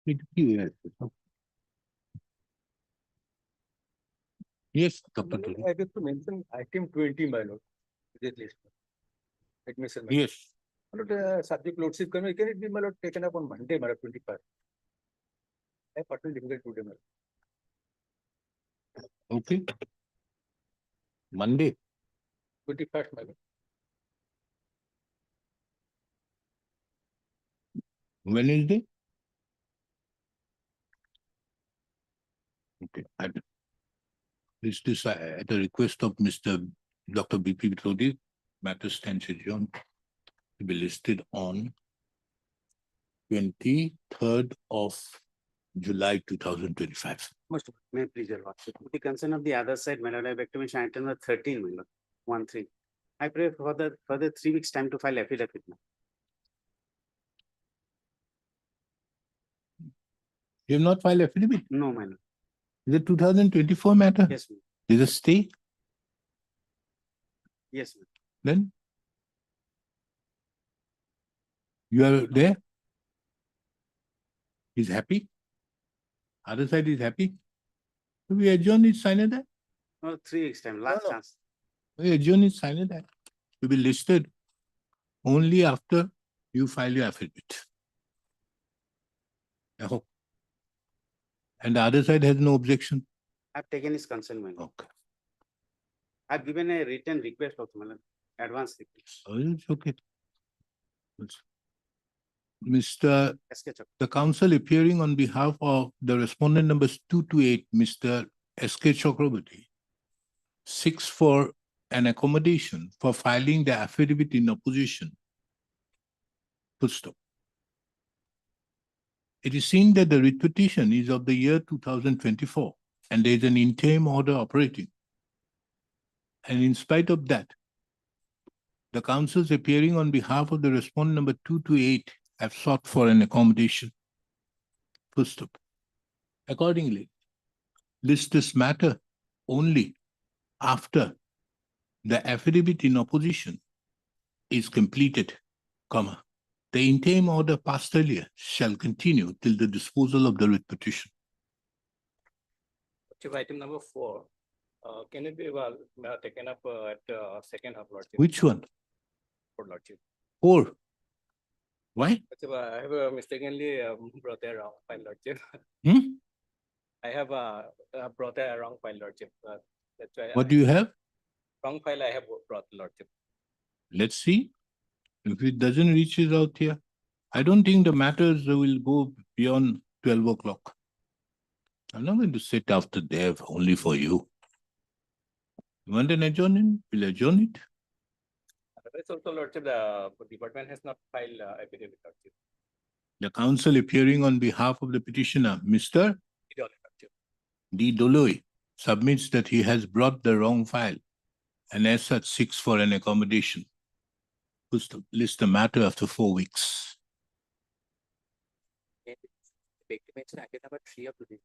Yes, yes, Dr. Tuli. I get to mention item 20, my lord. This list. Admission. Yes, My lord, subject lordship, can it be, my lord, taken up on Monday, my lord, 25? I partly difficult today, my lord. okay. Monday, 21st, my lord. Wednesday. Okay. This at the request of Mr. Dr. B.P. Vitodi, matter stands adjourned to be listed on 23rd of July 2025. Most may I please your lordship. With the concern of the other side, my lord, I beg to mention item number 13, my lord, 1-3. I pray for the further 3 weeks time to file affidavit. You have not filed affidavit. No, my lord. Is it 2024 matter? Yes, ma'am. Is it stay? Yes, ma'am. Then you are there. He's happy. Other side is happy. So we adjourn it, sign it that. No, 3 weeks time, last no. chance. We adjourn it, sign it that. To be listed only after you file your affidavit. I hope. And the other side has no objection. I've taken his consent, my lord. Okay. I've given a written request of my lord, advance request. Oh, it's okay. Mr. SK Chak. The council appearing on behalf of the respondent numbers 2 to 8, Mr. SK Chakraborty, 6 for an accommodation for filing the affidavit in opposition. Full stop. It is seen that the writ petition is of the year 2024 and there is an interim order operating. And in spite of that, the councils appearing on behalf of the respondent number 2 to 8 have sought for an accommodation. Full stop. Accordingly, list this matter only after the affidavit in opposition is completed, comma. The interim order passed earlier shall continue till the disposal of the writ petition. Item number 4. Can it be taken up at second half, lordship? Which one? For lordship. 4. Why? I have mistakenly brought a wrong file, lordship. I have brought a wrong file, lordship. That's why. What do you have? Wrong file I have brought, lordship. Let's see. If it doesn't reach us out here, I don't think the matters will go beyond 12 o'clock. I'm not going to sit after Dev only for you. You want an adjournment? We'll adjourn it. Otherwise also, lordship, the department has not filed affidavit, lordship. The council appearing on behalf of the petitioner, Mr. Lordship. D. Doloi, submits that he has brought the wrong file and as such seeks for an accommodation. Who's to list the matter after 4 weeks? Beg to mention item number 3 of the.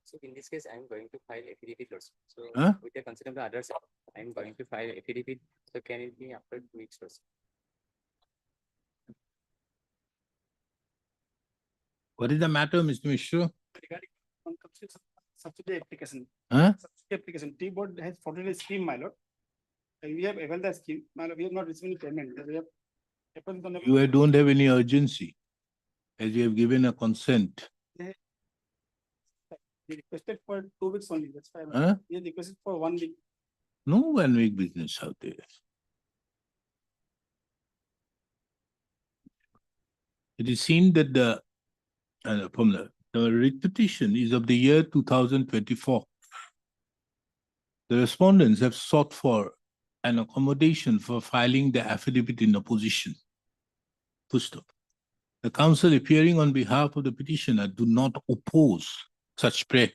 So in this case, I am going to file affidavit also. So with the consent of the others, I am going to file affidavit. So can it be after 2 weeks also? What is the matter, Mr. Mishra? Regarding subsidy application. Huh? Subsidy application, T-board has followed a scheme, my lord. And we have availed the scheme, my lord, we have not received any payment. We have You don't have any urgency as you have given a consent. we requested for 2 weeks only, that's fine. Huh? We have requested for 1 week. No 1 week business out there. It is seen that the writ petition is of the year 2024. The respondents have sought for an accommodation for filing the affidavit in opposition. Full stop. The council appearing on behalf of the petitioner do not oppose such prayer.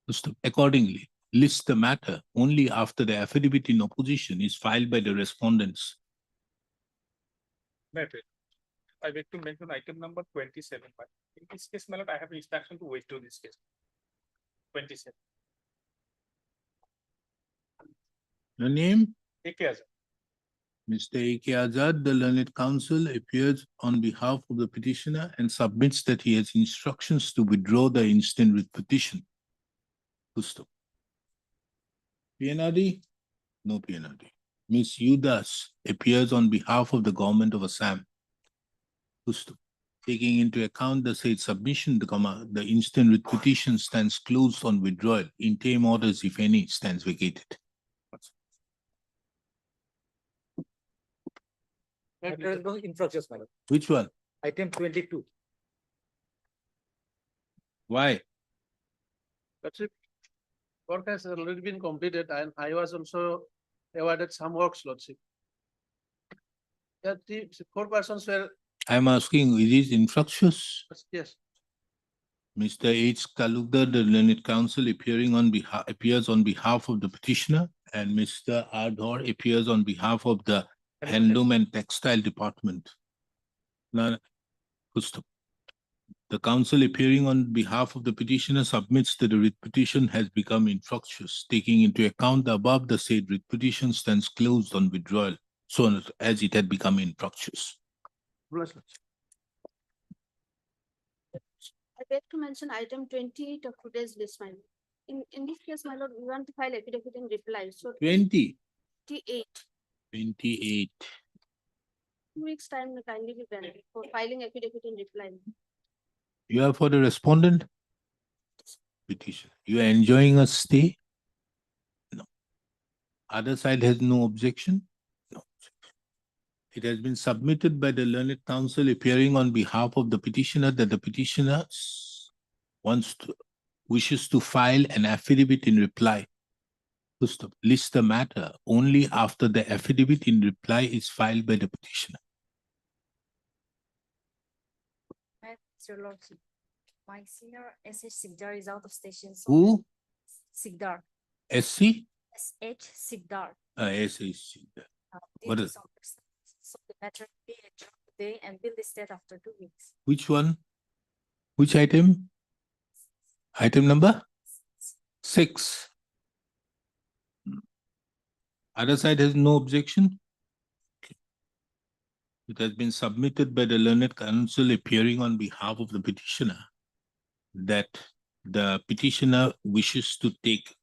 Full stop. Accordingly, list the matter only after the affidavit in opposition is filed by the respondents. I beg to mention item number 27. But in this case, my lord, I have instruction to withdraw this case. 27. Your name? Take care, sir. Mr. A.K. Azad, the learned counsel, appears on behalf of the petitioner and submits that he has instructions to withdraw the instant writ petition. Full stop. PNRD? No PNRD. Ms. Udas appears on behalf of the government of Assam. Full stop. Taking into account the said submission, the instant writ petition stands closed on withdrawal. Interim orders, if any, stands vacated. There is no infractions, madam. Which one? Item 22. Why? That's it. Work has already been completed and I was also awarded some works, Lordship. Yeah, the 4 persons were, I'm asking, is it infructuous? yes, Mr. H. Kalukdar, the learned counsel, appears on behalf of the petitioner, and Mr. Ardhor appears on behalf of the Handloom and Textile Department. Now, full stop. The counsel appearing on behalf of the petitioner submits that the writ petition has become infructuous. Taking into account the above, the said writ petition stands closed on withdrawal, so as it had become infructuous. bless you. I beg to mention item 28 of today's list, my lord. In this case, my lord, we want to file affidavit in reply, so 28. 2 weeks time will kindly be granted for filing affidavit in reply. You are for the respondent? Petition. You are enjoying a stay? No. Other side has no objection? No. It has been submitted by the learned counsel appearing on behalf of the petitioner that the petitioner wishes to file an affidavit in reply. To list the matter only after the affidavit in reply is filed by the petitioner. Mr. Lordship, my senior SH Sigdar is out of station. So Who? Sigdar, SC? SH Sigdar. SC. What Due to is- some person. So the matter will be adjourned today and will be listed after 2 weeks. Which one? Which item? Item number? 6. Other side has no objection? Okay. It has been submitted by the learned counsel appearing on behalf of the petitioner that the petitioner wishes to take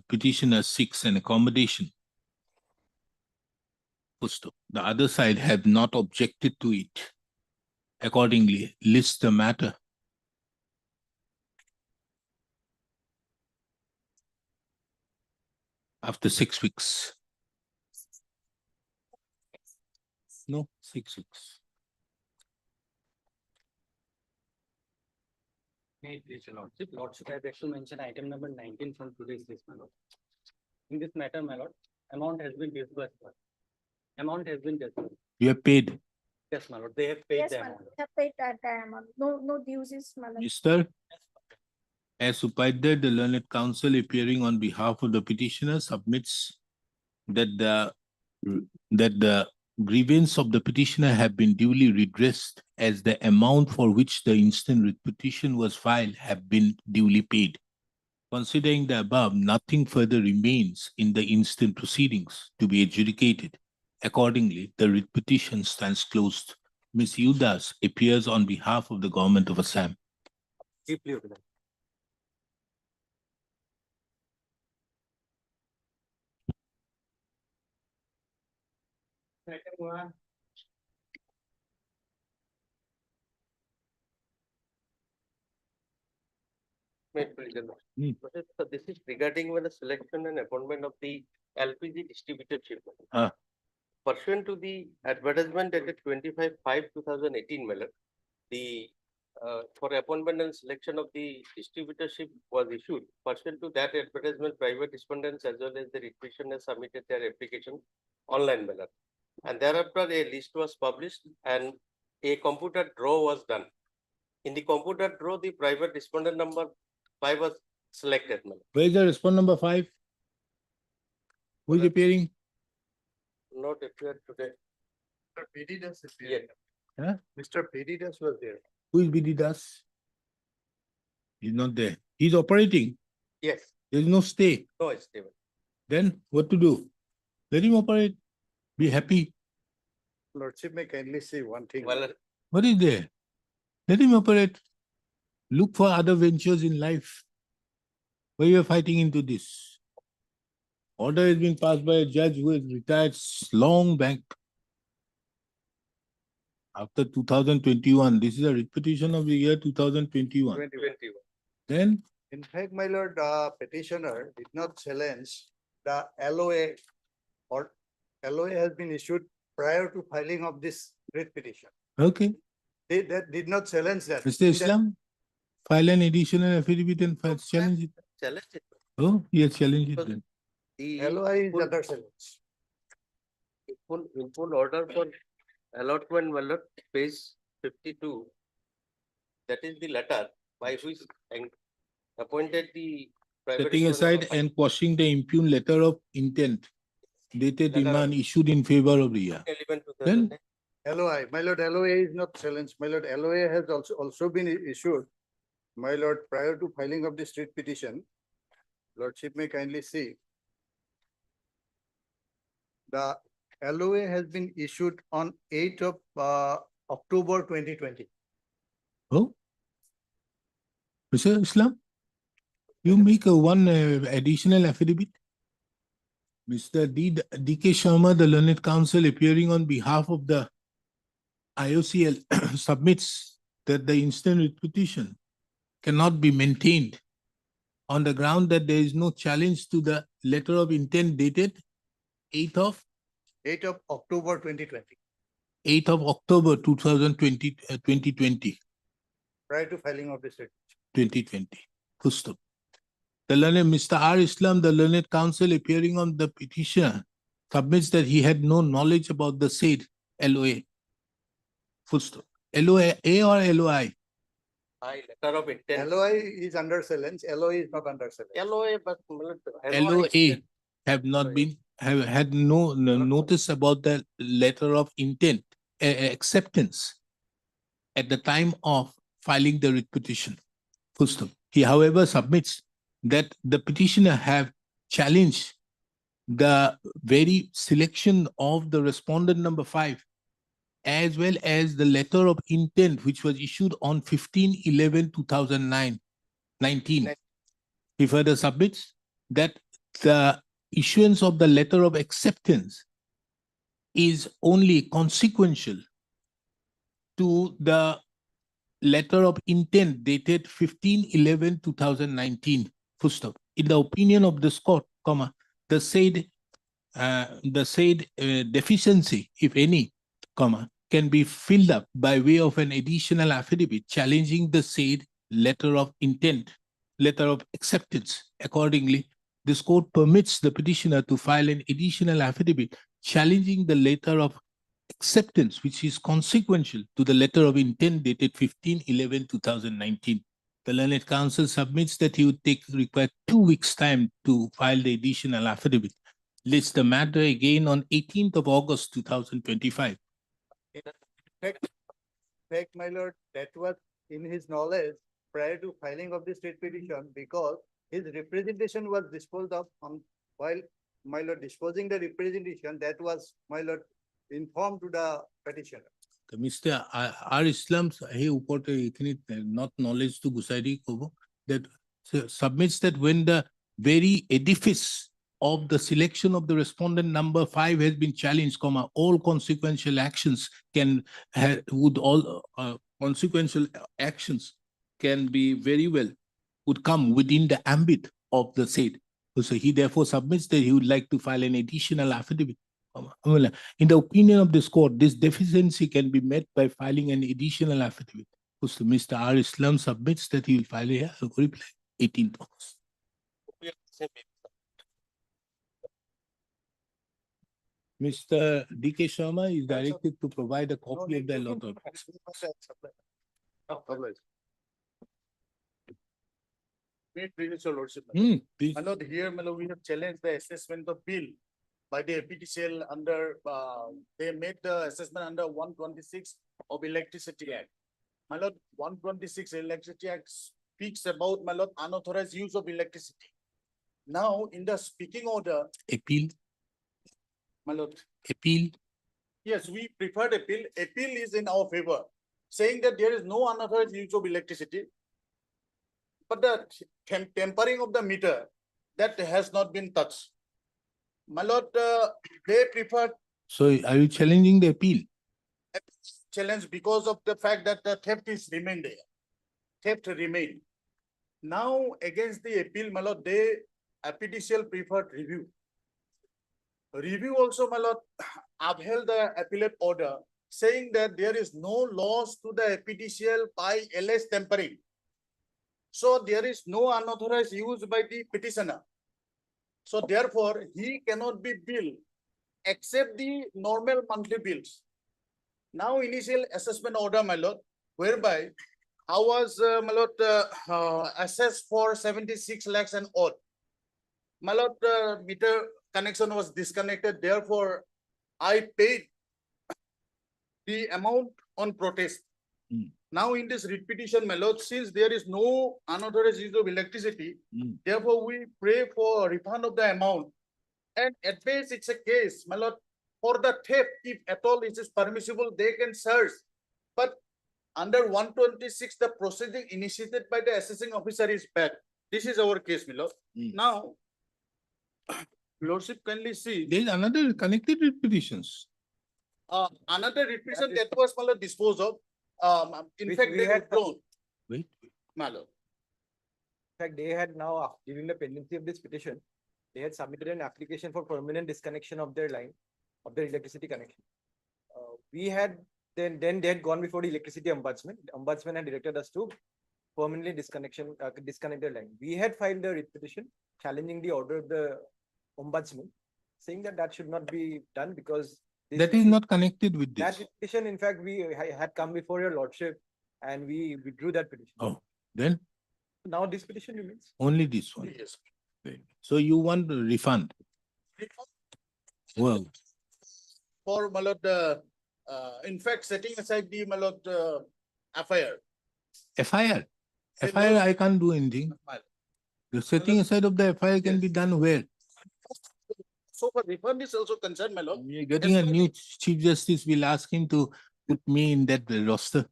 petitioner 6 an accommodation. Full stop. The other side had not objected to it. Accordingly, list the matter. After 6 weeks. No, 6 weeks. May it please your lordship, lordship, I beg to mention item number 19 from today's list, my lord. In this matter, my lord, amount has been disbursed. Amount has been disbursed. You have paid. Yes, my lord, they have paid Yes, the ma'am, amount. have paid that amount. No dues is, my lord. Mr. As Upadhyay, the learned counsel appearing on behalf of the petitioner submits that the grievance of the petitioner have been duly redressed as the amount for which the instant writ petition was filed have been duly paid. Considering the above, nothing further remains in the instant proceedings to be adjudicated. Accordingly, the writ petition stands closed. Ms. Udas appears on behalf of the government of Assam. Deeply organized. Item 1. May it please your lordship. So this is regarding the selection and appointment of the LPG distributorship. Ah. Pursuant to the advertisement dated 25/5/2018, my lord, the for appointment and selection of the distributorship was issued. Pursuant to that advertisement, private respondents as well as the petitioners submitted their application online, my lord. And thereafter, a list was published and a computer draw was done. In the computer draw, the private respondent number 5 was selected, my lord. Where is the respondent number 5? Who is appearing? Not appeared today. Mr. PD Das is Yet. there. Huh? Mr. PD Das was there. Who is BD Das? He's not there. He's operating. Yes, There is no stay. no, it's stable. Then what to do? Let him operate. Be happy. Lordship may kindly see one thing. Well, What is there? Let him operate. Look for other ventures in life. Why you are fighting into this? Order has been passed by a judge who has retired long back. After 2021, this is a repetition of the year 2021. 21. Then, In fact, my lord, petitioner did not challenge the LOA or LOA has been issued prior to filing of this writ petition. okay, That did not challenge that. Mr. Islam, file an additional affidavit and challenge it. challenge it. Oh, yes, challenge it Because then. The LOI is full- under challenge. in full order for allotment, my lord, page 52. That is the letter by which appointed the. private Setting issuance aside of- and quashing the impugned letter of intent dated Letter of- demand issued in favor of the year. 11/2009. LOI, my lord, LOA is not challenged. My lord, LOA has also been issued. My lord, prior to filing of the street petition, lordship may kindly see. The LOA has been issued on 8th of October 2020. Oh? Mr. Islam? You make a one additional affidavit? Mr. D.K. Sharma, the learned counsel appearing on behalf of the IOCL submits that the instant writ petition cannot be maintained on the ground that there is no challenge to the letter of intent dated 8th of 8th of October 2020, 8th of October 2020. prior to filing of the street. 2020. Full stop. The learned Mr. R. Islam, the learned counsel appearing on the petitioner, submits that he had no knowledge about the said LOA. Full stop. LOA A or LOI? Letter of intent. LOI is under challenge, LOA is not under challenge. LOA, but. LOA have not been, have had no notice about the letter of intent, acceptance at the time of filing the writ petition. Full stop. He, however, submits that the petitioner have challenged the very selection of the respondent number 5, as well as the letter of intent which was issued on 15/11/2019. He further submits that the issuance of the letter of acceptance is only consequential to the letter of intent dated 15/11/2019. Full stop. In the opinion of this court, the said deficiency, if any, can be filled up by way of an additional affidavit challenging the said letter of intent, letter of acceptance. Accordingly, this court permits the petitioner to file an additional affidavit challenging the letter of acceptance, which is consequential to the letter of intent dated 15/11/2019. The learned counsel submits that he would require 2 weeks' time to file the additional affidavit. Lists the matter again on 18th of August 2025. Fact, my lord, that was in his knowledge prior to filing of the state petition because his representation was disposed of on while my lord disposing the representation that was my lord informed to the petitioner. The Mr. R. Islam, he not knowledge to Gusaidi Kobo, that submits that when the very edifice of the selection of the respondent number 5 has been challenged, all consequential actions consequential actions can be very well, would come within the ambit of the said. So he therefore submits that he would like to file an additional affidavit. In the opinion of this court, this deficiency can be met by filing an additional affidavit. So Mr. R. Islam submits that he will file a reply 18th August. Mr. D.K. Sharma is directed to provide a copy of the allotment. Previous lordship. Please. My lord, here, my lord, we have challenged the assessment of bill by the PTCL under, they made the assessment under 126 of Electricity Act. My lord, 126 Electricity Act speaks about, my lord, unauthorized use of electricity. Now, in the speaking order, Appeal, my lord, appeal. Yes, we preferred appeal. Appeal is in our favor, saying that there is no unauthorized use of electricity. But the tempering of the meter, that has not been touched. My lord, they preferred So are you challenging the appeal? challenge because of the fact that the theft is remained there. Theft remained. Now against the appeal, my lord, they appeal preferred review. Review also, my lord, upheld the appellate order, saying that there is no loss to the appeal by LS tempering. So there is no unauthorized use by the petitioner. So therefore, he cannot be billed except the normal monthly bills. Now initial assessment order, my lord, whereby I was, my lord, assessed for 76 lakhs and odd. My lord, meter connection was disconnected, therefore I paid the amount on protest. Mm. Now in this writ petition, my lord, since there is no unauthorized use of electricity, Mm. therefore we pray for refund of the amount. And at base, it's a case, my lord, for the theft, if at all it is permissible, they can search. But under 126, the proceeding initiated by the assessing officer is bad. This is our case, my lord. Mm. Now, lordship kindly see, There is another connected with petitions. another revision that was, my lord, disposed of. In Which fact, we they had- had grown, Wait. my lord. In fact, they had now, during the pendency of this petition, they had submitted an application for permanent disconnection of their line, of their electricity connection. We had, then they had gone before the electricity ombudsman. The ombudsman had directed us to permanently disconnect their line. We had filed a writ petition challenging the order of the ombudsman, saying that that should not be done because this That is not connected with that this. petition, in fact, we had come before your lordship and we withdrew that petition. Oh, then Now this petition remains. only this one. Yes. So you want a refund? Well, For, my lord, in fact, setting aside the, my lord, FIR. FIR. Say FIR, no- I can't do anything. My lord. The setting aside of the FIR can be done where? So for refund is also concerned, my lord. You're getting a As per new chief justice, we'll ask him to put me in that roster.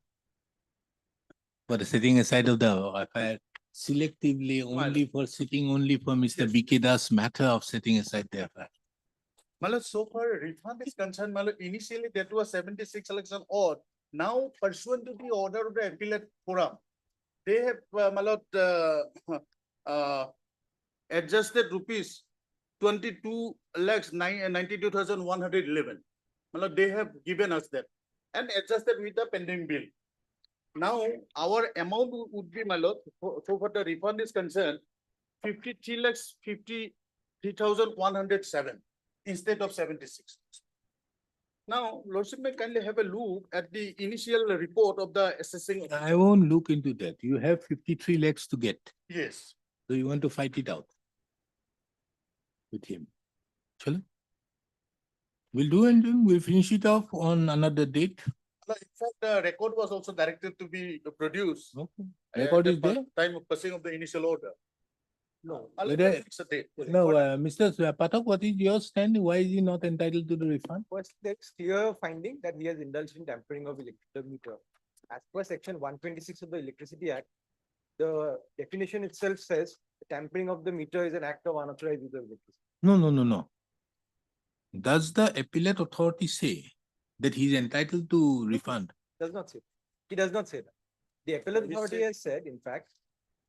For the setting aside of the FIR, selectively only for sitting only for Mr. Yes. BK Das matter of setting aside the FIR. My lord, so far refund is concerned, my lord, initially that was 76 election odd. Now pursuant to the order of the appellate forum, they have, my lord, adjusted rupees 22 lakhs 92,111. My lord, they have given us that and adjusted with the pending bill. Now, our amount would be, my lord, so for the refund is concerned, 53 lakhs 53,107 instead of 76. Now, lordship may kindly have a look at the initial report of the assessing. I won't look into that. You have 53 lakhs to get. Yes. So you want to fight it out with him. Chalo? We'll do and then we'll finish it off on another date. In fact, the record was also directed to be produced. Okay. at Record the is there? Time of passing of the initial order. No. I'll Whether- fix a date. No, Mr. Pathak, what is your stand? Why is he not entitled to the refund? First, there's clear finding that he has indulged in tampering of electric meter. As per section 126 of the Electricity Act, the definition itself says tampering of the meter is an act of unauthorized use of electricity. No. Does the appellate authority say that he is entitled to refund? Does not say. He does not say that. The appellate He authority said- has said, in fact,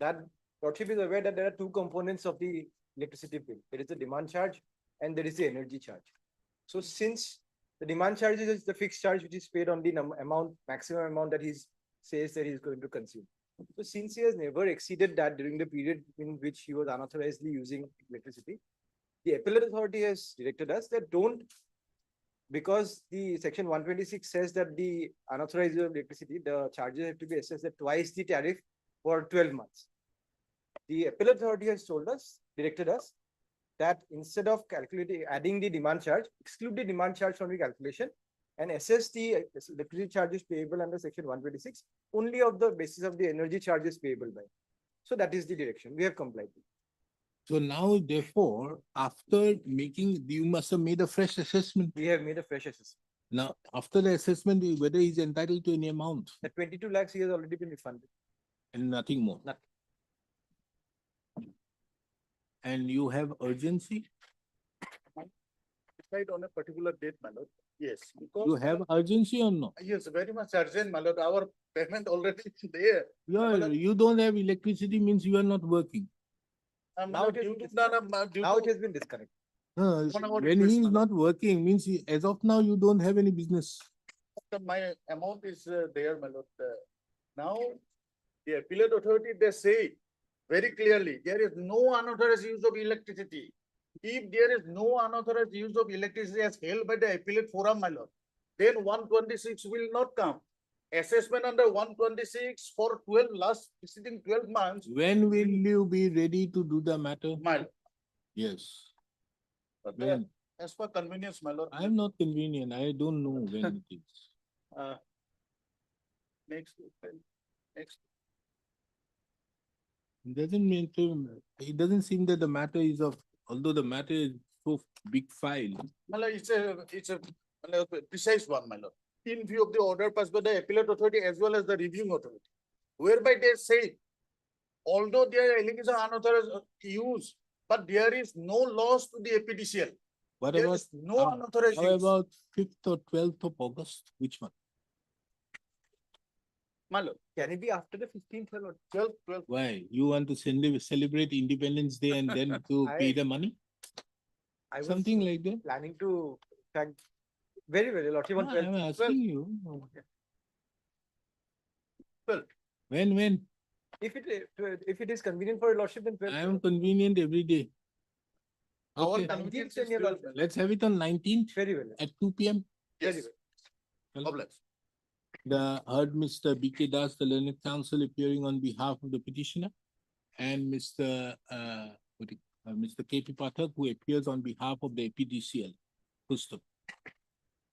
that lordship is aware that there are two components of the electricity bill. There is the demand charge and there is the energy charge. So since the demand charge is the fixed charge which is paid on the maximum amount that he says that he is going to consume. So since he has never exceeded that during the period in which he was unauthorizedly using electricity, the appellate authority has directed us that don't, because the section 126 says that the unauthorized use of electricity, the charges have to be assessed at twice the tariff for 12 months. The appellate authority has told us, directed us, that instead of adding the demand charge, exclude the demand charge from the calculation and assess the electricity charges payable under section 126 only of the basis of the energy charges payable by. So that is the direction. We have complied with. So now therefore, after making, you must have made a fresh assessment. We have made a fresh assessment. Now, after the assessment, whether he's entitled to any amount The 22 lakhs he has already been refunded. and nothing more. Nothing. And you have urgency? Decide on a particular date, my lord. Yes. because, You my have lord, urgency or no? Yes, very much urgent, my lord. Our payment already is there. You don't have electricity means you are not working. Now it is Now it has been disconnected. No, 1 hour when request, he is madam. not working means as of now, you don't have any business. My amount is there, my lord. Now, the appellate authority, they say very clearly, there is no unauthorized use of electricity. If there is no unauthorized use of electricity as held by the appellate forum, my lord, then 126 will not come. Assessment under 126 for 12 last preceding 12 months, When will you be ready to do the matter? my lord. Yes. But, When? as per convenience, my lord. I am not convenient. I don't know when it is. uh, Next, next. It doesn't seem that the matter is of, although the matter is so big file. My lord, it's a my lord, precise one, my lord. In view of the order passed by the appellate authority as well as the reviewing authority, whereby they say, although there are allegations of unauthorized use, but there is no loss to the APDCL. What There about, is no unauthorized how use. about 5th or 12th of August? Which one? My lord, Can it be after the 15th, my lord? 12. Why? You want to celebrate Independence Day and then to pay I- the money? I was Something like that? planning to thank very lordship on No, 12th. I'm asking you. Well. When? If it is convenient for your lordship, then 12th. I am convenient every day. Our Okay, convenience 19th, then is your 12, lordship. let's have it on 19th Very well. at 2 p.m. Yes. Well, Obliged. The heard Mr. B.K. Das, the learned counsel appearing on behalf of the petitioner, and Mr. Mr. K.P. Pathak, who appears on behalf of the APDCL. Pustup.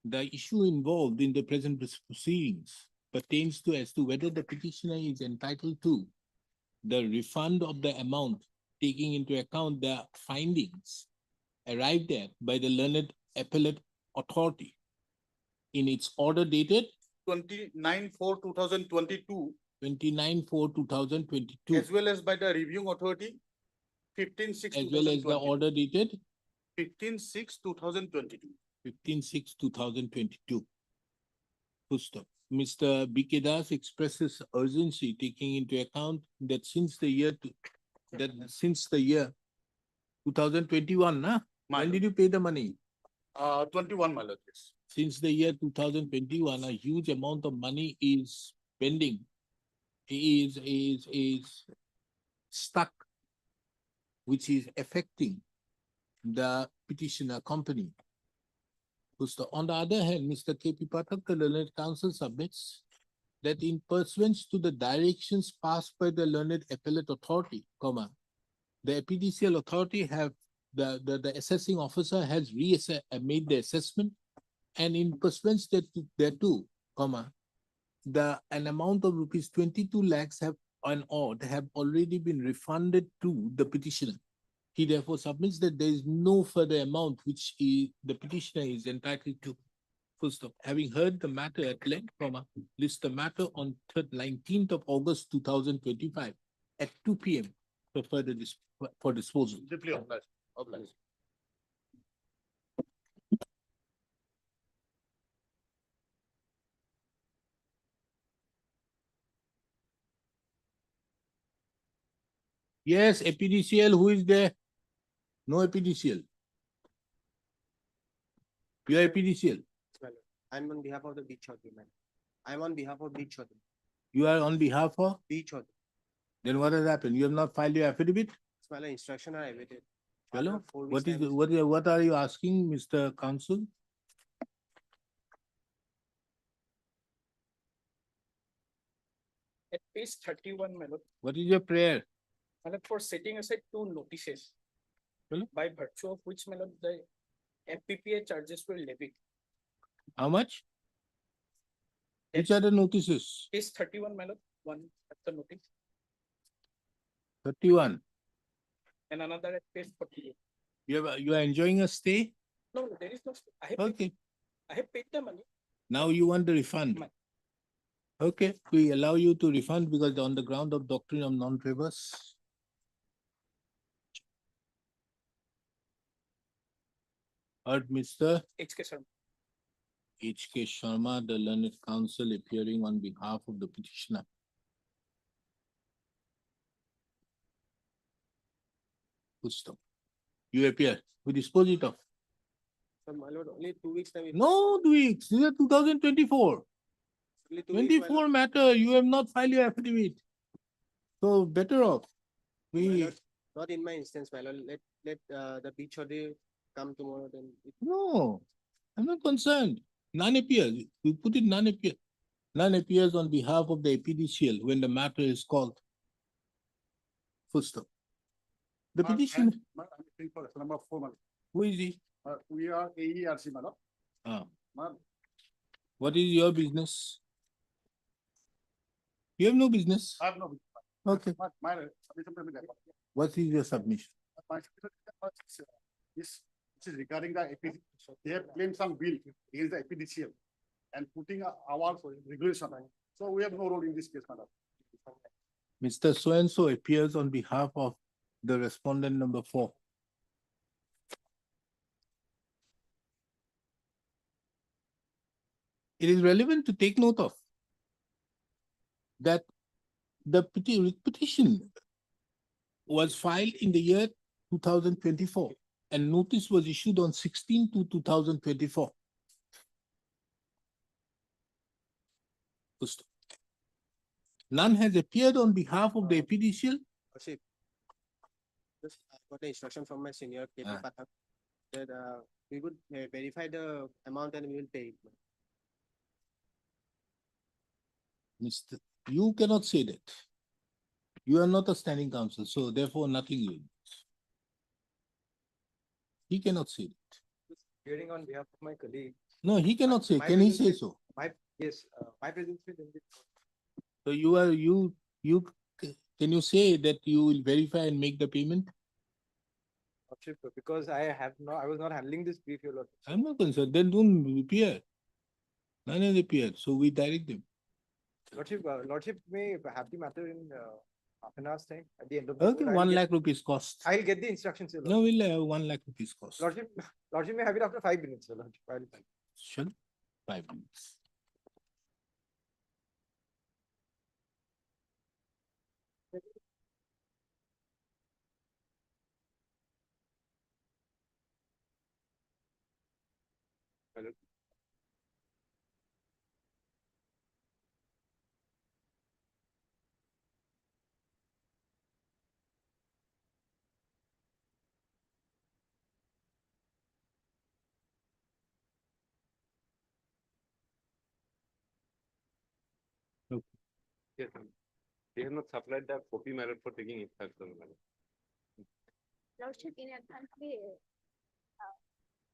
The issue involved in the present proceedings pertains to as to whether the petitioner is entitled to the refund of the amount, taking into account the findings arrived at by the learned appellate authority in its order dated 29/4/2022, 29/4/2022, as well as by the reviewing authority, 15/6/2022. as well as the order dated 15/6/2022. 15/6/2022. Full stop. Mr. B.K. Das expresses urgency, taking into account that since the year 2021, My when lord. did you pay the money? 21, my lord, yes. Since the year 2021, a huge amount of money is pending, is stuck, which is affecting the petitioner company. On the other hand, Mr. K.P. Pathak, the learned counsel, submits that in pursuance to the directions passed by the learned appellate authority, the APDCL authority have the assessing officer has made the assessment, and in pursuance thereto, an amount of rupees 22 lakhs have already been refunded to the petitioner. He therefore submits that there is no further amount which the petitioner is entitled to. Full stop. Having heard the matter at length, list the matter on 19th of August 2025 at 2 p.m. for further for disposal. Deeply obliged. Obliged. Yes, APDCL, who is there? No APDCL. You are APDCL. I'm on behalf of the beach authority, man. I'm on behalf of beach authority. You are on behalf of? Beach authority. Then what has happened? You have not filed your affidavit? Small instruction are awaited. Hello? After 4 weeks What is time what are you asking, Mr. Counsel? At page 31, my lord, What is your prayer? my lord, for setting aside two notices. Hello? By virtue of which, my lord, the MPPA charges were levied. How much? Which That's are the notices? Page 31, my lord, one at the notice, 31. and another at page 48. You are enjoying a stay? No, there is no, I have, Okay. I have paid the money. Now you want the refund. Ma- Okay, we allow you to refund because on the ground of doctrine of non-favors. Heard Mr. HK sir. H.K. Sharma, the learned counsel appearing on behalf of the petitioner. Full stop. You appear. We dispose it of. So my lord, only 2 weeks time. No, 2 weeks. This is 2024. Only 2 weeks, my 24 lord. matter. You have not filed your affidavit. So better off. My We, lord, not in my instance, my lord. Let the beach order come tomorrow, then it no, I'm not concerned. None appears. We put it none appear. None appears on behalf of the APDCL when the matter is called. Full stop. The petition, I'm looking for number 4, madam. who is he? We are AERC, madam. Ah, Madam, what is your business? You have no business. I have no. Okay, My submission will be there. what is your submission? My submission is this is regarding the APD. They have claimed some bill against the APDCL and putting our regulation. So we have no role in this case, madam. Mr. So-and-so appears on behalf of the respondent number 4. It is relevant to take note of that the petition was filed in the year 2024 and notice was issued on 16/2/2024. Full stop. None has appeared on behalf of the APDCL. Worship. Just got the instruction from my senior KP Ah. Pathak that we would verify the amount and we will pay it. Mr. You cannot say that. You are not a standing counsel, so therefore nothing you. He cannot say that. Hearing on behalf of my colleague, No, he cannot say. My Can he say business- so? yes, my presence will in this. So can you say that you will verify and make the payment? Lordship, because I was not handling this brief, your lordship. I'm not concerned. Then don't appear. None has appeared, so we direct them. Lordship may have the matter in half an hour's time at the end of the. Okay, court, I'll 1 get- lakh rupees cost. I'll get the instructions, your No, lordship. we'll have 1 lakh rupees cost. Lordship may have it after 5 minutes, your lordship. Sure, 5 minutes. Yes, ma'am. They have not supplied the copy mallet for taking effect on the Lordship inadvertently,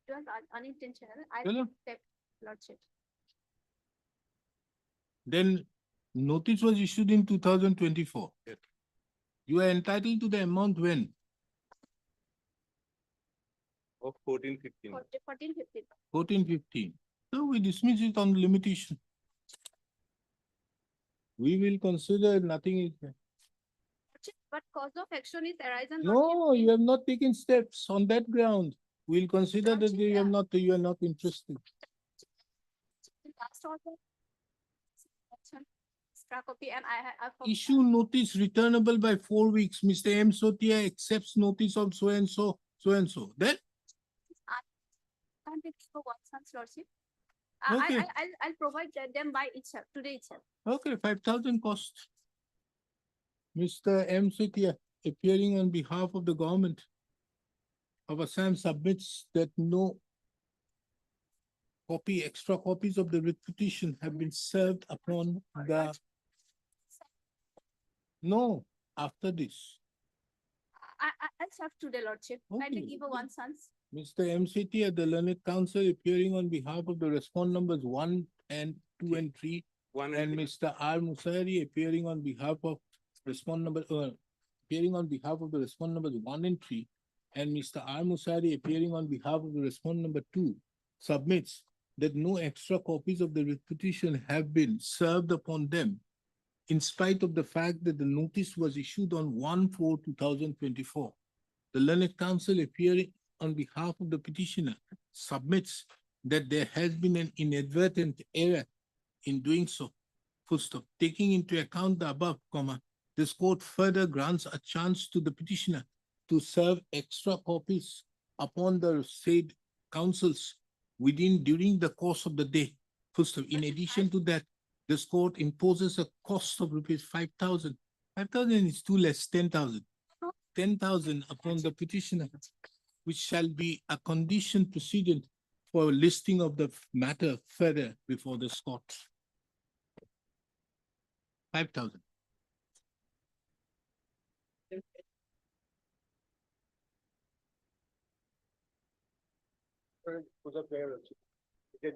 it was unintentional. I Hello? accept Lordship. Then notice was issued in 2024. Yes. You are entitled to the amount when? of 1415. 14, 15. 14/15. So we dismiss it on limitation. We will consider nothing is there. Lordship, but cause of action is arising. No, you have not taken steps on that ground. We'll consider that Lordship, you are not interested. Last order. Extra copy and I. Issue notice returnable by 4 weeks. Mr. M. Sotia accepts notice of so and so, so and so. Then, Can't be for one son's lordship. Okay. I'll provide them by itself, today itself. okay, 5,000 cost. Mr. M. Sotia appearing on behalf of the government of Assam submits that no extra copies of the writ petition have been served upon the. No, after this. I'll serve today, lordship. Kindly Okay. give a one son's. Mr. M. Sethi, the learned counsel appearing on behalf of the respond numbers 1 and 2 and 3, One and and Mr. R. Musari appearing on behalf of respond number, appearing on behalf of the respond numbers 1 and 3, and Mr. R. Musari appearing on behalf of the respond number 2, submits that no extra copies of the writ petition have been served upon them, in spite of the fact that the notice was issued on 1/4/2024. The learned counsel appearing on behalf of the petitioner submits that there has been an inadvertent error in doing so. Full stop. Taking into account the above, comma, this court further grants a chance to the petitioner to serve extra copies upon the said counsels during the course of the day. Full stop. In addition to that, this court imposes a cost of rupees 5,000. 5,000 is too less, 10,000. 10,000 upon the petitioner, which shall be a condition precedent for listing of the matter further before this court. 5,000.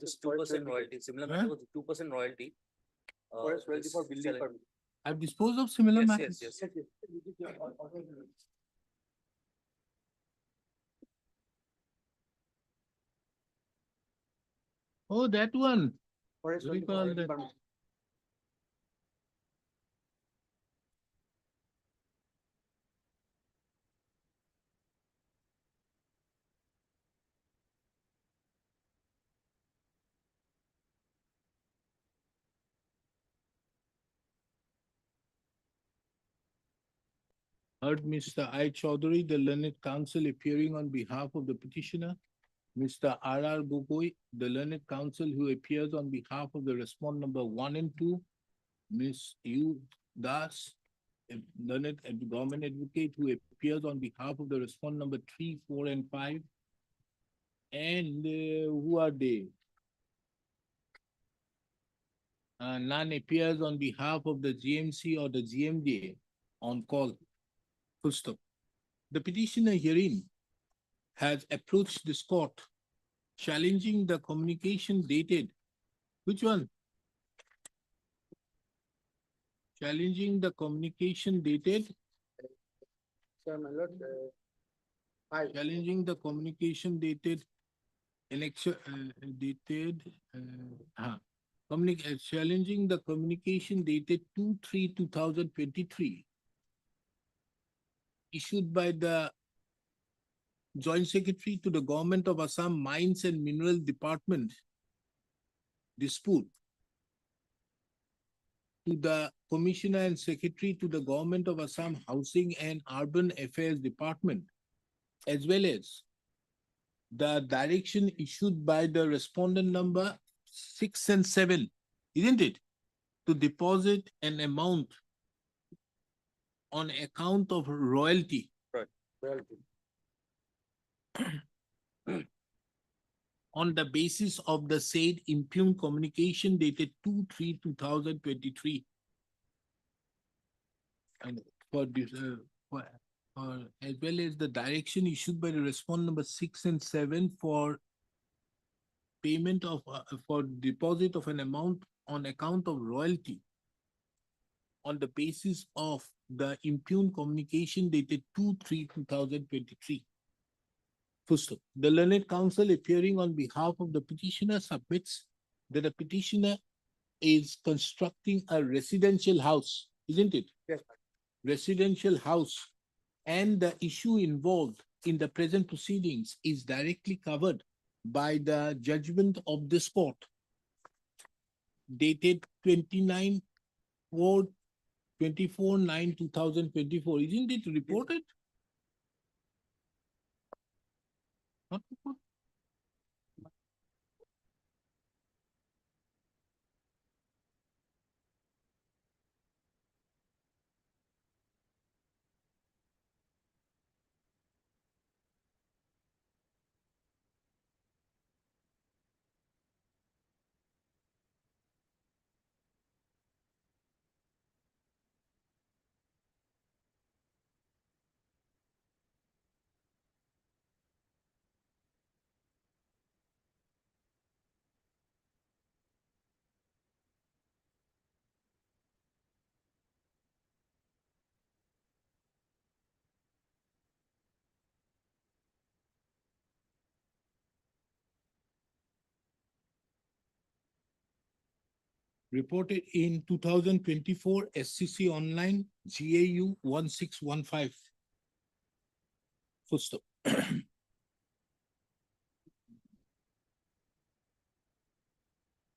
Just 2% royalty, similar Huh? matter was 2% royalty. Royalty for building selling- permit. I've disposed of similar Yes, matters. yes, yes. Oh, that one. Forest What do you call royalty that? permit. Heard Mr. I. Chaudhary, the learned counsel appearing on behalf of the petitioner. Mr. R. R. Gogoi, the learned counsel who appears on behalf of the respondent number 1 and 2. Ms. U. Das, a learned government advocate who appears on behalf of the respondent number 3, 4, and 5. And who are they? None appears on behalf of the GMC or the GMDA on call. Full stop. The petitioner herein has approached this court challenging the communication dated. Which one? Challenging the communication dated. Sir, my lord, Challenging the communication dated. Challenging the communication dated 2/3/2023 issued by the Joint Secretary to the Government of Assam Mines and Mineral Department dispute to the Commissioner and Secretary to the Government of Assam Housing and Urban Affairs Department, as well as the direction issued by the respondent number 6 and 7, isn't it? To deposit an amount on account of royalty. royalty. On the basis of the said impugned communication dated 2/3/2023. And for this, as well as the direction issued by the respondent number 6 and 7 for payment of, for deposit of an amount on account of royalty on the basis of the impugned communication dated 2/3/2023. Full stop. The learned counsel appearing on behalf of the petitioner submits that the petitioner is constructing a residential house, isn't it? Yes. Residential house, and the issue involved in the present proceedings is directly covered by the judgment of this court dated 24/9/2024. Isn't it reported? Not reported. reported in 2024 SCC online GAU 1615. Full stop.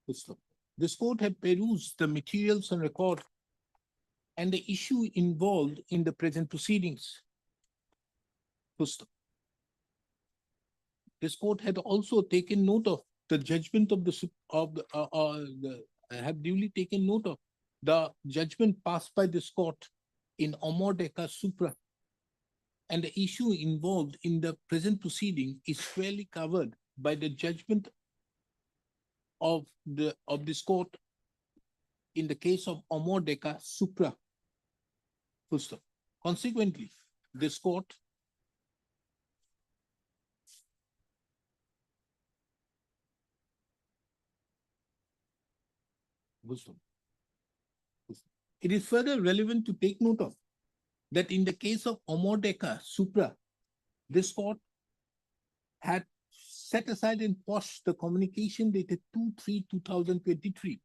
Full stop. This court had perused the materials on record and the issue involved in the present proceedings. Full stop. This court had also taken note of the judgment of have duly taken note of the judgment passed by this court in Amor Deca Supra. And the issue involved in the present proceeding is fairly covered by the judgment of this court in the case of Amor Deca Supra. Full stop. Consequently, this court wisdom. It is further relevant to take note of that in the case of Amor Deca Supra, this court had set aside and quashed the communication dated 2/3/2023,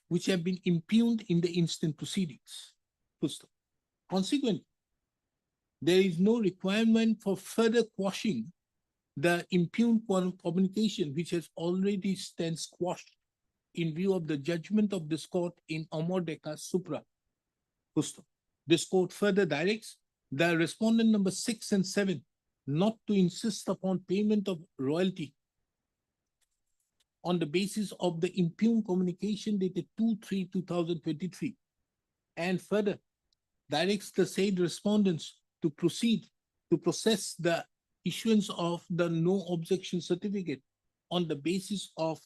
which have been impugned in the instant proceedings. Consequently, there is no requirement for further quashing the impugned communication, which has already stands quashed in view of the judgment of this court in Amor Deca Supra. This court further directs the respondent number 6 and 7 not to insist upon payment of royalty on the basis of the impugned communication dated 2/3/2023, and further directs the said respondents to proceed to process the issuance of the no objection certificate on the basis of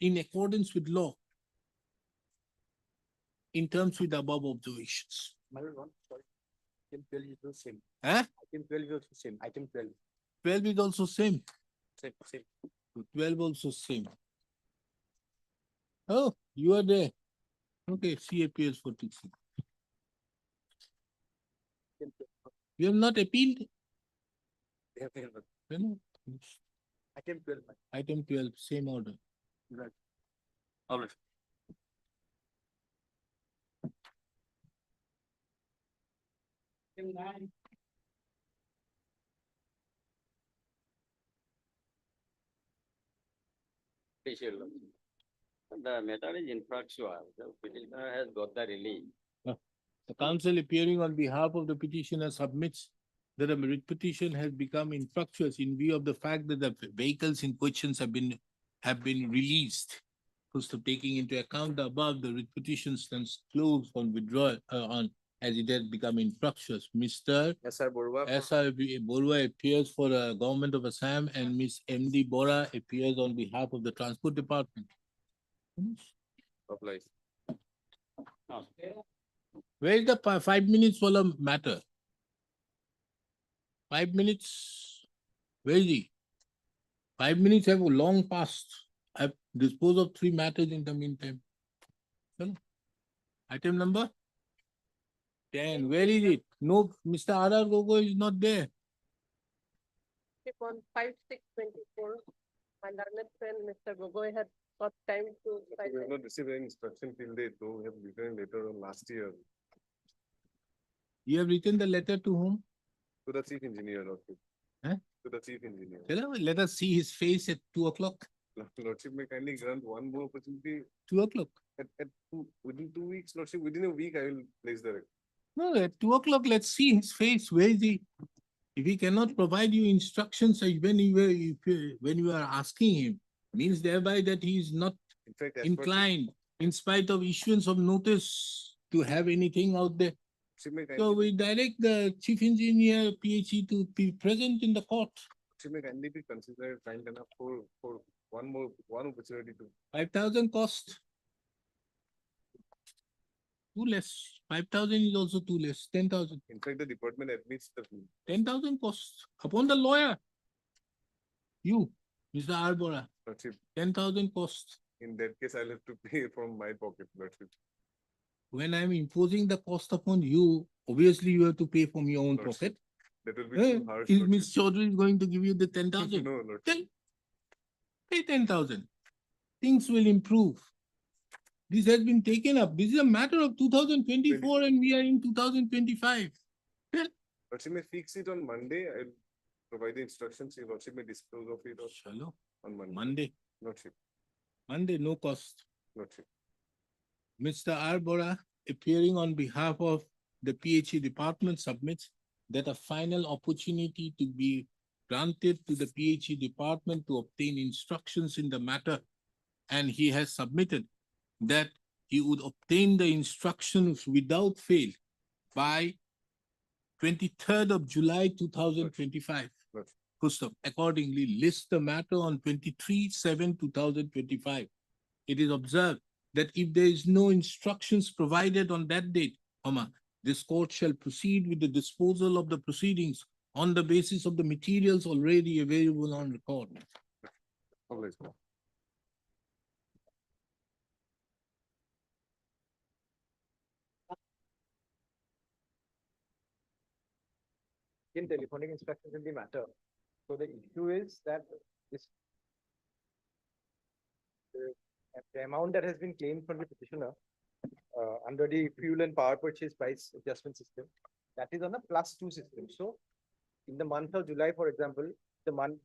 in accordance with law in terms with the above observations. Item 12 is the same. Huh? Item 12 is also same. Item 12. 12 is also same. Same. 12 also same. Oh, you are there. Okay, CAPS 46. You have not appealed? No. Item 12. Item 12, same order. Right. All right. The matter is infractual. The petitioner has got the relief. The counsel appearing on behalf of the petitioner submits that a writ petition has become infructuous in view of the fact that the vehicles in questions have been released. So taking into account the above, the writ petition stands closed on withdrawal as it has become infructuous. Mr. S.R. Borua. S.R. Borua appears for the government of Assam and Ms. M.D. Bora appears on behalf of the Transport Department. Applies. Where is the 5 minutes for the matter? 5 minutes. Where is he? 5 minutes have long passed. I've disposed of 3 matters in the meantime. Hello. Item number 10. Where is it? No, Mr. R.R. Gogo is not there. On 5/6/24, my learned friend Mr. Gogoi had got time to. We have not received any instruction till date, though we have written later on last year You have written the letter to whom? to the chief engineer. Huh? To the chief engineer. Hello, let us see his face at 2 o'clock. Lordship may kindly grant one more opportunity 2 o'clock. within 2 weeks, Lordship, within a week, I will place the record. No, at 2 o'clock, let's see his face. Where is he? If he cannot provide you instructions when you are asking him, means thereby that he is not In fact, as per inclined, in spite of issuance of notice, to have anything out there. Lordship may So kindly, we direct the chief engineer, PhD, to be present in the court. Lordship may kindly be considered kind enough for one opportunity to. 5,000 cost. Too less. 5,000 is also too less. 10,000. In fact, the department admits the 10,000 cost upon the lawyer. You, Mr. Arbora, Lordship. 10,000 cost. In that case, I'll have to pay from my pocket, Lordship. When I'm imposing the cost upon you, obviously you have to pay from your own Lordship, pocket. That will be Eh, too harsh. Is Lordship. Ms. Chaudhary is going to give you the 10,000? No, Lordship. Then pay 10,000. Things will improve. This has been taken up. This is a matter of 2024 and we are in 2025. Lordship may fix it on Monday. I'll provide the instructions. Your Lordship may dispose of it Shalom. on Monday. Monday, Lordship, Monday, no cost. Lordship. Mr. R. Bora, appearing on behalf of the PHE department, submits that a final opportunity to be granted to the PHE department to obtain instructions in the matter. And he has submitted that he would obtain the instructions without fail by 23rd of July, 2025. Lordship. Gustav, accordingly, list the matter on 23/7/2025. It is observed that if there is no instructions provided on that date, this court shall proceed with the disposal of the proceedings on the basis of the materials already available on record. Always. In telephonic instructions in the matter. So the issue is that this the amount that has been claimed from the petitioner under the fuel and power purchase price adjustment system, that is on a +2 system. So in the month of July, for example, the month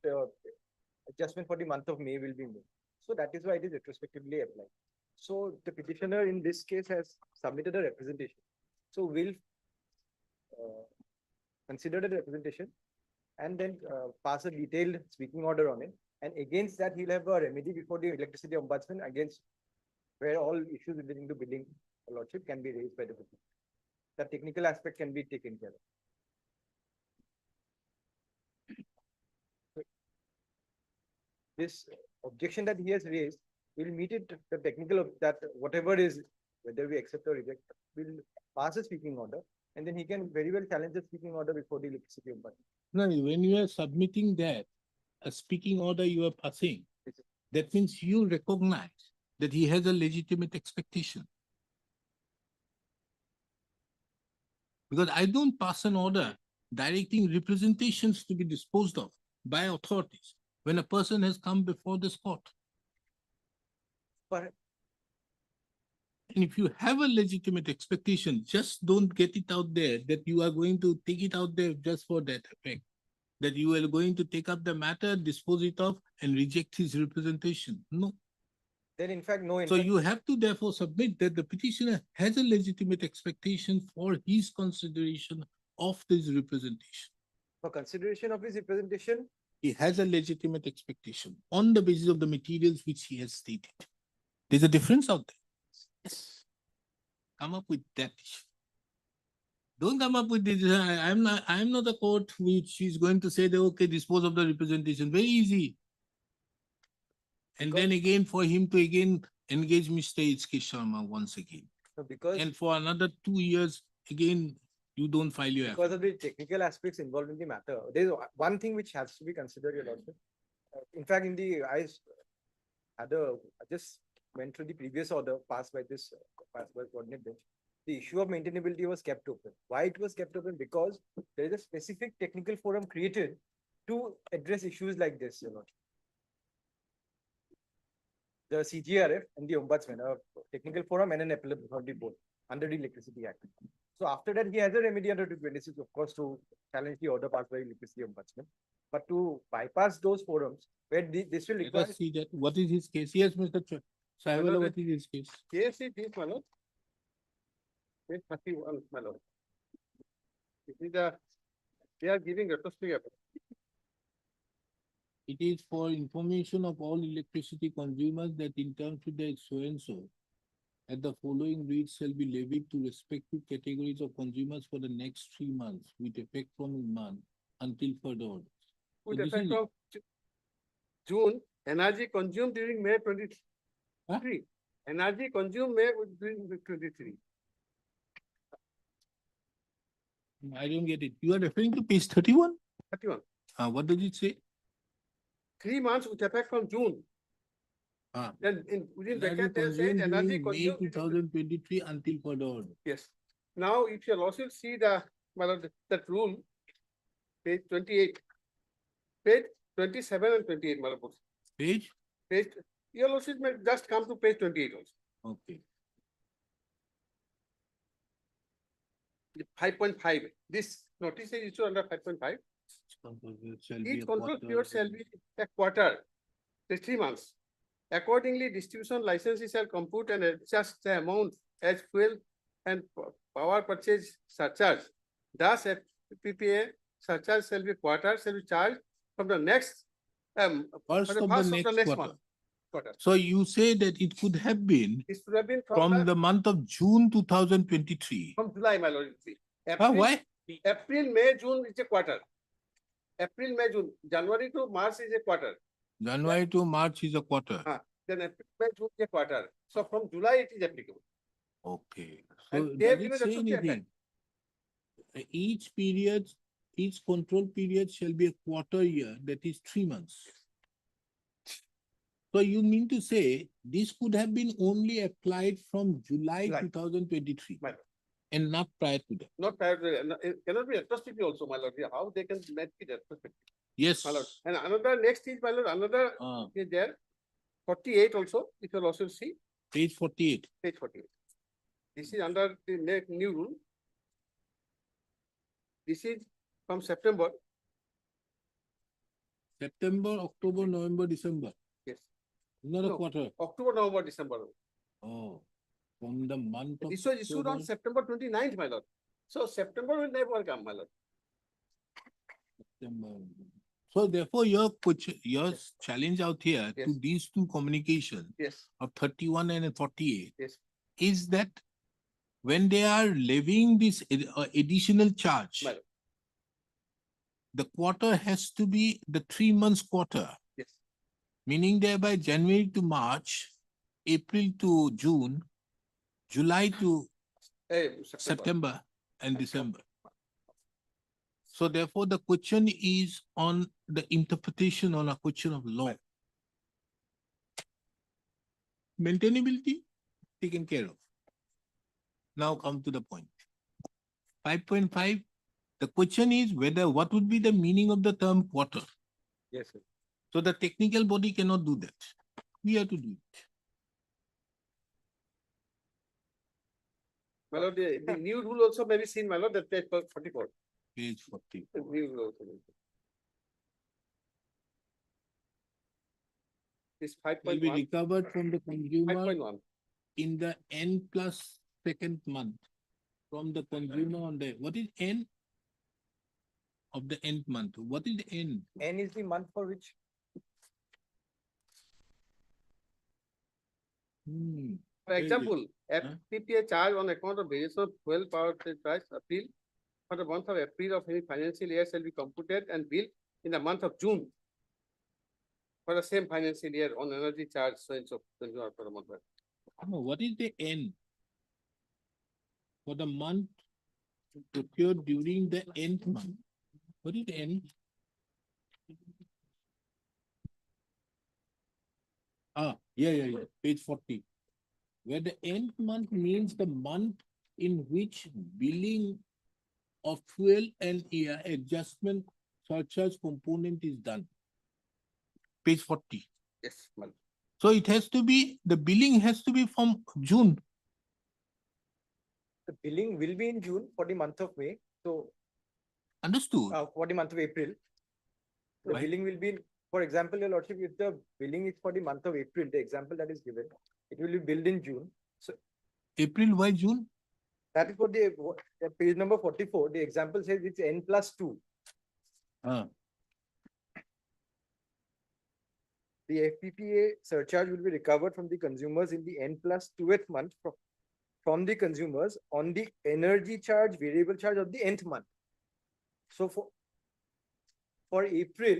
adjustment for the month of May will be made. So that is why it is retrospectively applied. So the petitioner in this case has submitted a representation. So we'll consider the representation and then pass a detailed speaking order on it. And against that, he'll have a remedy before the electricity ombudsman against where all issues relating to billing or lordship can be raised by the petitioner. The technical aspect can be taken care of. This objection that he has raised, will meet it, the technical that whatever is, whether we accept or reject, will pass a speaking order, and then he can very well challenge the speaking order before the electricity ombudsman. No, when you are submitting that, a speaking order you are passing, that means you recognize that he has a legitimate expectation. Because I don't pass an order directing representations to be disposed of by authorities when a person has come before this court. But And if you have a legitimate expectation, just don't get it out there that you are going to take it out there just for that effect. That you are going to take up the matter, dispose it off, and reject his representation. No. then in fact, no. So you have to therefore submit that the petitioner has a legitimate expectation for his consideration of this representation. For consideration of his representation, He has a legitimate expectation on the basis of the materials which he has stated. There's a difference out there. Yes. Come up with that issue. Don't come up with this. I'm not a court which is going to say that, okay, dispose of the representation. Very easy. And then again, for him to again engage Mr. H.K. Sharma once again. so because And for another 2 years, again, you don't file your because of the technical aspects involved in the matter, there is one thing which has to be considered, Your Lordship. In fact, I just went through the previous order passed by this coordinate bench. The issue of maintainability was kept open. Why it was kept open? Because there is a specific technical forum created to address issues like this, Your Lordship. The CGRF and the ombudsman, a technical forum and an appellate authority board under the Electricity Act. So after that, he has a remedy under 226, of course, to challenge the order passed by Electricity Ombudsman. But to bypass those forums, where this will Let require. us see that. What is his case? Yes, Mr. Saiwala, what is his case? Case is this, my lord. Case 31, my lord. This is they are giving retrospective. It is for information of all electricity consumers that in terms with the so and so, at the following rates shall be levied to respective categories of consumers for the next 3 months with effect from month until further orders. With So this effect is- of June, energy consumed during May 23. Huh? Energy consumed May during 23. I don't get it. You are referring to page 31? 31. What does it say? 3 months with effect from June. Ah. Then within Energy bracket, they say consumed energy during May consumed. 2023 until further order. Yes. Now, if you also see the, well, that rule, page 28, page 27 and 28, Malapur. Page? Page, you also may just come to page 28 also. Okay. 5.5, this notice is issued under 5.5. Each control period shall be a quarter, the 3 months. Accordingly, distribution licenses shall compute and adjust the amount as fuel and power purchase surcharge. Thus, a PPA surcharge shall be charged from the next First for of the next quarter. quarter. So you say that it could have been This should have been from the month of June 2023. from July, my lord. Why? April, May, June is a quarter. April, May, June, January to March is a quarter. January to March is a quarter. Then April, May, June is a quarter. So from July it is applicable. Okay. So And they have does it given say the anything? Each period, each control period shall be a quarter year, that is 3 months. So you mean to say this could have been only applied from July July. 2023 My lord. and not prior to that? Not prior to, it cannot be retrospective also, my lord. How they can make it retrospective, Yes. my lord. And another next is, my lord, another Uh, is there. 48 also, if you'll also see, Page 48. page 48. This is under the new rule. This is from September. September, October, November, December. Yes. Not a No. quarter. October, November, December. Oh, from the month of This was issued on October, September 29th, my lord. So September will never come, my lord. September. So therefore, your challenge out here to Yes. these two communications Yes, of 31 and 48 yes, is that when they are levying this additional charge, my lord. the quarter has to be the 3 months quarter, Yes, meaning thereby January to March, April to June, July to September and December. So therefore, the question is on the interpretation on a question of law. Maintainability taken care of. Now come to the point. 5.5, the question is whether what would be the meaning of the term quarter. Yes, sir. So the technical body cannot do that. We have to do it. My lord, the new rule also may be seen, my lord, that page 44. Page 40. The new rule also may be. This Will be 5.1, recovered from the consumer 5.1. in the n plus second month from the consumer on the, what is n of the nth month? What is the n? N is the month for which Hmm. For Very good. example, Huh? FPPA charge on account of variation of fuel power price appeal for the month of April of any financial year shall be computed and billed in the month of June for the same financial year on energy charge so and so consumer for the month. No, what is the n? For the month procured during the nth month. What is the n? Yeah. Page 40. Where the nth month means the month in which billing of fuel and air adjustment surcharge component is done. Page 40. Yes, madam. So it has to be, the billing has to be from June. the billing will be in June for the month of May. So Understood? for the month of April, the Right. billing will be, for example, your lordship, if the billing is for the month of April, the example that is given, it will be billed in June. So April, why June? that is what the page number 44, the example says it's n plus 2. The FPPA surcharge will be recovered from the consumers in the n plus 2th month from the consumers on the energy charge, variable charge of the nth month. So for April,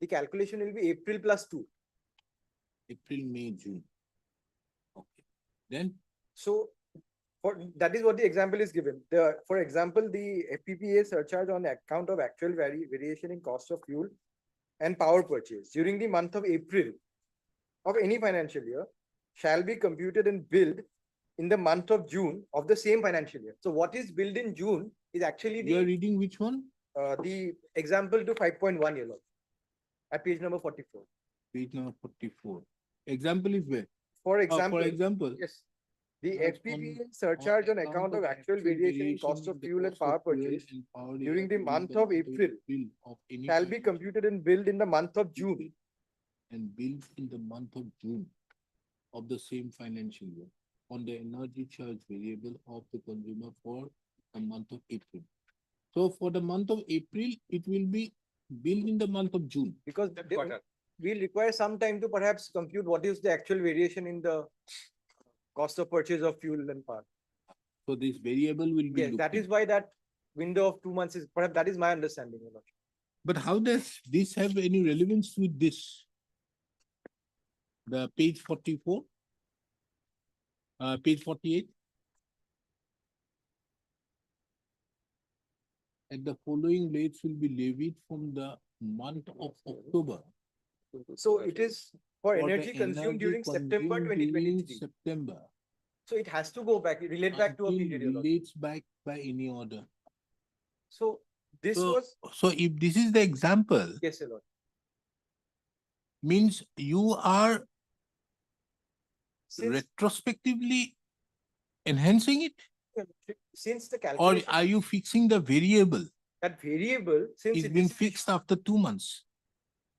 the calculation will be April plus 2. April, May, June. Okay. Then So that is what the example is given. For example, the FPPA surcharge on account of actual variation in cost of fuel and power purchase during the month of April of any financial year shall be computed and billed in the month of June of the same financial year. So what is billed in June is actually you are reading which one? the example to 5.1 yellow at page number 44. Page number 44. Example is where? For For example, example, Yes, The on- FPP surcharge on account of actual variation in cost of in the fuel and cost of power fuel purchase and power during the during month the of April bill of any shall be kind computed and billed in the month of June. and billed in the month of June of the same financial year on the energy charge variable of the consumer for the month of April. So for the month of April, it will be billed in the month of June. Because That they- quarter. we'll require some time to perhaps compute what is the actual variation in the cost of purchase of fuel and power. So this variable will be Yes, that looked is into. why that window of 2 months is, perhaps that is my understanding. Your Lordship. But how does this have any relevance with this? The page 44? Page 48? And the following rates will be levied from the month of October. So it is for for the energy consumed during September consumed twenty during twenty-three. September. So it has to go back, relate back to a until period. Your Lordship. relates back by any order. So this So, was, so if this is the example, yes, Your Lord. means you are Since, retrospectively enhancing it, since the or calculation, are you fixing the variable? that variable, since It's it been is, fixed after 2 months.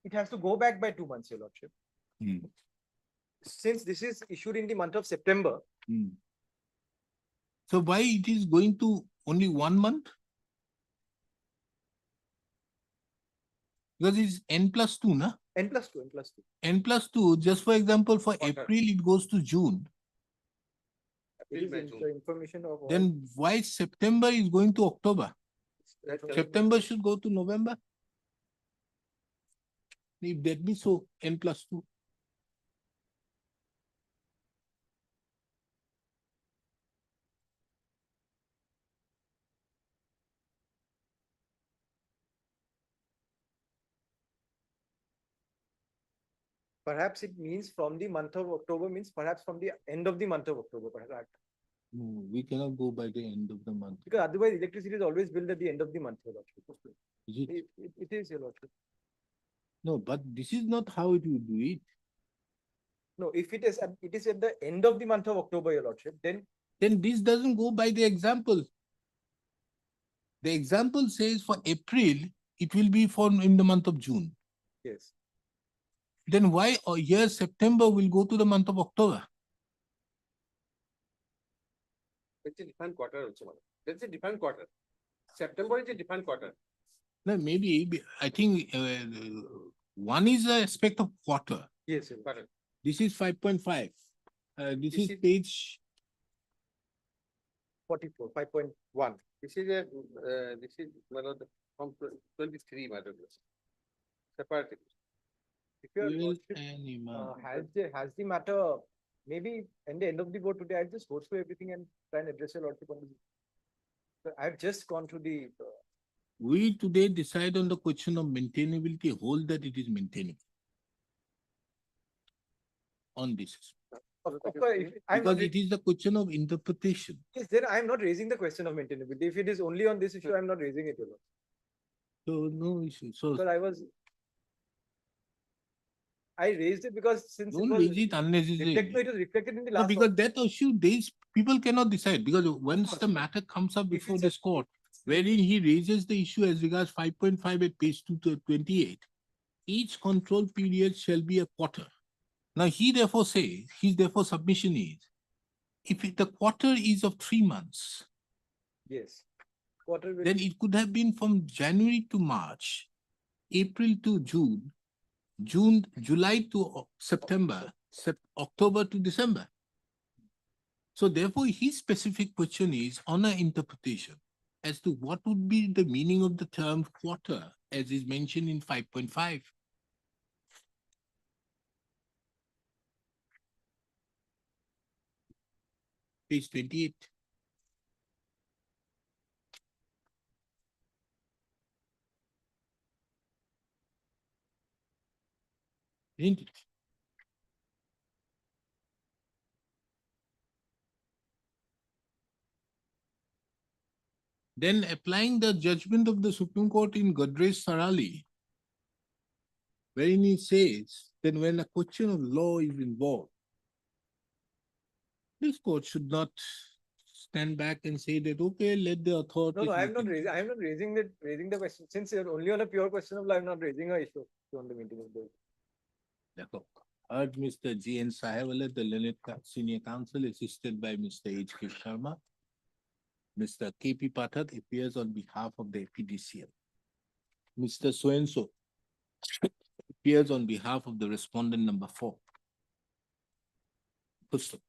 it has to go back by 2 months, Your Lordship. Hmm. Since this is issued in the month of September, Hmm. So why it is going to only 1 month? Because it's n+2, na? N+2, N+2. N+2, just for example, for Quarter. April, it goes to June. It is by in June. the information of. all- Then why September is going to October? That correct. September should go to November. If that be so, n+2. Perhaps it means from the month of October, means perhaps from the end of the month of October, perhaps. No, we cannot go by the end of the month. Because otherwise electricity is always billed at the end of the month, Your Lordship. Is it? It is, Your Lordship. No, but this is not how it will do it. No, if it is at the end of the month of October, Your Lordship, then Then this doesn't go by the example. The example says for April, it will be for in the month of June. yes. Then why here September will go to the month of October? It's a different quarter also, madam. That's a different quarter. September is a different quarter. No, maybe I think one is the aspect of quarter. Yes, Your Lordship. Correct. This is 5.5. This This is is- page 44, 5.1. This is a, this is, madam, from 23, madam. Separate. If Your fuel Lordship, and demand. has the matter, maybe at the end of the vote today, I'll just go through everything and try and address Your Lordship on this. So I've just gone through the, We today decide on the question of maintainability, hold that it is maintainable. On this. of course, I'm not, Because it is the question of interpretation. yes, then I'm not raising the question of maintainability. If it is only on this issue, I'm not raising it, Your Lord. So no issue. So Because I raised it because since it don't was raise it unnecessarily. it was reflected in the No, last. because that issue, these people cannot decide, because once the matter comes up before it's this court, wherein he raises the issue as regards 5.5 at page 228, each control period shall be a quarter. Now he therefore says, his therefore submission is, if the quarter is of 3 months, Yes. Quarter will then be- it could have been from January to March, April to June, July to September, October to December. So therefore, his specific question is on an interpretation as to what would be the meaning of the term quarter as is mentioned in 5.5. Page 28. Isn't it? Then applying the judgment of the Supreme Court in Godrej Sarali, wherein it says that when a question of law is involved, This court should not stand back and say that, okay, let the authorities. No, I'm look not into it. raising, I'm not raising the question. Since you're only on a pure question of law, I'm not raising a issue on the meeting of the. D'accord. Heard Mr. G.N. Sahewala, the Learned Senior Counsel, assisted by Mr. H.K. Sharma. Mr. K.P. Pathak appears on behalf of the APDCL. Mr. So-and-so appears on behalf of the respondent number 4. Pusto.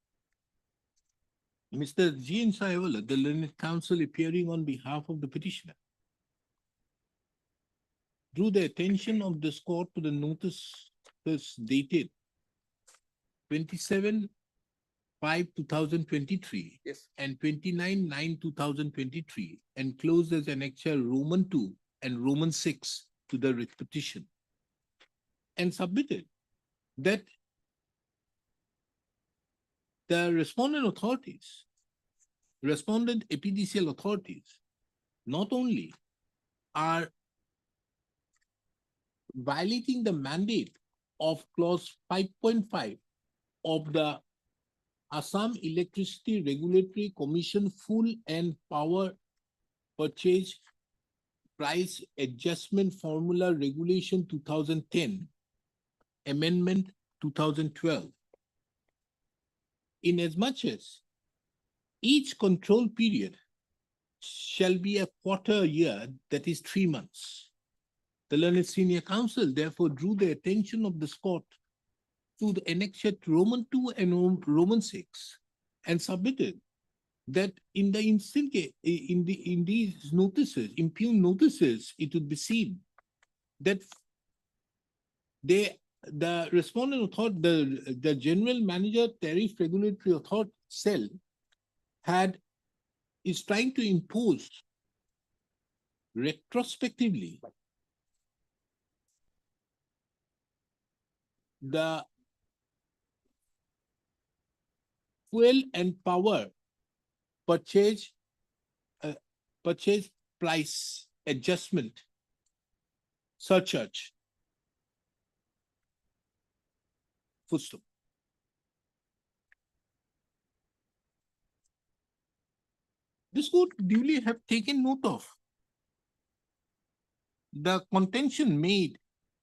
Mr. G.N. Sahewala, the Learned Counsel, appearing on behalf of the petitioner, drew the attention of this court to the notice dated 27/5/2023 Yes. and 29/9/2023 enclosed as Annexure Roman 2 and Roman 6 to the writ petition and submitted that the respondent APDCL authorities, not only are violating the mandate of clause 5.5 of the Assam Electricity Regulatory Commission Full and Power Purchase Price Adjustment Formula Regulation 2010, Amendment 2012. Inasmuch as each control period shall be a quarter year, that is 3 months. The Learned Senior Counsel therefore drew the attention of this court to the Annexure Roman 2 and Roman 6 and submitted that in the instant case, in these notices, impugned notices, it would be seen that the respondent authority, the General Manager Tariff Regulatory Authority cell is trying to impose retrospectively the fuel and power purchase price adjustment surcharge. Full stop. This court duly have taken note of the contention made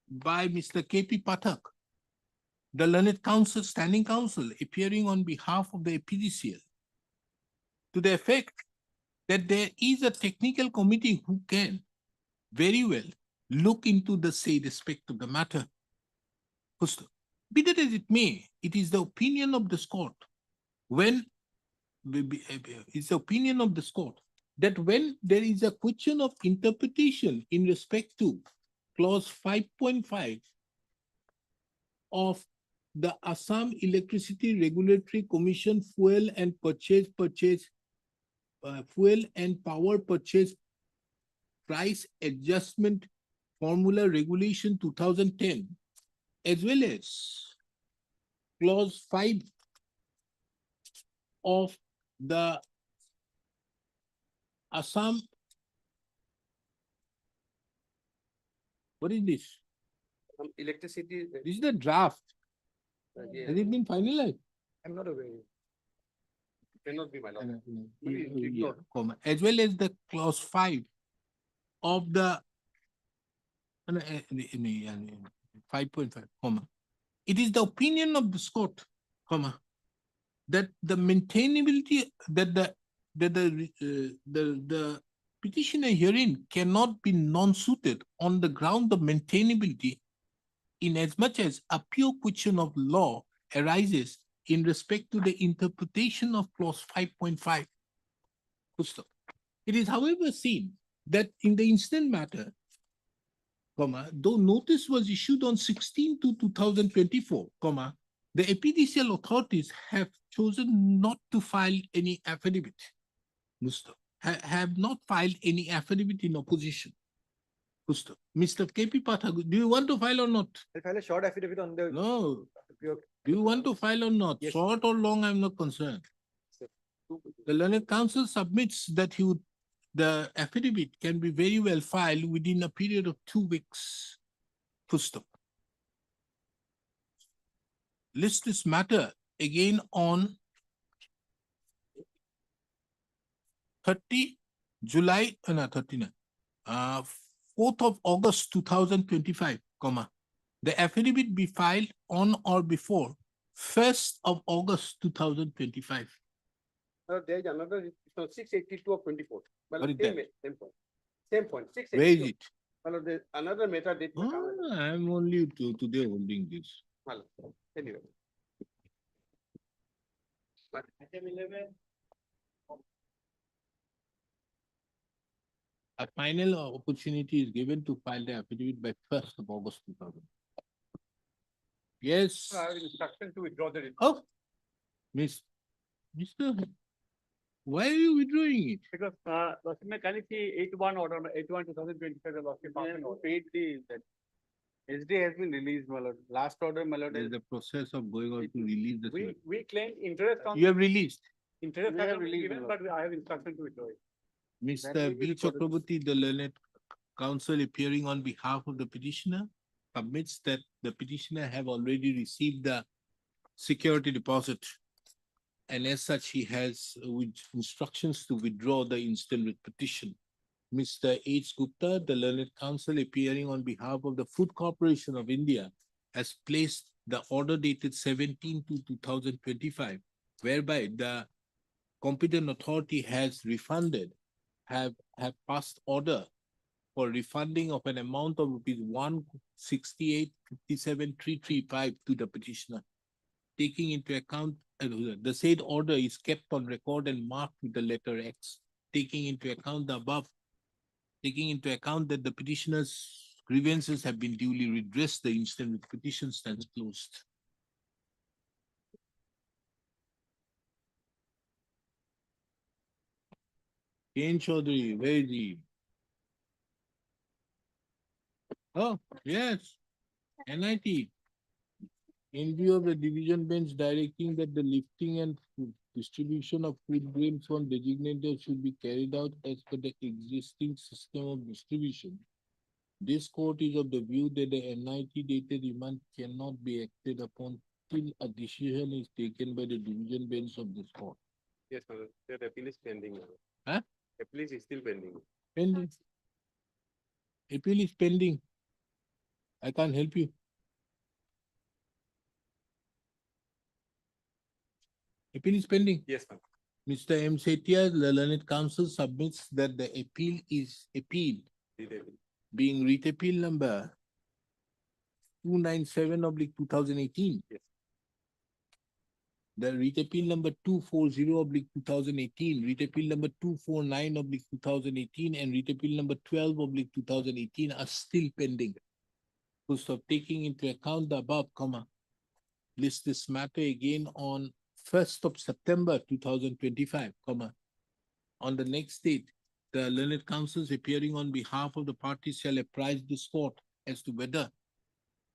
by Mr. K.P. Pathak, the Learned Counsel, Standing Counsel, appearing on behalf of the APDCL, to the effect that there is a technical committee who can very well look into the said aspect of the matter. Be that as it may, it is the opinion of this court that when there is a question of interpretation in respect to clause 5.5 of the Assam Electricity Regulatory Commission Fuel and Power Purchase Price Adjustment Formula Regulation 2010, as well as clause 5 of the Assam. What is this? Electricity. This is the draft. Yeah. Has it been finalized? I'm not aware. Cannot be, my lord. Yeah, comma, as well as the clause 5 of the 5.5, comma. It is the opinion of this court, comma, that the maintainability that the petitioner herein cannot be non-suited on the ground of maintainability, in as much as a pure question of law arises in respect to the interpretation of clause 5.5. It is, however, seen that in the instant matter, though notice was issued on 16/2/2024, the APDCL authorities have chosen not to file any affidavit. Have not filed any affidavit in opposition. Mr. K.P. Pathak, do you want to file or not? I'll file a short affidavit on the. No. Pure. Do you want to file or not? Yes. Short or long, I'm not concerned. Sir. The Learned Counsel submits that the affidavit can be very well filed within a period of 2 weeks. List this matter again on 30 July, no, 39, 4th of August 2025, comma, the affidavit be filed on or before 1st of August 2025. There is another, 682 of 24. Well, What is same, that? same point. Same point, Where is 682. it? Well, there's another meta date. Oh, I'm only today holding this. Well, anyway. But item 11. A final opportunity is given to file the affidavit by 1st of August 2000. Yes. I have instruction to withdraw the. Oh, Mr. Why are you withdrawing it? Because, can you see 81 order, 81 2025, the lordship paid the, that SD has been released, my lord. Last order, my lord, There is a process of going on to release the. we claimed interest on. You have released. Interest We has have been released, given, my but I have instruction to withdraw it. Mr. will be B. recorded. Chakraborty, the learned counsel appearing on behalf of the petitioner, admits that the petitioner have already received the security deposit. And as such, he has with instructions to withdraw the instant writ petition. Mr. H. Gupta, the learned counsel appearing on behalf of the Food Corporation of India, has placed the order dated 17/2/2025, whereby the competent authority has refunded, have passed order for refunding of an amount of rupees 168,57,335 to the petitioner. Taking into account, the said order is kept on record and marked with the letter X. Taking into account the above, taking into account that the petitioner's grievances have been duly redressed, the instant writ petition stands closed. Ken Chaudhary, where is he? Oh, yes, NIT. In view of the division bench directing that the lifting and distribution of food grains from designated should be carried out as per the existing system of distribution. This court is of the view that the NIT dated remand cannot be acted upon till a decision is taken by the division bench of this court. Yes, sir. The appeal is pending. Huh? Appeal is still pending. Pending. Appeal is pending. I can't help you. Appeal is pending. Yes, sir. Mr. M. Setia, the learned counsel submits that the appeal is appealed, being writ appeal number 297/2018. Yes. The writ appeal number 240/2018, writ appeal number 249/2018, and writ appeal number 12/2018 are still pending. So taking into account the above, comma, list this matter again on 1st of September 2025, comma. On the next date, the learned counsels appearing on behalf of the parties shall apprise this court as to whether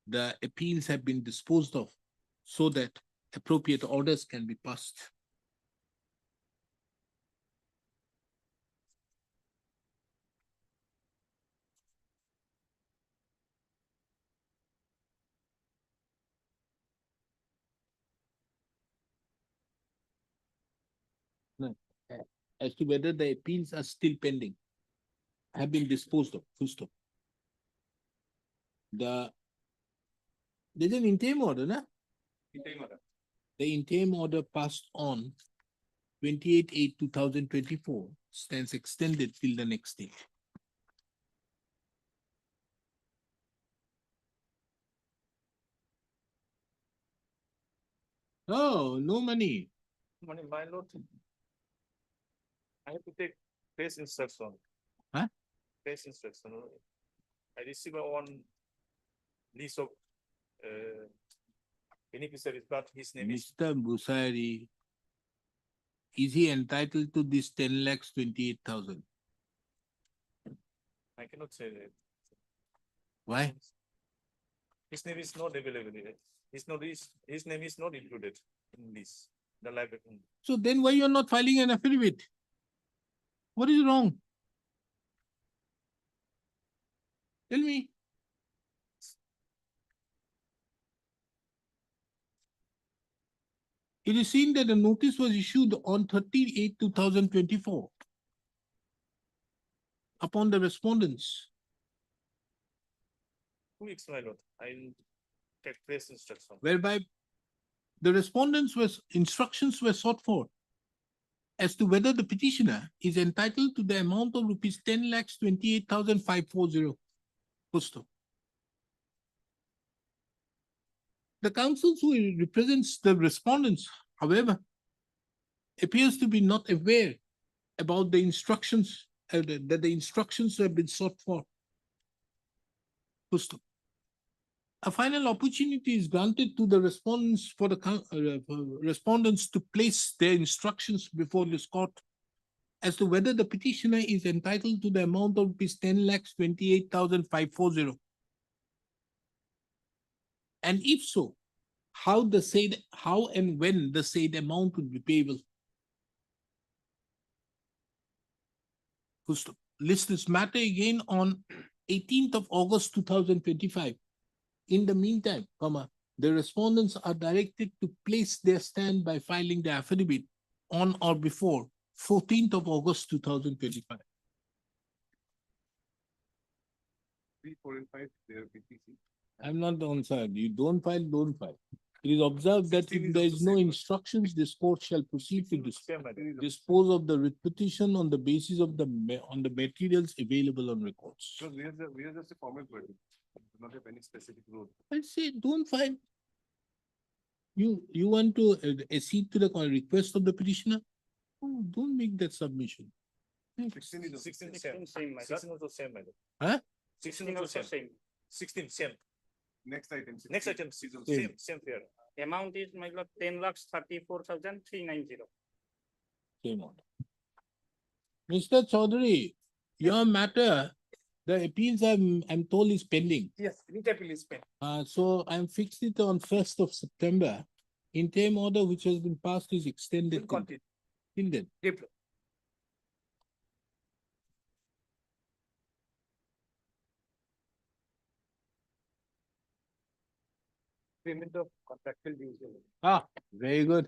the appeals have been disposed of so that appropriate orders can be passed. No. As to whether the appeals are still pending, have been disposed of, full stop. There's an interim order, na? The interim order passed on 28/8/2024 stands extended till the next day. Oh, no money. Money, my lord. I have to take face instruction. Huh? Face instruction. I receive one list of beneficiaries, but his name is. Mr. Busari, is he entitled to this 10,28,000? I cannot say that. Why? His name is not available. His name is not included in this, the library. So then why you're not filing an affidavit? What is wrong? Tell me. It is seen that the notice was issued on 30/8/2024. upon the respondents, 2 weeks, my lord. I'll take place instruction. whereby the respondents instructions were sought for as to whether the petitioner is entitled to the amount of rupees 10,28,540. Pusto. The counsel who represents the respondents, however, appears to be not aware about the instructions, that the instructions have been sought for. Pusto. A final opportunity is granted to the respondents for the respondents to place their instructions before this court as to whether the petitioner is entitled to the amount of rupees 10,28,540. And if so, how and when the said amount would be payable. Pusto. List this matter again on 18th of August 2025. In the meantime, the respondents are directed to place their stand by filing the affidavit on or before 14th of August 2025. 3, 4, and 5, they are PTC. I'm not on side. You don't file, don't file. It is observed that if there is no instructions, this court shall proceed to dispose of the writ petition on the basis of the materials available on records. So we are just a formal body. We do not have any specific rule. I say, don't file. You want to accede to the request of the petitioner? Oh, don't make that submission. 16 is also 16 same. same, my lord. 16 also same, my lord. Huh? 16 also same. 16 same. Next item. Next item, is also Same. same here. Amount is, my lord, 10,34,390. Same order. Mr. Chaudhary, your matter, the appeals I'm told is pending. Yes, writ appeal is pending. So I'm fixed it on 1st of September. Interim order which has been passed is extended Will continue. till then. April. Payment of contractual dues. Ah, very good.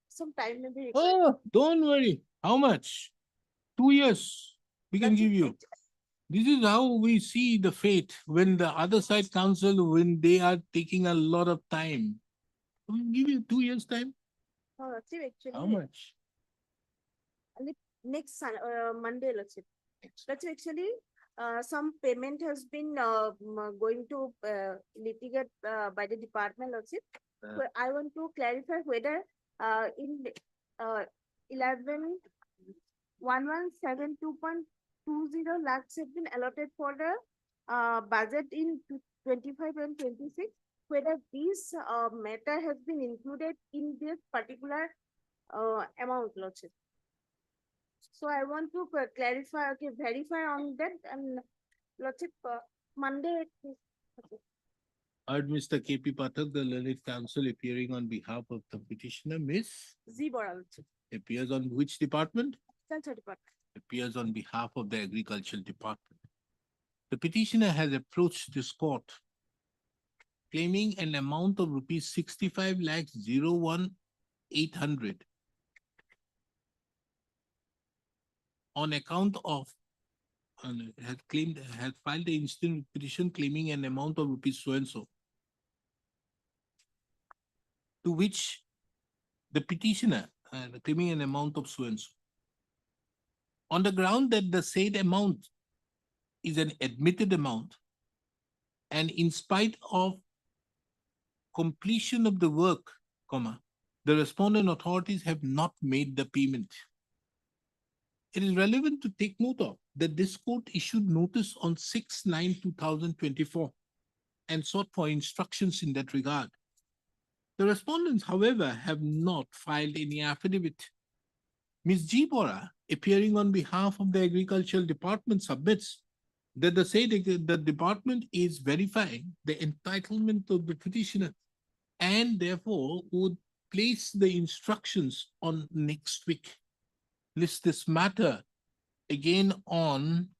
Some time may be required. Oh, don't worry. How much? 2 years we can That's give it. you. This is how we see the fate when the other side counsel, when they are taking a lot of time. We'll give you 2 years time. Oh, that's it How actually. much? Next Monday, let's say. That's actually, some payment has been going to litigate by the department, let's say. So I want to clarify whether in 11,117,2.20 lakhs have been allotted for the budget in 25 and 26, whether this matter has been included in this particular amount, let's say. So I want to clarify, okay, verify on that, and let's say Monday. Okay. Heard Mr. KP Pathak, the learned counsel appearing on behalf of the petitioner, Miss, Z Boral, appears on which department? Culture Department. Appears on behalf of the Agricultural Department. The petitioner has approached this court claiming an amount of rupees 65,01,800 on account of, has filed the instant petition claiming an amount of rupees so and so, to which the petitioner claiming an amount of so and so, on the ground that the said amount is an admitted amount, and in spite of completion of the work, the respondent authorities have not made the payment. It is relevant to take note of that this court issued notice on 6/9/2024 and sought for instructions in that regard. The respondents, however, have not filed any affidavit. Ms. G. Bora, appearing on behalf of the Agricultural Department, submits that the department is verifying the entitlement of the petitioner and therefore would place the instructions on next week. List this matter again on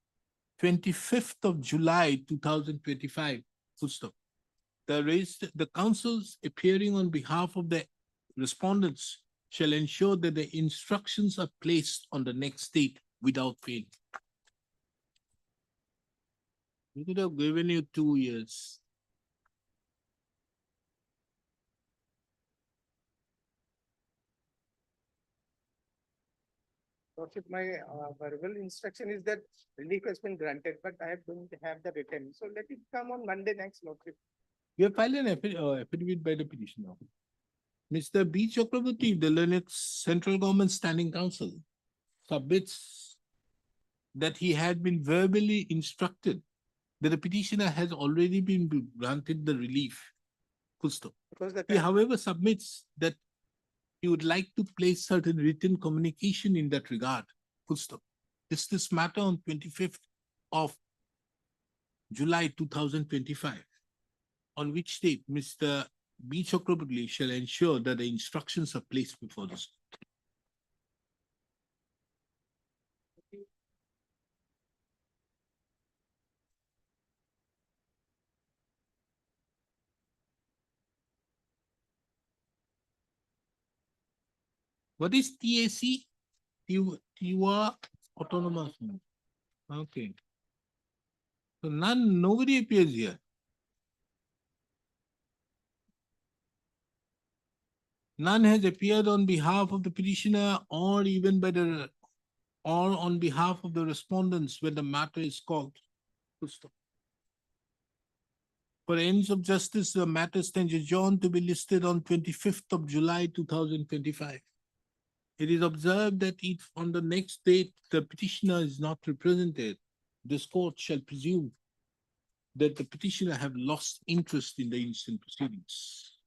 25th of July 2025. Full stop. The counsels appearing on behalf of the respondents shall ensure that the instructions are placed on the next date without fail. We could have given you 2 years. Lordship, my verbal instruction is that relief has been granted, but I don't have the written. So let it come on Monday next, Lordship. You have filed an affidavit by the petitioner. Mr. B. Chakraborty, the learned central government standing counsel, submits that he had been verbally instructed that the petitioner has already been granted the relief. Full stop. Because the He, however, submits that he would like to place certain written communication in that regard. Full stop. This matter on 25th of July 2025, on which date Mr. B. Chakraborty shall ensure that the instructions are placed before the court. What is TAC? Tiwa Autonomous. Okay. So nobody appears here. None has appeared on behalf of the petitioner or even by the or on behalf of the respondents when the matter is called. Full stop. For ends of justice, the matter stands adjourned to be listed on 25th of July 2025. It is observed that if on the next date the petitioner is not represented, this court shall presume that the petitioner have lost interest in the instant proceedings.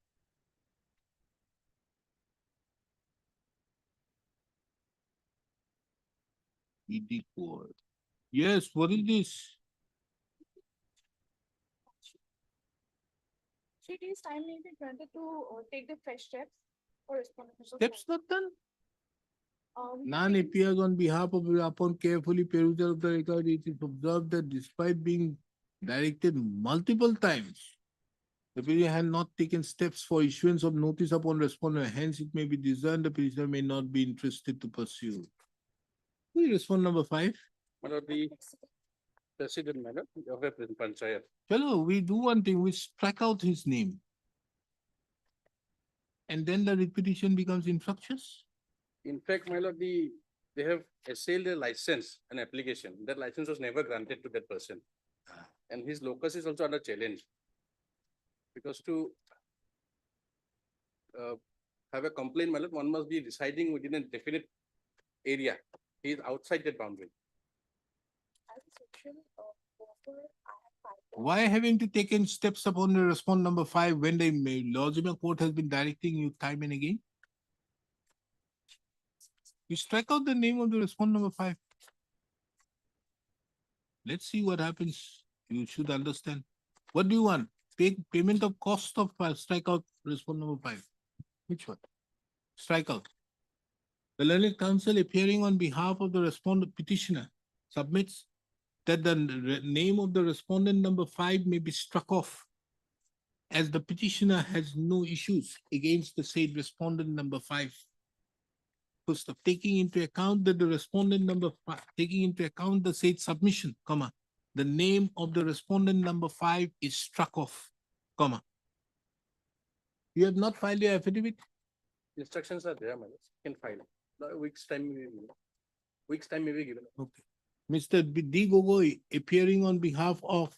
ED court. Yes, what is this? 3 days time may be granted to take the fresh steps or respond. Steps not done? Um, None appears on behalf of upon carefully perusal of the record. It is observed that despite being directed multiple times, the petitioner had not taken steps for issuance of notice upon respondent. Hence, it may be discerned the petitioner may not be interested to pursue. Who is respondent number 5? The President, madam, of a panchayat. Chalo, we do one thing, we strike out his name. And then the repetition becomes infructuous. In fact, my lord, they have assailed a license, an application. That license was never granted to that person. And his locus is also under challenge. Because to have a complaint, my lord, one must be residing within a definite area. He is outside that boundary. Why having to take in steps upon the respondent number 5 when the Lordship court has been directing you time and again? You strike out the name of the respondent number 5. Let's see what happens. You should understand. What do you want? Payment of cost of strike out respondent number 5. Which one? Strike out. The learned counsel appearing on behalf of the respondent petitioner submits that the name of the respondent number 5 may be struck off as the petitioner has no issues against the said respondent number 5. First of taking into account that the respondent number 5, taking into account the said submission, comma, the name of the respondent number 5 is struck off, comma. You have not filed your affidavit? Instructions are there, my lord. You can file. A week's time may be given. Okay. Mr. D. Gogoi, appearing on behalf of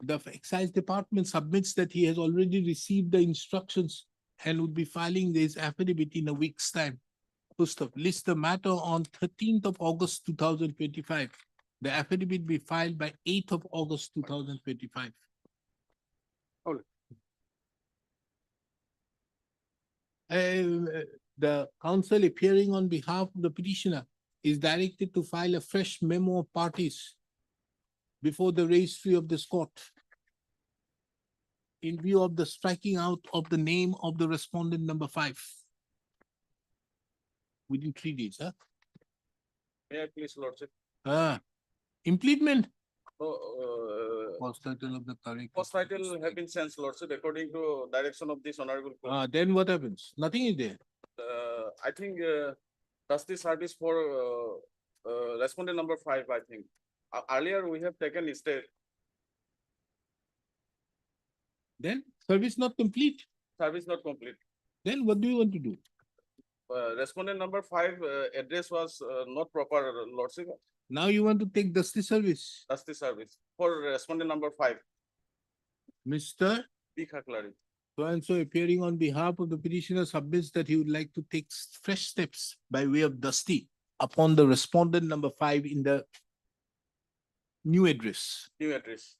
the Excise Department, submits that he has already received the instructions and would be filing his affidavit in a week's time. First of list the matter on 13th of August 2025. The affidavit be filed by 8th of August 2025. Hold The counsel appearing on behalf of the petitioner is directed to file a fresh memo of parties before the registry of this court in view of the striking out of the name of the respondent number 5 within 3 days. May I please, lordship? Impleadment. Post Title of the correct. title have been sent, lordship, according to direction of this honorable court. Then what happens? Nothing is there. I think that's the service for respondent number 5, I think. Earlier, we have taken a step Then service not complete. Service not complete. Then what do you want to do? Respondent number 5 address was not proper, Lordship. Now you want to take dusty service. That's the service for respondent number 5, Mr. B. Kaklari. So and so appearing on behalf of the petitioner submits that he would like to take fresh steps by way of dusty upon the respondent number 5 in the new address, New address.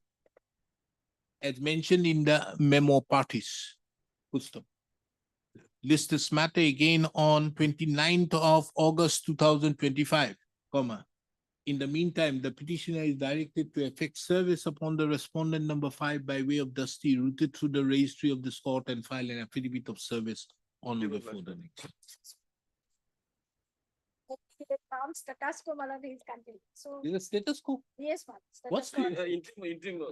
as mentioned in the memo parties. Full stop. List this matter again on 29th of August 2025, comma. In the meantime, the petitioner is directed to effect service upon the respondent number 5 by way of dusty routed through the registry of this court and file an affidavit of service on or before the next. The term status quo Malad is continued. So, Is it status quo? yes, ma'am. What's status quo.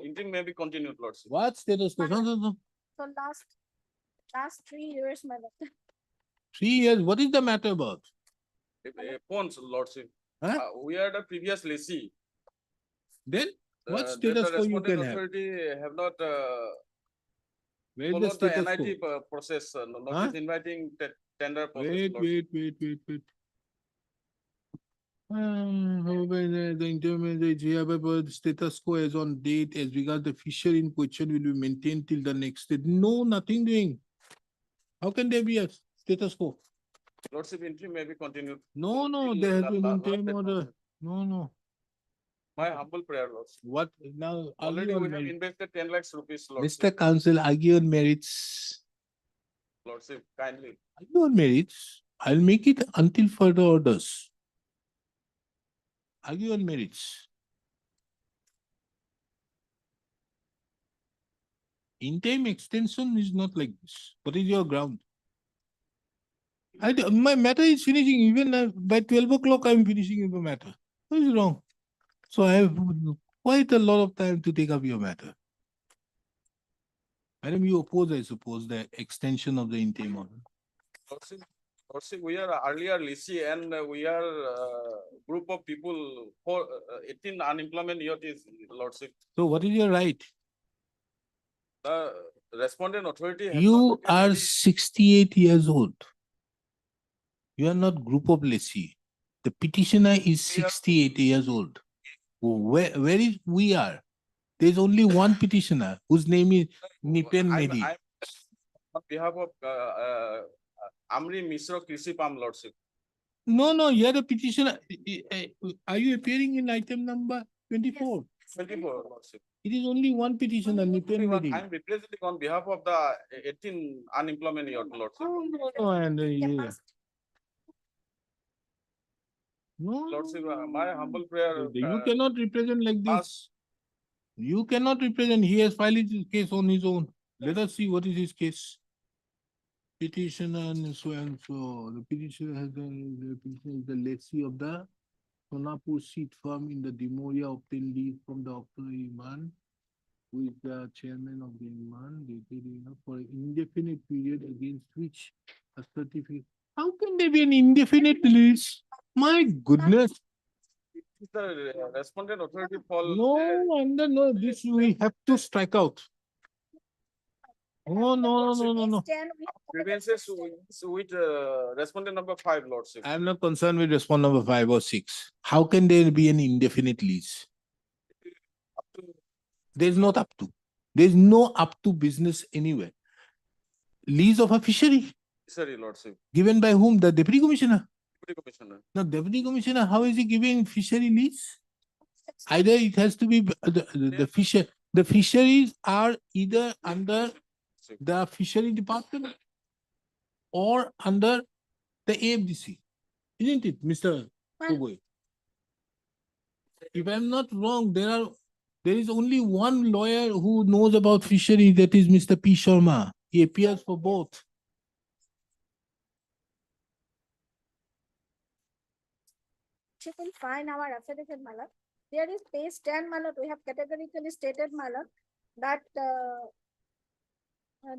Interim may be continued, Lordship. What status quo? No, no, no. So last 3 years, my lord. 3 years, what is the matter about? Ponds, Lordship. Huh? We are the previous lessee. Then what That status the quo you respondent can have? authority have not Where is the followed the status quo? NIT process, Huh? notice inviting tender process. Wait. However, the intermediate GIB status quo as on date as regards the fishery in question will be maintained till the next date. No, nothing doing. How can there be a status quo? Lordship, interim may be continued. No, Till there has la- been la- interim last order. date. No. My humble prayer, Lordship. What now? Already Argue we on have merit. invested 10 lakhs rupees, Lordship. Mr. Counsel, argue on merits. Lordship, kindly. Argue on merits. I'll make it until further orders. Argue on merits. In-time extension is not like this. What is your ground? My matter is finishing even by 12 o'clock. I'm finishing the matter. What is wrong? So I have quite a lot of time to take up your matter. Madam, you oppose, I suppose, the extension of the in-time order. Lordship, we are earlier lessee and we are group of people for 18 unemployment year is, Lordship. So what is your right? The respondent authority. has not You taken are any- 68 years old. You are not group of lessee. The petitioner is 68 years old. Where is we are? There's only one petitioner whose name is Nipen Mehdi. I'm on behalf of Amri Misra Krishi Palm, Lordship. No, you are the petitioner. Are you appearing in item number 24? 24, Lordship. It is only one petitioner, Nipen Mehdi. I'm representing on behalf of the 18 unemployment year, Lordship. No, and no. Lordship, my humble prayer. You cannot represent like this. You cannot represent. He has filed his case on his own. Let us see what is his case. Petitioner and so and so. The petitioner has the petitioner is the lessee of the Sonapur seat firm in the Demoria obtained lease from the Iman, who is the chairman of the Iman, for an indefinite period against which a certificate. How can there be an indefinite lease? My goodness. The respondent authority fall. No, this we have to strike out. Oh, no. Extend, we have Grievances with respondent number 5, Lordship. I am not concerned with respond number 5 or 6. How can there be an indefinite lease? There's not up to. There's no up to business anywhere. Lease of a fishery Sorry, Lordship. given by whom? The Deputy Commissioner. Deputy Commissioner. Now, Deputy Commissioner, how is he giving fishery lease? Either it has to be the fisheries are either under the Fishery Department or under the AFDC, isn't it, Mr. Gogoi? If I'm not wrong, there is only one lawyer who knows about fishery, that is Mr. P. Sharma. He appears for both. you will find our affidavit, my lord. There is page 10, my lord, we have categorically stated, my lord, that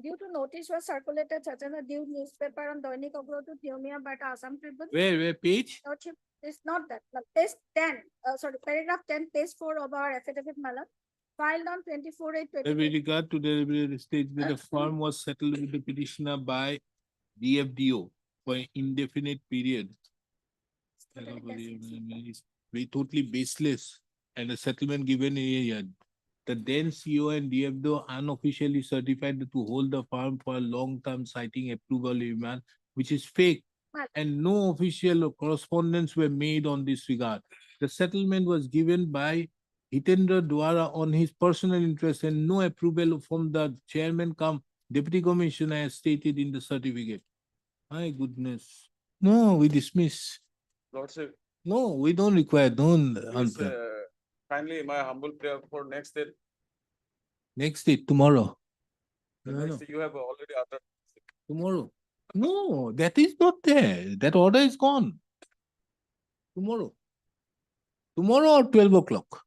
due to notice was circulated such as a due newspaper on Doinik Agro to Theomia by Assam Tribune. Where page? Lordship, it's not that. Page 10, sorry, paragraph 10, page 4 of our affidavit, my lord. filed on 24/8/2024. With regard to the stage that the firm was settled with the petitioner by DFDO for an indefinite period. It's totally baseless, and the settlement given in the then CEO and DFDO unofficially certified to hold the firm for a long-term citing approval demand, which is fake. Well- And no official correspondence were made on this regard. The settlement was given by Hitendra Dwara on his personal interest and no approval from the chairman come deputy commissioner as stated in the certificate. My goodness. No, we dismiss. Lordship, No, we don't require, don't please, answer. kindly my humble prayer for next day. Next day, tomorrow. The No, next no, day you have already uttered. tomorrow. No, that is not there. That order is gone. Tomorrow. Tomorrow or 12 o'clock.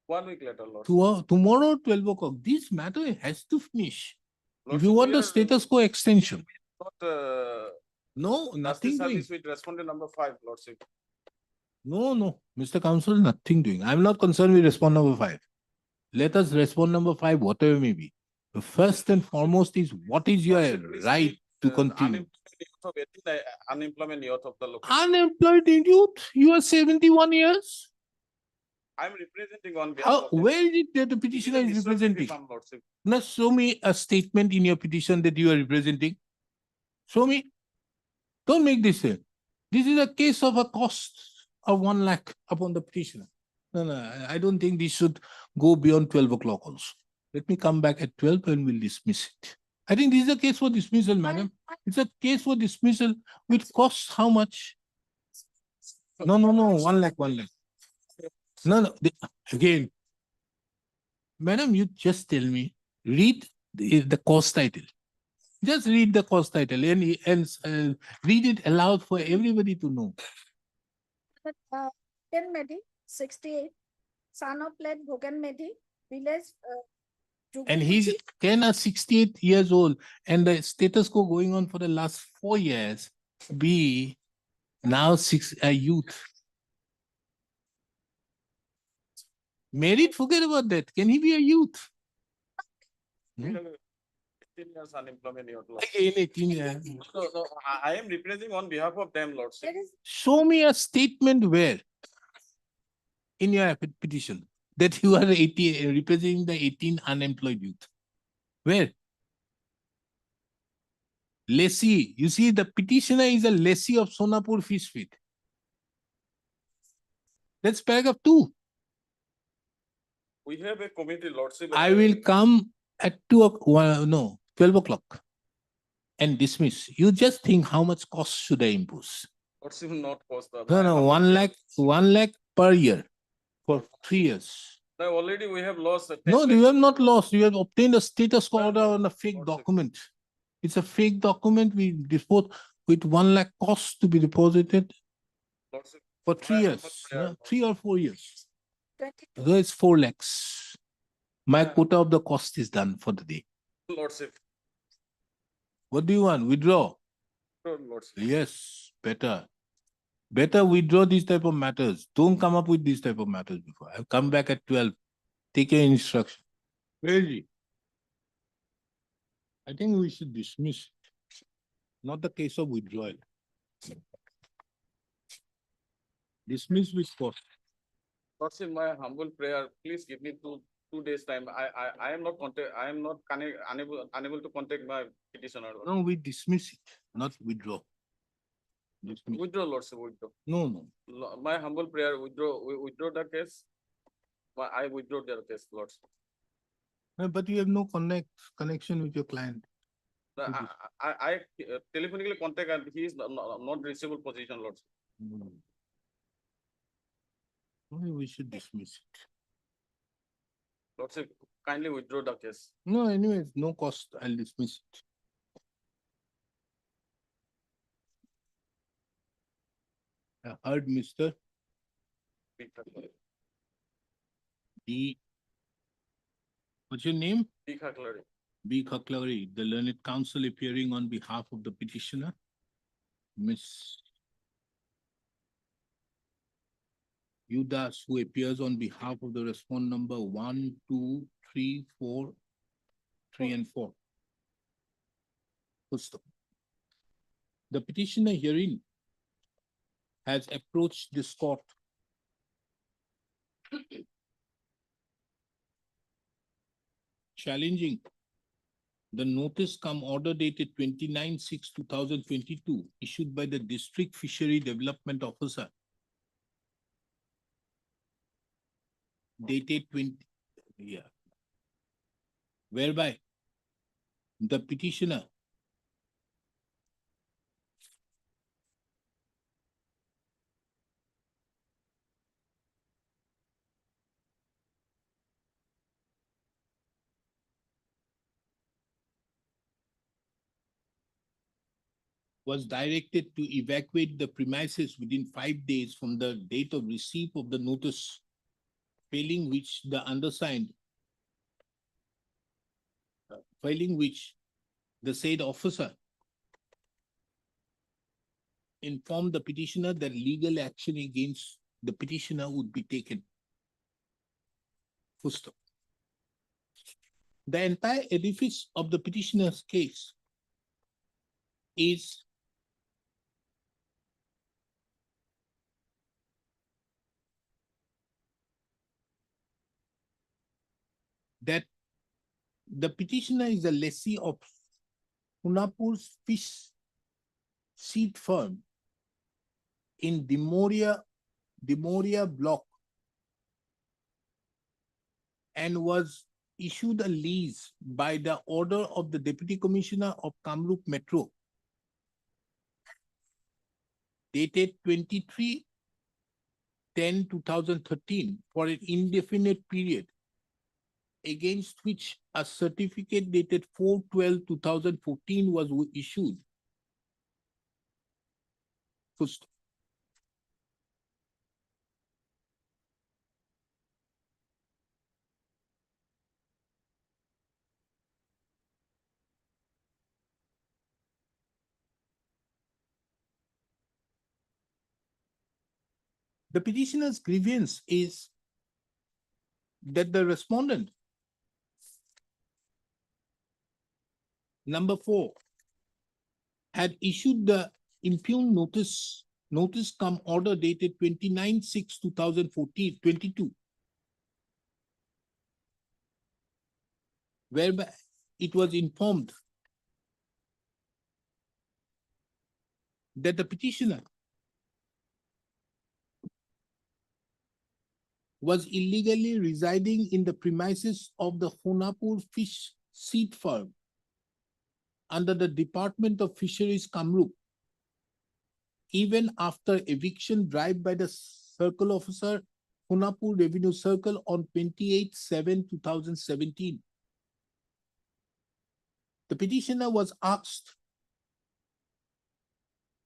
1 week later, Lordship. Tomorrow, 12 o'clock. This matter has to finish. If Lordship, you want we the are status quo extension, Not, no, justice nothing doing. service with respondent number 5, Lordship. No, Mr. Counsel, nothing doing. I'm not concerned with respond number 5. Let us respond number 5, whatever may be. The first and foremost is what is your Lordship, please right keep, to continue? Unemployment youth of the local. Unemployed youth, you are 71 years. I'm representing on behalf How, of them. where is it that the It is a petitioner is disturbing representing? reform, Lordship. Now show me a statement in your petition that you are representing. Show me. Don't make this a. This is a case of a cost of 1 lakh upon the petitioner. No, I don't think this should go beyond 12 o'clock also. Let me come back at 12 and we'll dismiss it. I think this is a case for dismissal, madam. It's a case for dismissal which costs how much? No, 1 lakh, 1 lakh. No, again. Madam, you just tell me, read the cost title. Just read the cost title and read it aloud for everybody to know. Ken Medhi, 68, son of late Bhogan Medhi, village. And he's 10 or 68 years old, and the status quo going on for the last 4 years. Be now a youth. Married, forget about that. Can he be a youth? We have 18 years unemployment youth. Lordship. Again, 18 years. So I am representing on behalf of them, Lordship. Show me a statement where in your petition that you are representing the 18 unemployed youth. Where? Lessee. You see, the petitioner is a lessee of Sonapur Fish Feed. That's paragraph 2. We have a committee, Lordship. I will come at 12 o'clock and dismiss. You just think how much cost should I impose? Lordship not cost. No, 1 lakh per year for 3 years. Now already we have lost. No, you have not lost. You have obtained a status quo order on a fake Lordship. document. It's a fake document. We dispose with 1 lakh cost to be deposited Lordship. for 3 I have years, a prayer. 3 or 4 years. 22. So it's 4 lakhs. My quota of the cost is done for the day. Lordship. What do you want? Withdraw? Lordship. Yes, better. Better withdraw these type of matters. Don't come up with these type of matters before. I'll come back at 12. Take your instruction. Where is he? I think we should dismiss it. Not the case of withdrawal. Dismiss with cost. Lordship, my humble prayer, please give me 2 days time. I am not unable to contact my petitioner. No, we dismiss it, not withdraw. Dismiss. Withdraw, Lordship, withdraw. No. My humble prayer, withdraw the case. I withdraw their case, Lordship. No, but you have no connection with your client. I telephonically contact and he is not reachable position, Lordship. Maybe we should dismiss it. Lordship, kindly withdraw the case. No, anyways, no cost. I'll dismiss it. I heard Mr. D. What's your name? B. Khaklari, the learned counsel appearing on behalf of the petitioner. Miss Udas, who appears on behalf of the respondent number 1, 2, 3, 4, 3 and 4. Full stop. The petitioner herein has approached this court challenging the notice cum order dated 29/6/2022 issued by the District Fishery Development Officer dated 20, whereby the petitioner was directed to evacuate the premises within 5 days from the date of receipt of the notice, failing which the undersigned, failing which the said officer informed the petitioner that legal action against the petitioner would be taken. Full stop. The entire edifice of the petitioner's case is that the petitioner is a lessee of Hunapur's fish seed firm in Demoria block and was issued a lease by the order of the Deputy Commissioner of Kamrup Metro dated 23/10/2013 for an indefinite period, against which a certificate dated 4/12/2014 was issued. Full stop. The petitioner's grievance is that the respondent, number 4, had issued the impugned notice cum order dated 29/6/2022, whereby it was informed that the petitioner was illegally residing in the premises of the Hunapur Fish Seed Farm under the Department of Fisheries Kamrup, even after eviction drive by the Circle Officer, Hunapur Revenue Circle on 28/7/2017. The petitioner was asked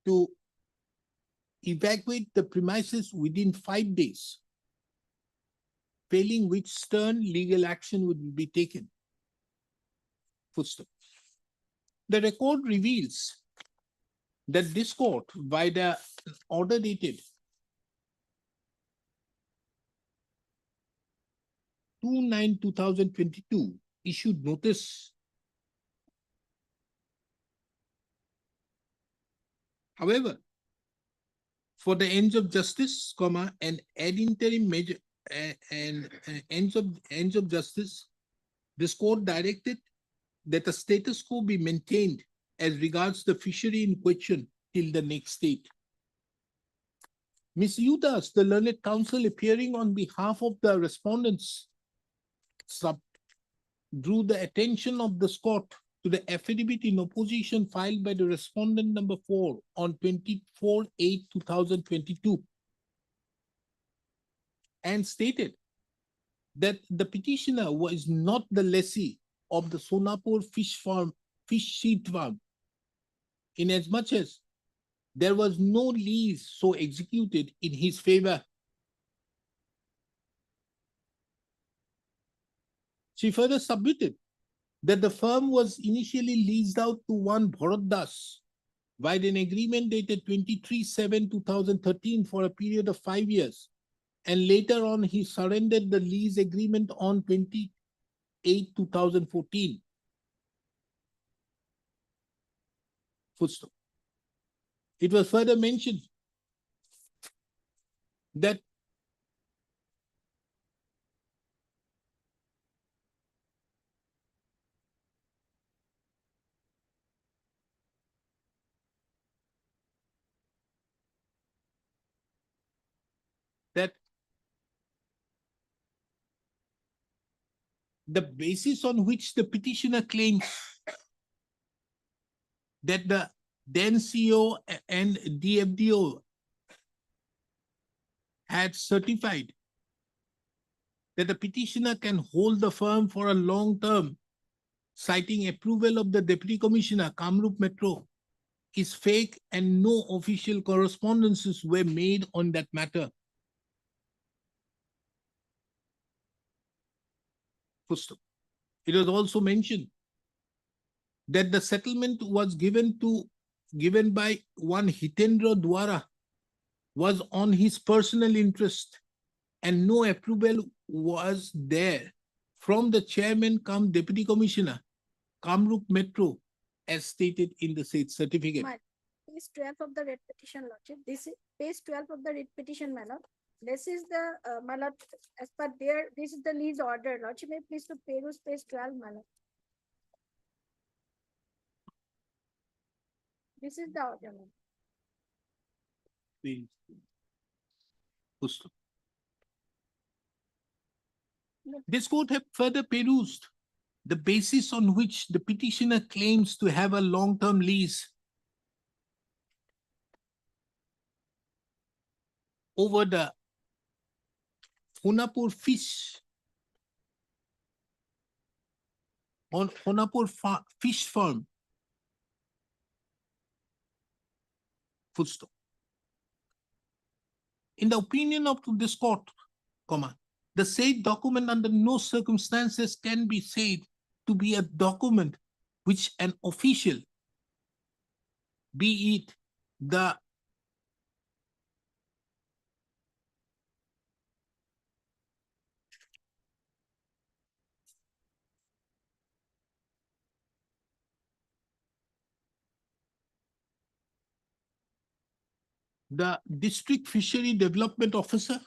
to evacuate the premises within 5 days, failing which stern legal action would be taken. Full stop. The record reveals that this court, by the order dated 2/9/2022, issued notice. However, for the ends of justice, and ad interim measure and ends of justice, this court directed that the status quo be maintained as regards the fishery in question till the next date. Ms. Udas, the learned counsel appearing on behalf of the respondents, drew the attention of this court to the affidavit in opposition filed by the respondent number 4 on 24/8/2022 and stated that the petitioner was not the lessee of the Sonapur fish seed farm, inasmuch as there was no lease so executed in his favor. She further submitted that the firm was initially leased out to one Bharat Das by an agreement dated 23/7/2013 for a period of 5 years, and later on he surrendered the lease agreement on 28, 2014. Full stop. It was further mentioned that the basis on which the petitioner claims that the then CEO and DFDO had certified that the petitioner can hold the firm for a long term, citing approval of the Deputy Commissioner, Kamrup Metro, is fake and no official correspondences were made on that matter. First, it was also mentioned that the settlement was given by one Hitendra Dwara was on his personal interest and no approval was there from the chairman cum deputy commissioner, Kamrup Metro, as stated in the said certificate. Page 12 of the red petition, Lordship. This is page 12 of the red petition, my lord. This is the, my lord, as per there, this is the lease order. Lordship, may please to peruse page 12, my lord. This is the order, my lord. This court have further perused the basis on which the petitioner claims to have a long-term lease over the Honapur fish fish farm. Full stop. In the opinion of this court, the said document under no circumstances can be said to be a document which an official, be it the district fishery development officer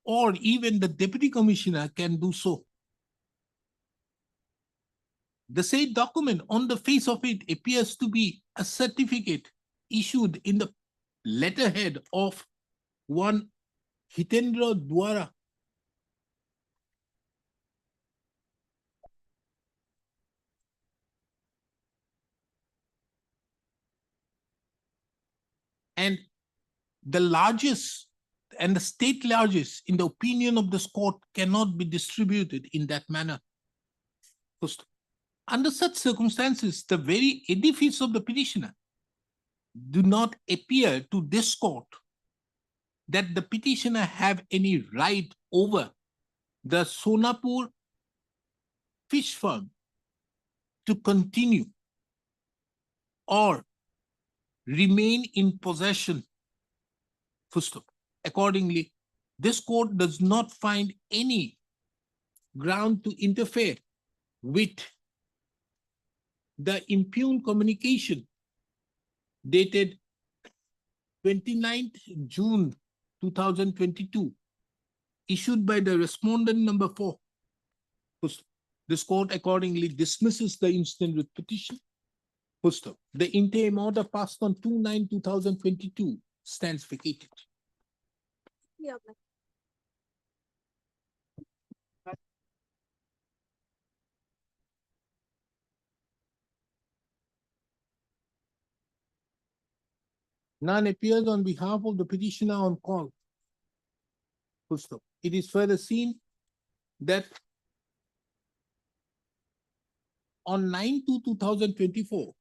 or even the deputy commissioner can do so. The said document on the face of it appears to be a certificate issued in the letterhead of one Hitendra Dwara. And the largest and the state largest, in the opinion of this court, cannot be distributed in that manner. First, under such circumstances, the very edifice of the petitioner do not appear to this court that the petitioner have any right over the Sonapur fish farm to continue or remain in possession. First, accordingly, this court does not find any ground to interfere with the impugned communication dated 29th June 2022, issued by the respondent number 4. This court accordingly dismisses the incident with petition. The interim order passed on 2/9/2022 stands vacated. Yeah, my None appears on behalf of the petitioner on call. It is further seen that on 9/2/2024,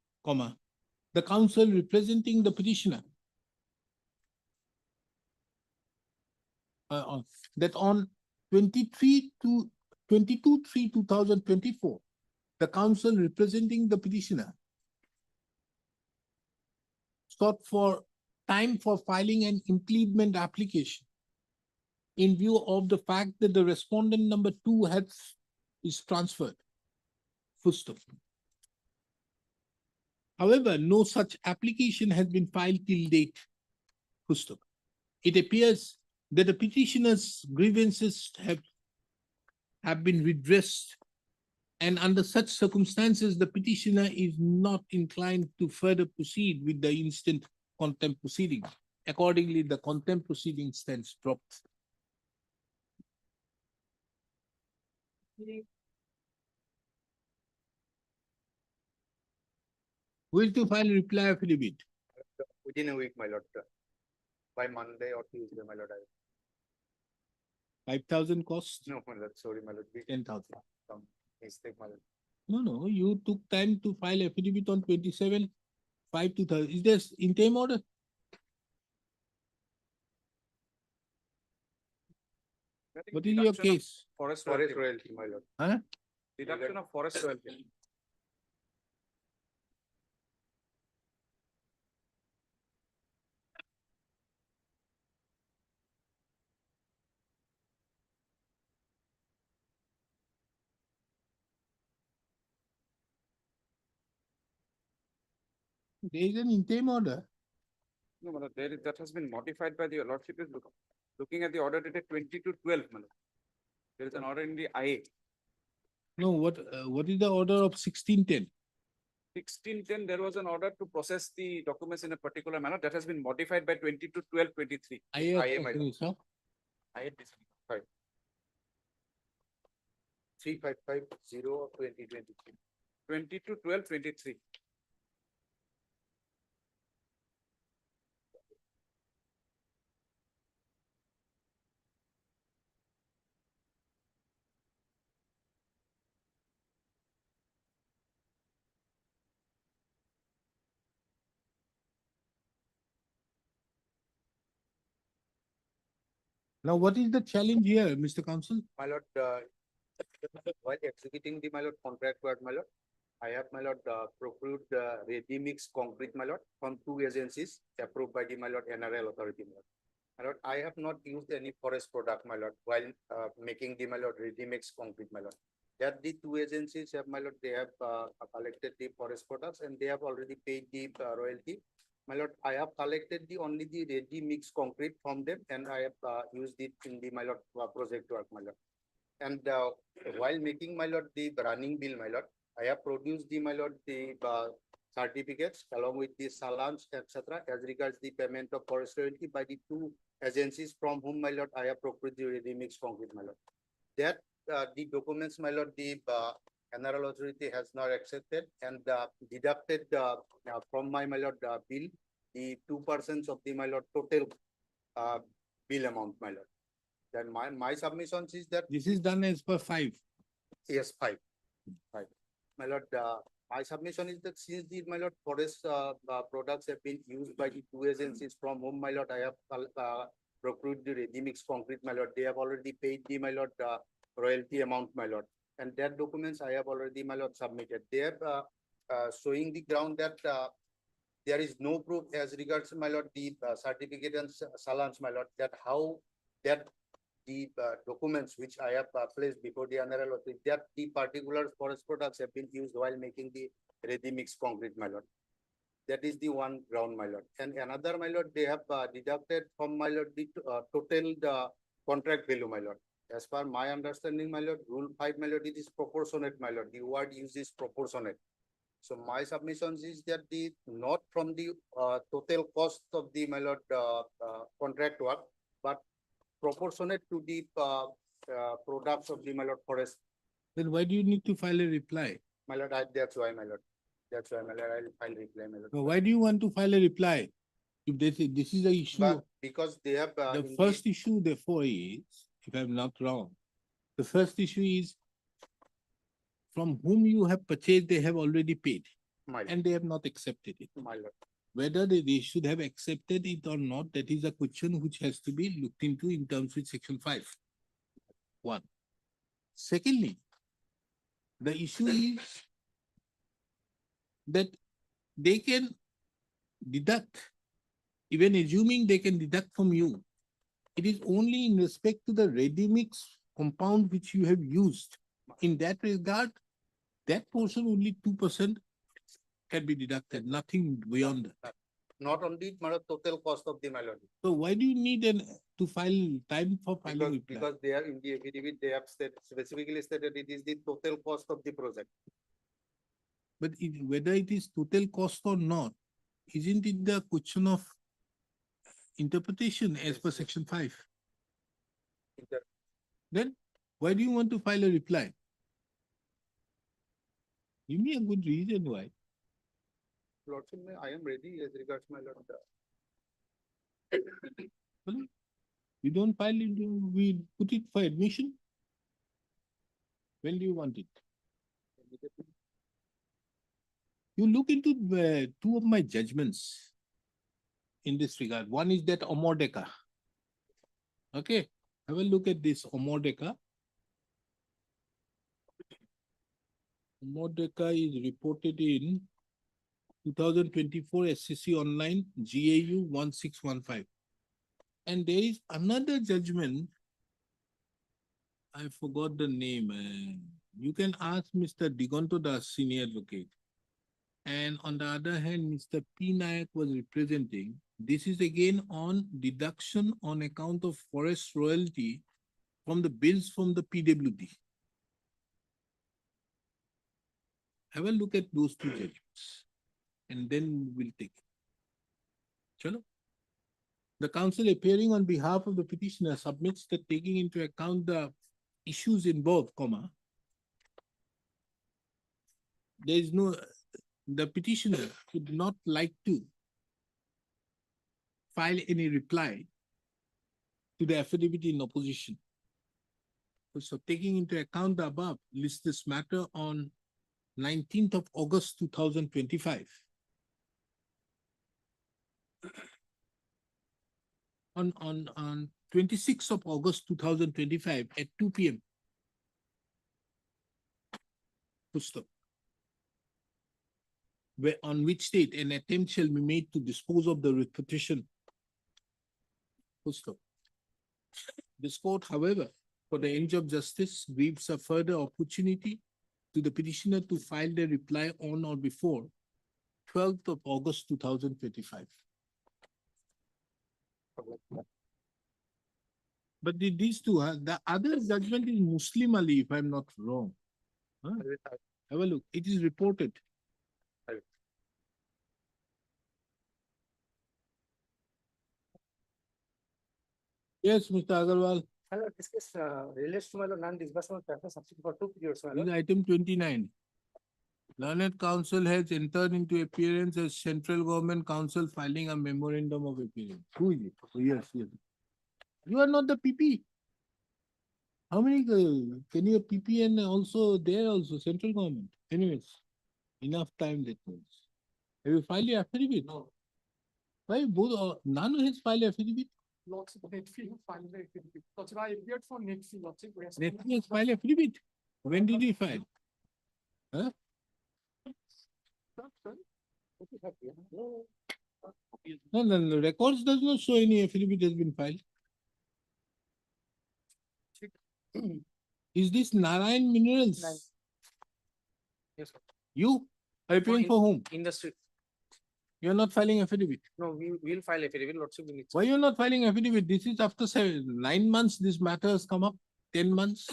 the counsel representing the petitioner that on 22/3/2024, the counsel representing the petitioner sought for time for filing an impleadment application in view of the fact that the respondent number 2 is transferred. Full stop. However, no such application has been filed till date. Full stop. It appears that the petitioner's grievances have been redressed, and under such circumstances, the petitioner is not inclined to further proceed with the instant contempt proceedings. Accordingly, the contempt proceeding stands dropped. Will to file a reply affidavit? Within a week, my lord. By Monday or Tuesday, my lord. 5,000 cost? No, my lord, sorry, my lord. 10,000. Some mistake, my lord. No, you took time to file affidavit on 27, 5 2000. Is there interim order? What is your case? Forest Royalty, my lord. Huh? Deduction of forest royalty. There is an interim order. No, Malad, that has been modified by the lordship is looking at the order dated 22/12, Malad. There is an order in the IA. No, what is the order of 1610? 1610, there was an order to process the documents in a particular manner that has been modified by 22/12/23. IA, my lord. sir. IA Five. 3550 of 2023. 22/12/23. Now, what is the challenge here, Mr. Counsel? My lord, while executing the, my lord, contract work, my lord, I have, my lord, procured ready mix concrete, my lord, from two agencies approved by the, my lord, NRL authority, my lord. My lord, I have not used any forest product, my lord, while making the, my lord, ready mix concrete, my lord. That the two agencies have, my lord, they have collected the forest products and they have already paid the royalty. My lord, I have collected only the ready mix concrete from them and I have used it in the, my lord, project work, my lord. And while making, my lord, the running bill, my lord, I have produced the, my lord, the certificates along with the salons, etc. as regards the payment of forest royalty by the two agencies from whom, my lord, I have procured the ready mix concrete, my lord. That the documents, my lord, the NRL authority has not accepted and deducted from my lord, bill, the 2% of the, my lord, total bill amount, my lord. Then my submissions is that This is done as per 5. yes, 5. My lord, my submission is that since the, my lord, forest products have been used by the two agencies from whom, my lord, I have procured the ready mix concrete, my lord, they have already paid the, my lord, royalty amount, my lord. And that documents I have already, my lord, submitted. They have showing the ground that there is no proof as regards, my lord, the certificate and salons, my lord, that how that the documents which I have placed before the NRL authority, that the particular forest products have been used while making the ready mix concrete, my lord. That is the one ground, my lord. And another, my lord, they have deducted from, my lord, the total contract value, my lord. As per my understanding, my lord, rule 5, my lord, it is proportionate, my lord. The word used is proportionate. So my submissions is that the not from the total cost of the, my lord, contract work, but proportionate to the products of the, my lord, forest. Then why do you need to file a reply? My lord, that's why, my lord. That's why, my lord, I'll file reply, my lord. Now, why do you want to file a reply? If this is the issue, But because they have the first issue, therefore, is, if I'm not wrong, the first issue is from whom you have purchased, they have already paid my lord, and they have not accepted it. my lord. Whether they should have accepted it or not, that is a question which has to be looked into in terms with section 5. 1. Secondly, the issue is that they can deduct, even assuming they can deduct from you It is only in respect to the ready mix compound which you have used. In that regard, that portion only 2% can be deducted, nothing beyond that. Not on the total cost of the melody. So why do you need to file time for filing Because, reply? because they are in the affidavit, they have said specifically stated it is the total cost of the project. But whether it is total cost or not, isn't it the question of interpretation as per section 5? Then why do you want to file a reply? Give me a good reason why. Lordship, I am ready as regards my lord. You don't file it, we put it for admission? When do you want it? You look into two of my judgments in this regard. One is that Omodeka. Okay, have a look at this Omodeka. Omodeka is reported in 2024 SCC Online GAU 1615. And there is another judgment. I forgot the name. You can ask Mr. Digonto Das, senior advocate. And on the other hand, Mr. P. Nayak was representing. This is again on deduction on account of forest royalty from the bills from the PWD. Have a look at those two judgments and then we'll take it. Chalo? The counsel appearing on behalf of the petitioner submits that taking into account the issues involved, there is no, the petitioner would not like to file any reply to the affidavit in opposition. So taking into account the above, list this matter on 19th of August 2025. On 26th of August 2025 at 2 p.m. On which date an attempt shall be made to dispose of the petition. This court, however, for the end of justice, gives a further opportunity to the petitioner to file their reply on or before 12th of August 2025. But these two, the other judgment is Muslim Ali, if I'm not wrong. Huh? Have a look. It is reported. Yes, Mr. Agarwal. Hello, this case relates to my non-disbursement of preference subsidy for 2 periods. My This lord. is item 29. Learned Counsel has entered into appearance as Central Government Counsel filing a memorandum of appearance. Who is it? Oh, yes, yes. You are not the PP. How many, can you have PP and also there also Central Government? Anyways, enough time that means. Have you filed your affidavit? No. Why both, none has filed affidavit? Lots of net fee filed the affidavit. That's why I appeared for net fee. Lots of Netflix has filed affidavit. When did he file? Huh? No, records does not show any affidavit has been filed. Is this Narayan Minerals? Yes, sir. You are appearing for whom? Industry. You are not filing affidavit. No, we will file affidavit. Lots of minutes. Why you are not filing affidavit? This is after 9 months this matter has come up. 10 months.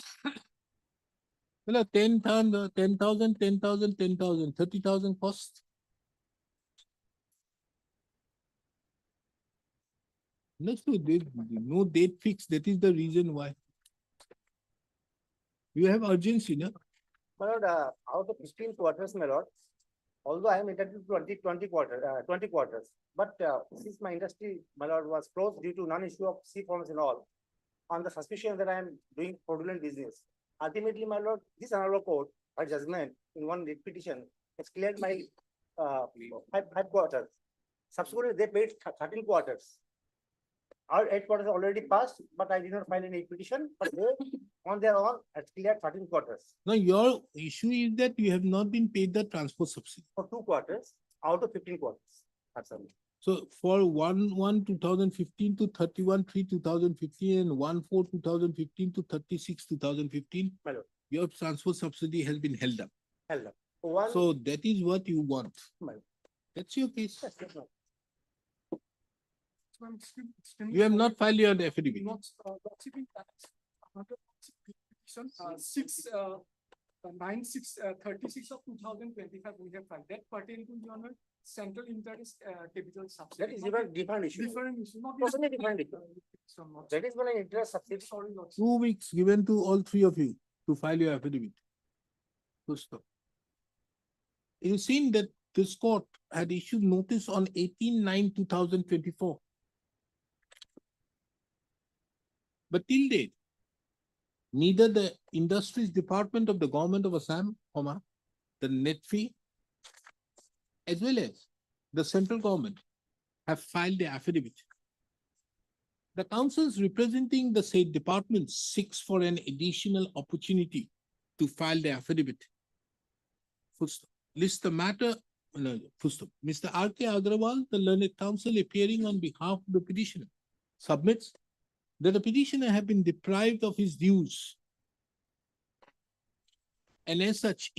Well, 10,000, 10,000, 10,000, 10,000, 30,000 cost. Next to this, no date fixed. That is the reason why. You have urgency, no? My lord, out of 15 quarters, my lord, although I am entitled to 20 quarters, but since my industry, my lord, was closed due to non-issue of C forms and all, on the suspicion that I am doing fraudulent business, ultimately, my lord, this honorable court, by judgment in one petition, has cleared my 5 quarters. Subsequently, they paid 13 quarters. Our 8 quarters already passed, but I did not file any petition, but they, on their own, has cleared 13 quarters. Now, your issue is that you have not been paid the transport subsidy. For 2 quarters out of 15 quarters. Absolutely. So for 1/1/2015 to 31/3/2015 and 1/4/2015 to 36/2015, My lord. your transfer subsidy has been held up. Held up. One. So that is what you want. My lord. That's your case. Yes, yes, my lord. You have not filed your affidavit. Six 9/6/36 of 2025, we have filed that pertain to your central interest capital subsidy. That is different issue. Different issue, not. Totally different issue. That is what an interest subsidy. Sorry, Lord. 2 weeks given to all three of you to file your affidavit. Full stop. You've seen that this court had issued notice on 18/9/2024. But till date, neither the Industries Department of the Government of Assam, the net fee, as well as the central government have filed the affidavit. The councils representing the said department seeks for an additional opportunity to file the affidavit. Full stop. List the matter, no, full stop. Mr. R.K. Agrawal, the learned counsel appearing on behalf of the petitioner, submits that the petitioner have been deprived of his dues. And as such,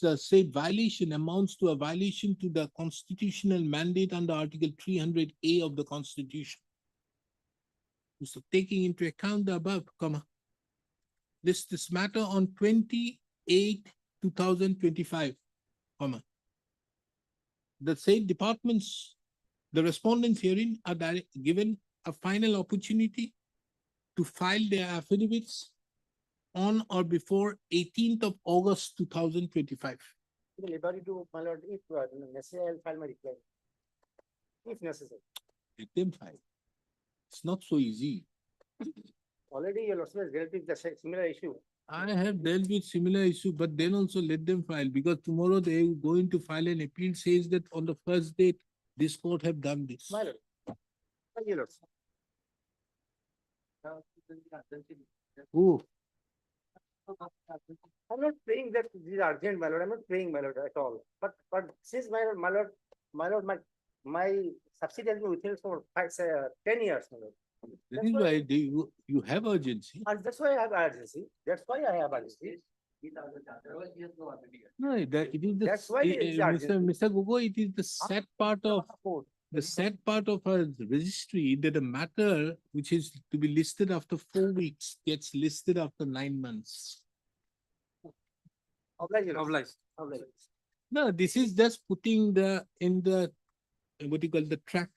the said violation amounts to a violation to the constitutional mandate under Article 300A of the Constitution. So taking into account the above, this matter on 28/2025, the said departments, the respondents herein are given a final opportunity to file their affidavits on or before 18th of August 2025. Liberty to, my lord, if necessary, I'll file my reply. If necessary. Let them file. It's not so easy. Already your lordship has dealt with the similar issue. I have dealt with similar issue, but then also let them file, because tomorrow they are going to file an appeal, says that on the first date, this court have done this. My lord. Thank you, lord. Who? I'm not saying that this is urgent, my lord. I'm not saying, my lord, at all. But since my lord, my subsidy has been withheld for 10 years, my lord. That is why you have urgency. And that's why I have urgency. That's why I have urgency. No, it is That's why it is Mr. Gogoi, it is the sad part of our registry that a matter which is to be listed after 4 weeks gets listed after 9 months. Oblige. No, this is just putting what you call the track.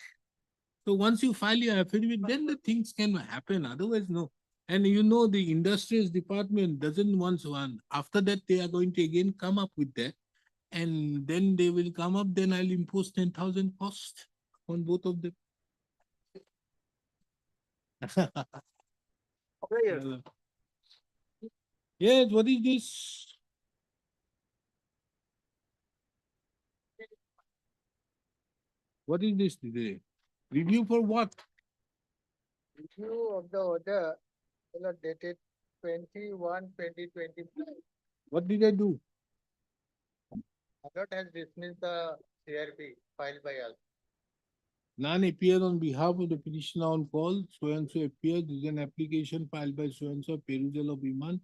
So once you file your affidavit, then the things can happen. Otherwise, no. And you know, the Industries Department doesn't want one. After that, they are going to again come up with that. And then they will come up, then I'll impose 10,000 cost on both of them. Yes, what is this? What is this today? Review for what? Review of the order dated 21/2025. What did I do? Court has dismissed the CRP filed by us. None appear on behalf of the petitioner on call. So and so appears. This is an application filed by so and so, perusal of Iman.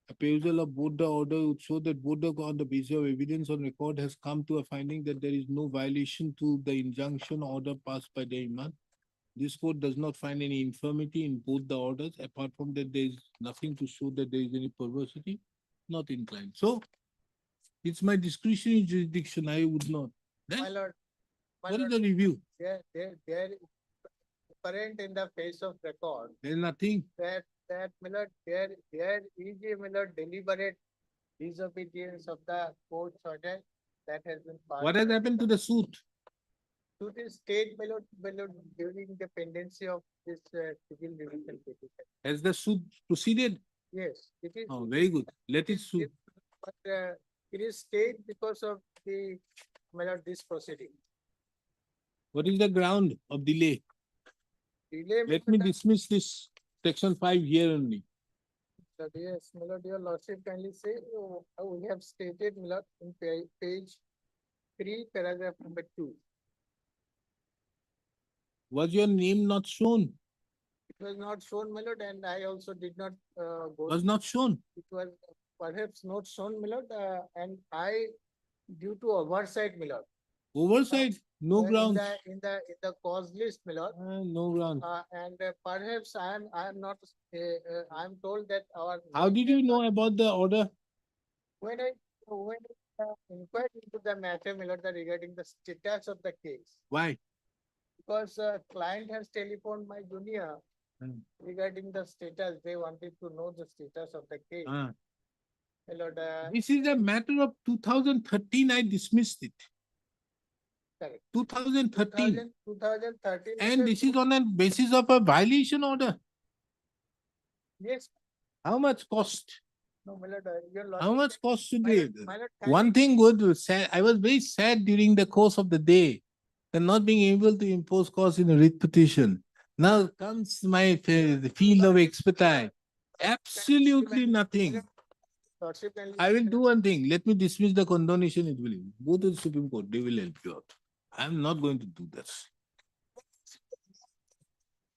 A perusal of both the order would show that both on the basis of evidence on record has come to a finding that there is no violation to the injunction order passed by the Iman. This court does not find any infirmity in both the orders. Apart from that, there is nothing to show that there is any perversity. Not inclined. So, it's my discretionary jurisdiction. I would not. Then, My lord. what is the review? There is apparent in the face of record There is nothing. that my lord, there is a my lord deliberate disobedience of the court's order that has been passed. What has happened to the suit? Suit is stayed, my lord, during the pendency of this civil division petition. Has the suit proceeded? Yes, it is. Oh, very good. Let it sue. But it is stayed because of the, my lord, this proceeding. What is the ground of delay? Delay. Let me dismiss this section 5 here only. Yes, my lord, your lordship kindly say, we have stated, my lord, in page 3, paragraph number 2. Was your name not shown? It was not shown, my lord, and I also did not go. Was not shown? It was perhaps not shown, my lord, and I, due to oversight, my lord. Oversight? No in grounds. In the cause list, my lord. No grounds. And perhaps I am not, I am told that our. How did you know about the order? When I inquired into the matter, my lord, regarding the status of the case, Why? because client has telephoned my junior regarding the status, they wanted to know the status of the case. Ah. My lord, This is a matter of 2013. I dismissed it. correct. 2013. 2013. And this is on a basis of a violation order. Yes, How much cost? no, my lord, your How lordship, much cost should my be? lord, my lord, One thing good, was sad. I was very sad during the course of the day, that not being able to impose cost in a writ petition. Now comes my the field of expertise. Absolutely nothing. lordship kindly- I will do one thing. Let me dismiss the condonation. It will go to the Supreme Court. They will help you out. I am not going to do this.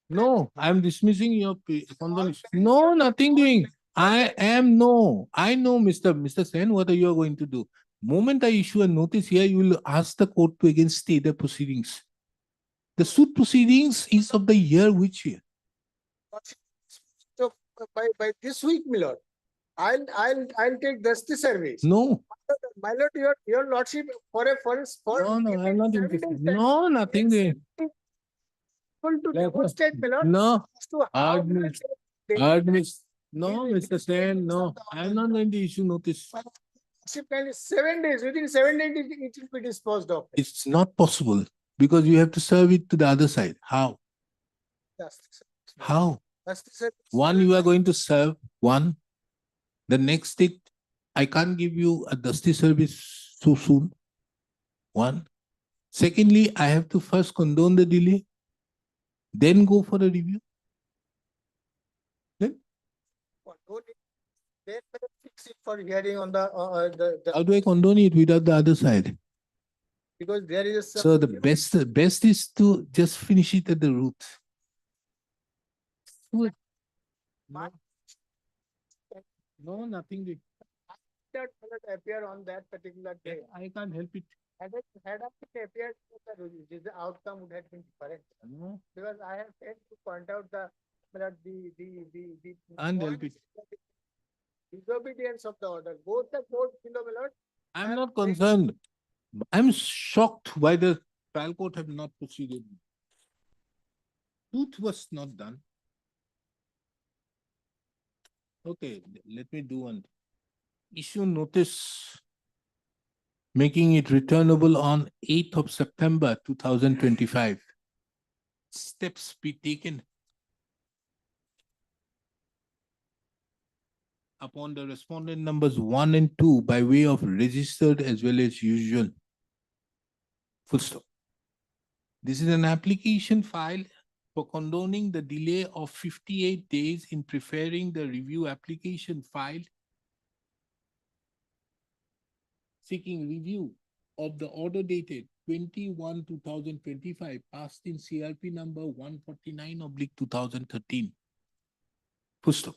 No, I am dismissing your condonation. No, nothing doing. I know, Mr. Sen, what are you going to do? Moment I issue a notice here, you will ask the court to again stay the proceedings. The suit proceedings is of the year which year? So by this week, my lord, I'll take dusty service. No. My lord, your lordship for. No, I'm not interested. No, nothing doing. To Like what? demonstrate, my lord. No. as to how Admit- they- Admit- No, Mr. Sen, no. I'm not going to issue notice. Lordship kindly 7 days, within 7 days, it will be disposed of. It's not possible because you have to serve it to the other side. How? Dusty service. How? Dusty service. One, you are going to serve one. The next thing, I can't give you a dusty service so soon. One. Secondly, I have to first condone the delay, then go for a review. Then fix it for hearing on the How do I condone it without the other side? because there is a. So the best is to just finish it at the root. Good. No, nothing. That will appear on that particular day. I can't help it. Had it appeared, the outcome would have been different. No. Because I have failed to point out the. Can't help it. Disobedience of the order, both the court, my lord. I'm not concerned. I'm shocked why the trial court have not proceeded. Truth was not done. Okay, let me do one. Issue notice making it returnable on 8th of September 2025. Steps be taken upon the respondent numbers 1 and 2 by way of registered as well as usual. Full stop. This is an application filed for condoning the delay of 58 days in preparing the review application filed seeking review of the order dated 21/2025 passed in CRP number 149/2013. Full stop.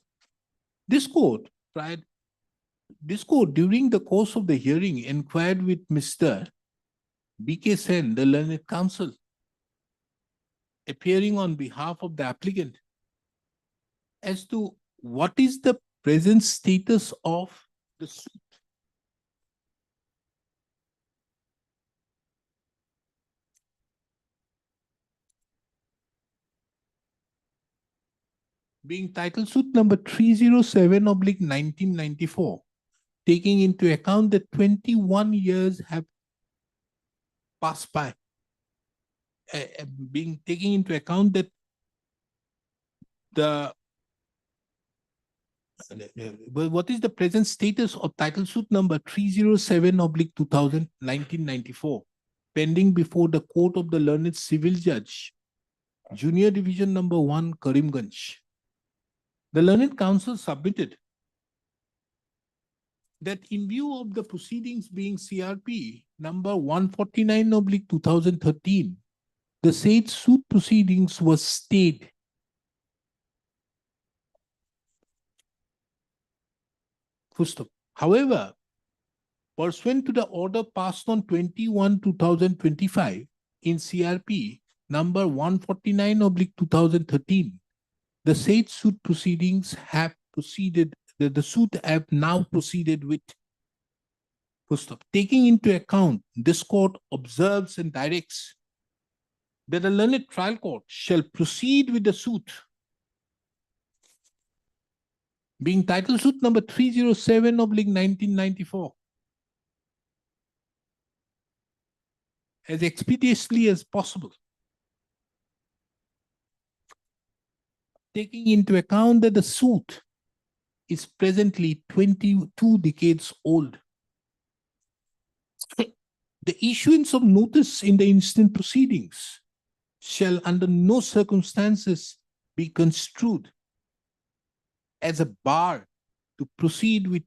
This court during the course of the hearing inquired with Mr. B.K. Sen, the learned counsel, appearing on behalf of the applicant, as to what is the present status of the suit. Being title suit number 307/1994, taking into account that 21 years have passed by, taking into account that what is the present status of title suit number 307/1994, pending before the court of the learned civil judge, Junior Division number 1, Karimganj. The learned counsel submitted that in view of the proceedings being CRP number 149/2013, the said suit proceedings was stayed. Full stop. However, pursuant to the order passed on 21/2025 in CRP number 149/2013, the said suit proceedings have proceeded, the suit have now proceeded with. Full stop. Taking into account, this court observes and directs that the learned trial court shall proceed with the suit being title suit number 307/1994 as expeditiously as possible, taking into account that the suit is presently 22 decades old. The issuance of notice in the instant proceedings shall under no circumstances be construed as a bar to proceed with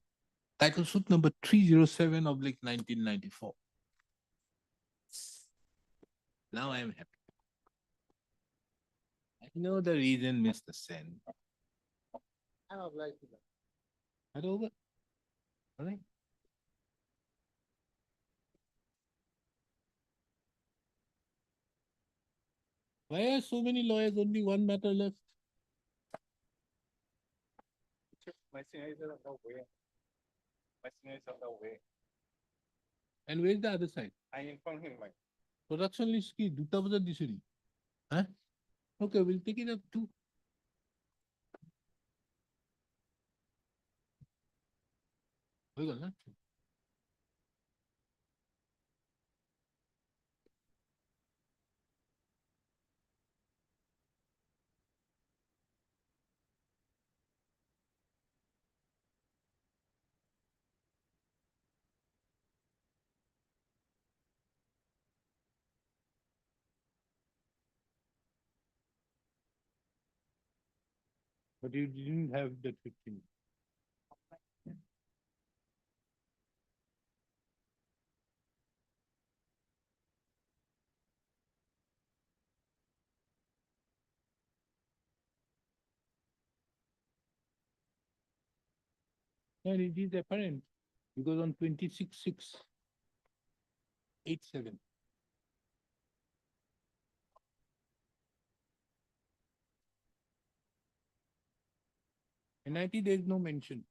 title suit number 307/1994. Now I am happy. I know the reason, Mr. Sen. I'm obliged to that. Are over? All right. Why are so many lawyers, only one matter left? My senior is on the way. My senior is on the way. And where's the other side? I informed him, like. Production list ki duta baza disuri. Huh? Okay, we'll take it up too. হয়ে গেল না? But you didn't have that 15. And it is apparent because on 26/6/87. NIT, there is no mention.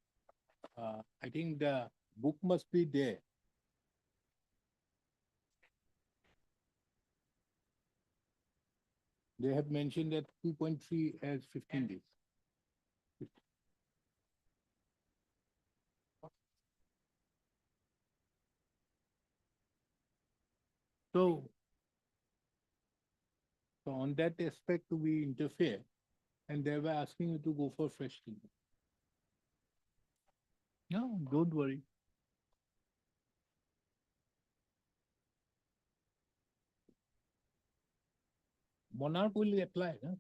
I think the book must be there. They have mentioned that 2.3 as 15 days. So on that aspect, we interfere, and they were asking you to go for fresh treatment. No, don't worry. Monarch will apply. Huh?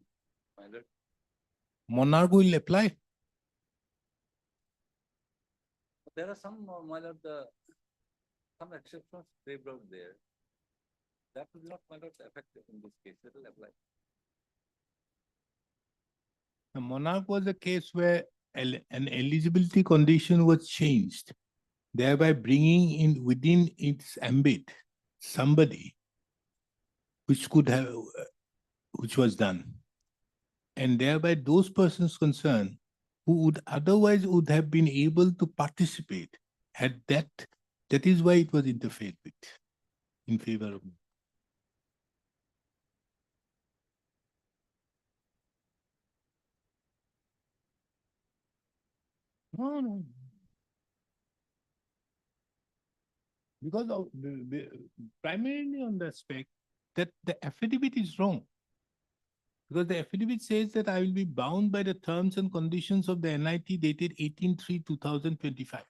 Monarch will apply. There are some, some exceptions they brought there. That will not, affect in this case, it will apply. The Monarch was a case where an eligibility condition was changed, thereby bringing in within its ambit somebody which could have, which was done. And thereby those persons concerned who would otherwise would have been able to participate had that is why it was interfered with in favor of me. No. Because of primarily on the aspect that the affidavit is wrong. Because the affidavit says that I will be bound by the terms and conditions of the NIT dated 18/3/2025,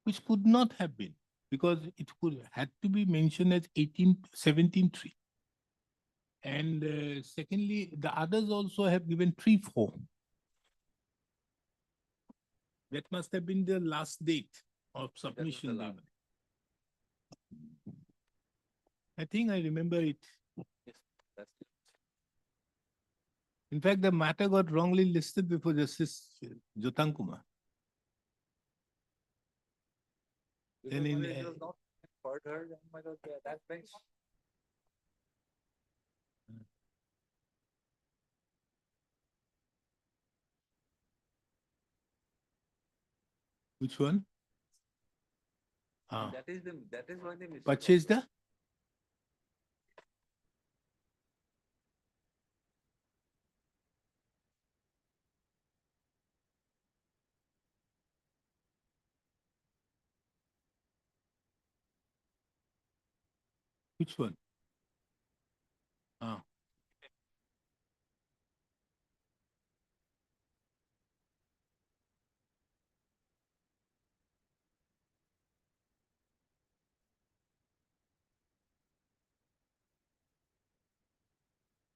which could not have been, because it had to be mentioned as 17/3. And secondly, the others also have given 3/4. That must have been the last date. of That was the submission. last. I think I remember it. Yes, that's it. In fact, the matter got wrongly listed before Justice Jyotan Kumar. Then Because in, it was not further than my lord, that bench. which one? Ah, That is why they missed. purchase the? Which one? Ah.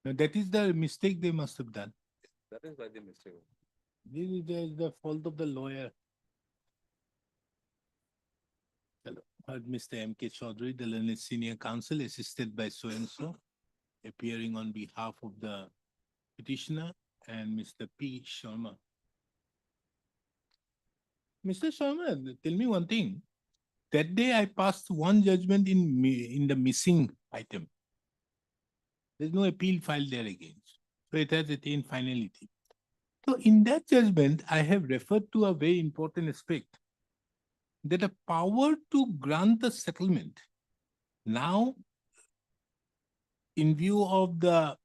Now that is the mistake they must have done. That is why they missed it. This is the fault of the lawyer. Mr. M.K. Chaudhary, the learned senior counsel, assisted by so-and-so, appearing on behalf of the petitioner, and Mr. P. Sharma. Mr. Sharma, tell me one thing. That day I passed one judgment in the missing item. There's no appeal filed there against. So it has attained finality. So in that judgment, I have referred to a very important aspect, that a power to grant the settlement now, in view of the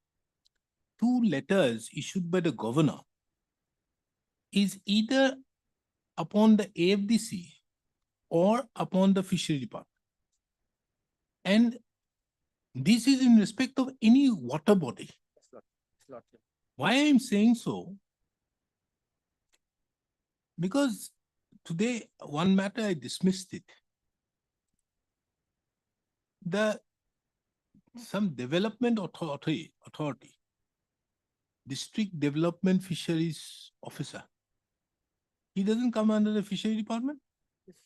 two letters issued by the governor, is either upon the AFDC or upon the Fishery Department. And this is in respect of any water body. Why I am saying so? Because today, one matter I dismissed it. Some development authority, district development fisheries officer, he doesn't come under the Fishery Department?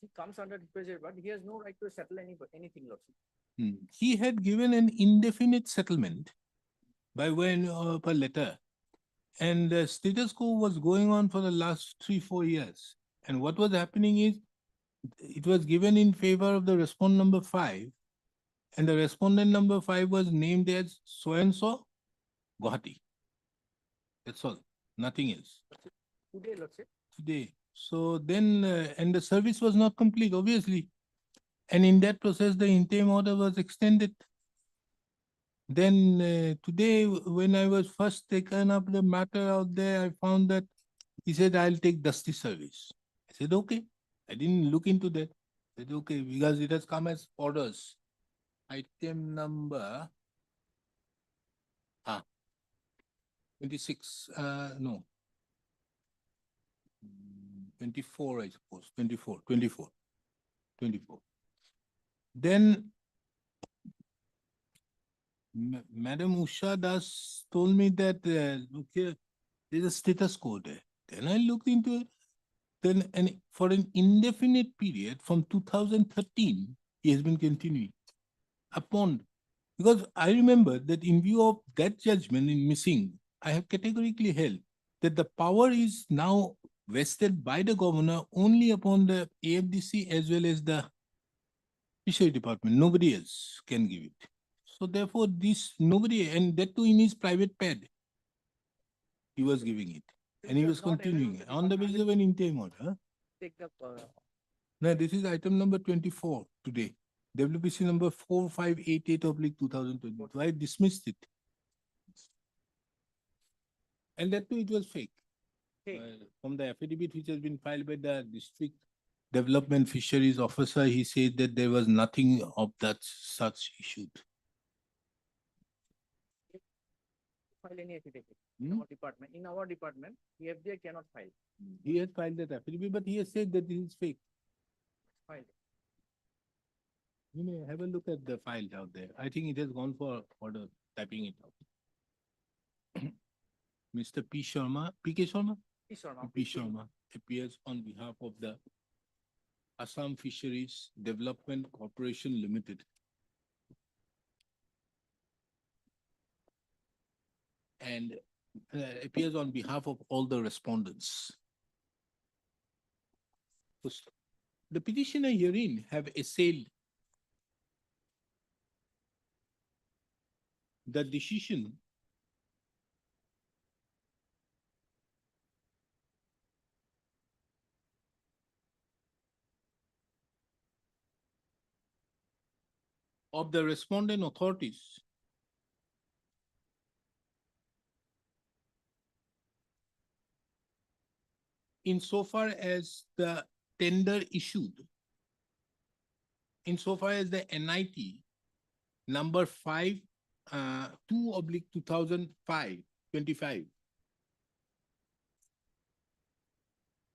He comes under the pressure, but he has no right to settle anything, Lordship. He had given an indefinite settlement by way of a letter. And the status quo was going on for the last 3-4 years. And what was happening is, it was given in favor of the respondent number 5. And the respondent number 5 was named as so-and-so, Guwahati. That's all, nothing else. Today, Lordship. Today. So then, and the service was not complete, obviously. And in that process, the interim order was extended. Then today, when I was first taken up the matter out there, I found that he said, I'll take dusty service. I said, okay. I didn't look into that. I said, okay, because it has come as orders. Item number 26, no. 24, I suppose, 24. Then Madam Usha Das told me that, okay, there's a status quo there. Then I looked into it. Then, and for an indefinite period from 2013, he has been continuing upon, because I remember that in view of that judgment in missing, I have categorically held that the power is now vested by the governor only upon the AFDC as well as the Fishery Department. Nobody else can give it. So therefore, this nobody, and that too in his private pad, he was giving it. And he was continuing on the basis of an interim order. Take the, Now, this is item number 24 today. WPC number 4588/2022. I dismissed it. And that too, it was fake. From the affidavit which has been filed by the district development fisheries officer, he said that there was nothing of that such issued. file any affidavit in our department. In our department, the FDI cannot file. He has filed that affidavit, but he has said that this is fake. File. You may have a look at the file out there. I think it has gone for order typing it out. Mr. P. Sharma, P.K. Sharma? P. Sharma. P. Sharma appears on behalf of the Assam Fisheries Development Corporation Limited. And appears on behalf of all the respondents. The petitioner herein have assailed the decision of the respondent authorities insofar as the tender issued, insofar as the NIT number 2/2005,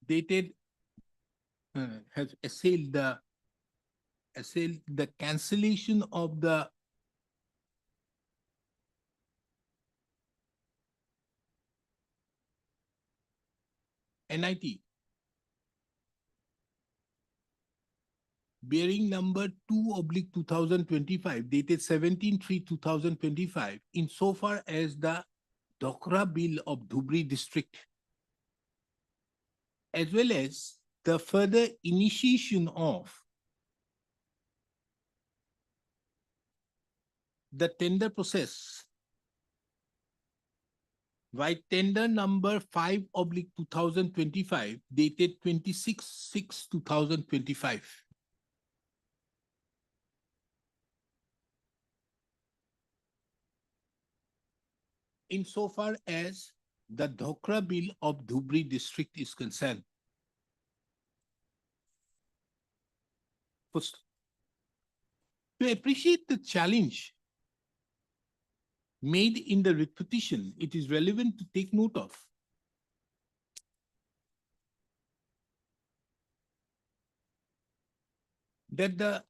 dated has assailed the cancellation of the NIT bearing number 2/2025, dated 17/3/2025, insofar as the Dhokra Bill of Dhubri district, as well as the further initiation of the tender process by tender number 5/2025, dated 26/6/2025. Insofar as the Dhokra Bill of Dhubri district is concerned. First, to appreciate the challenge made in the writ petition, it is relevant to take note of that the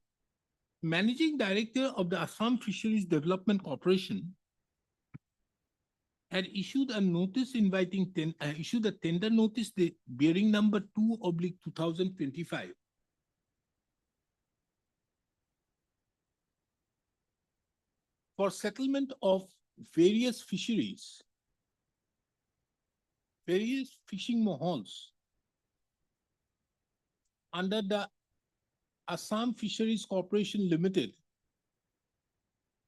managing director of the Assam Fisheries Development Corporation had issued a notice inviting issued a tender notice bearing number 2/2025 for settlement of various fisheries, various fishing mohols under the Assam Fisheries Corporation Limited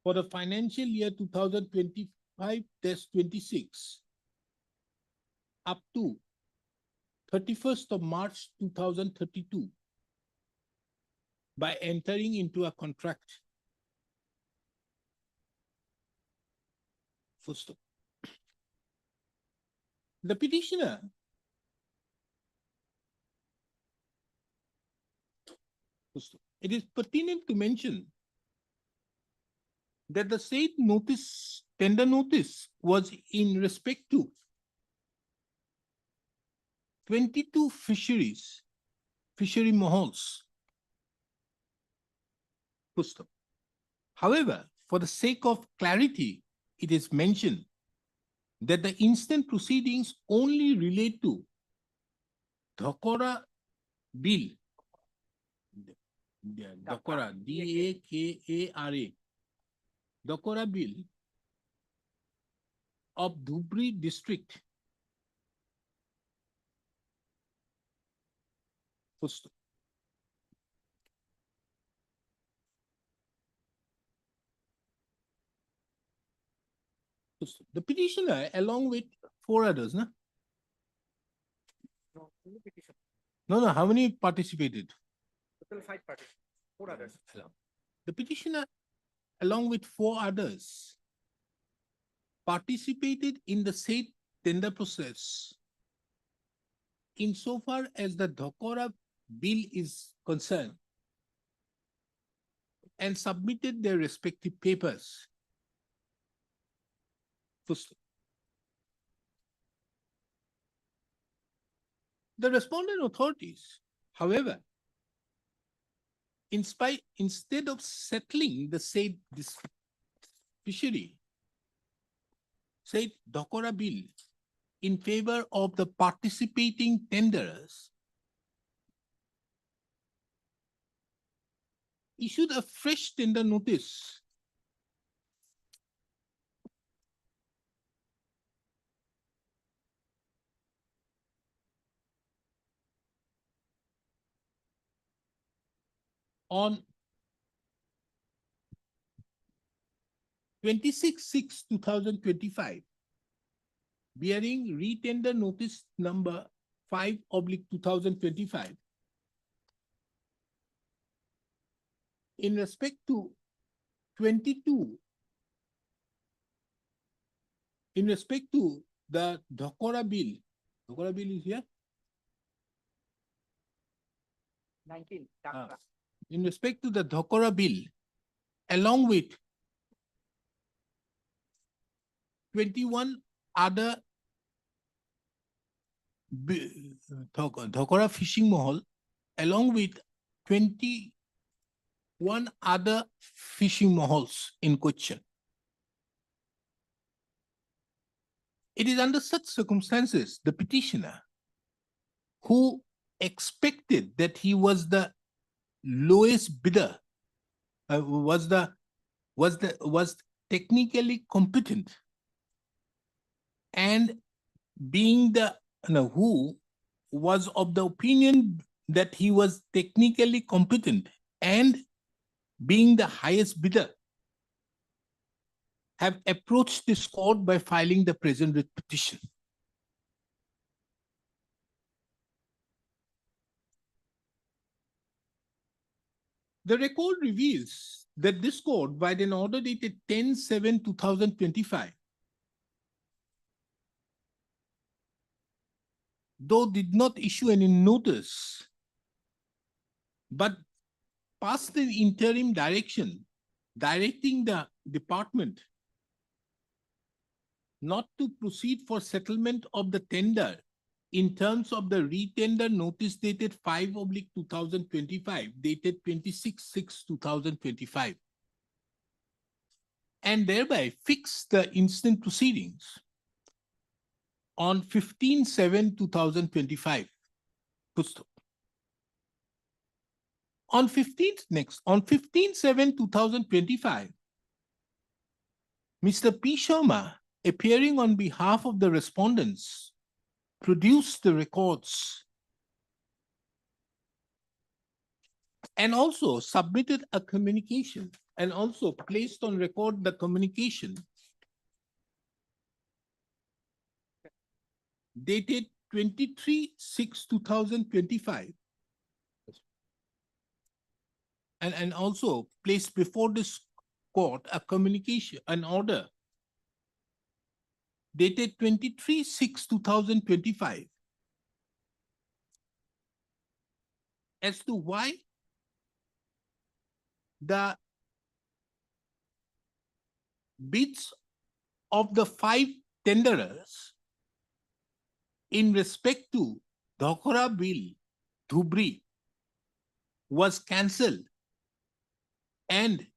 for the financial year 2025-26 up to 31st of March 2032 by entering into a contract. First, the petitioner it is pertinent to mention that the said notice, tender notice, was in respect to 22 fisheries, fishery mohols. However, for the sake of clarity, it is mentioned that the instant proceedings only relate to Dhokra Bill, Dhokra, D-A-K-A-R-A, Dhokra Bill of Dhubri district. The petitioner, along with 4 others, no? No, only petition. No, how many participated? Total 5 parties, 4 others. The petitioner, along with 4 others, participated in the said tender process insofar as the Dhokra Bill is concerned and submitted their respective papers. The respondent authorities, however, instead of settling the said fishery, said Dhokra Bill in favor of the participating tenderers, issued a fresh tender notice on 26/6/2025, bearing retender notice number 5/2025. In respect to 22, in respect to the Dhokora bill is here. 19. In respect to the Dhokora bill, along with 21 other Dhokora fishing mahal, along with 21 other fishing mahals in question. It is under such circumstances, the petitioner, who expected that he was the lowest bidder, was technically competent, and being the who was of the opinion that he was technically competent and being the highest bidder, have approached this court by filing the present writ petition. The record reveals that this court, by an order dated 10/7/2025, though did not issue any notice, but passed an interim direction directing the department not to proceed for settlement of the tender in terms of the retender notice dated 5/2025, dated 26/6/2025, and thereby fix the instant proceedings on 15/7/2025. On 15/7/2025, Mr. P. Sharma, appearing on behalf of the respondents, produced the records and also submitted a communication and also placed on record the communication dated 23/6/2025, and also placed before this court a communication, an order dated 23/6/2025 as to why the bids of the 5 tenderers in respect to Dhokora bill, Dhubri, was cancelled and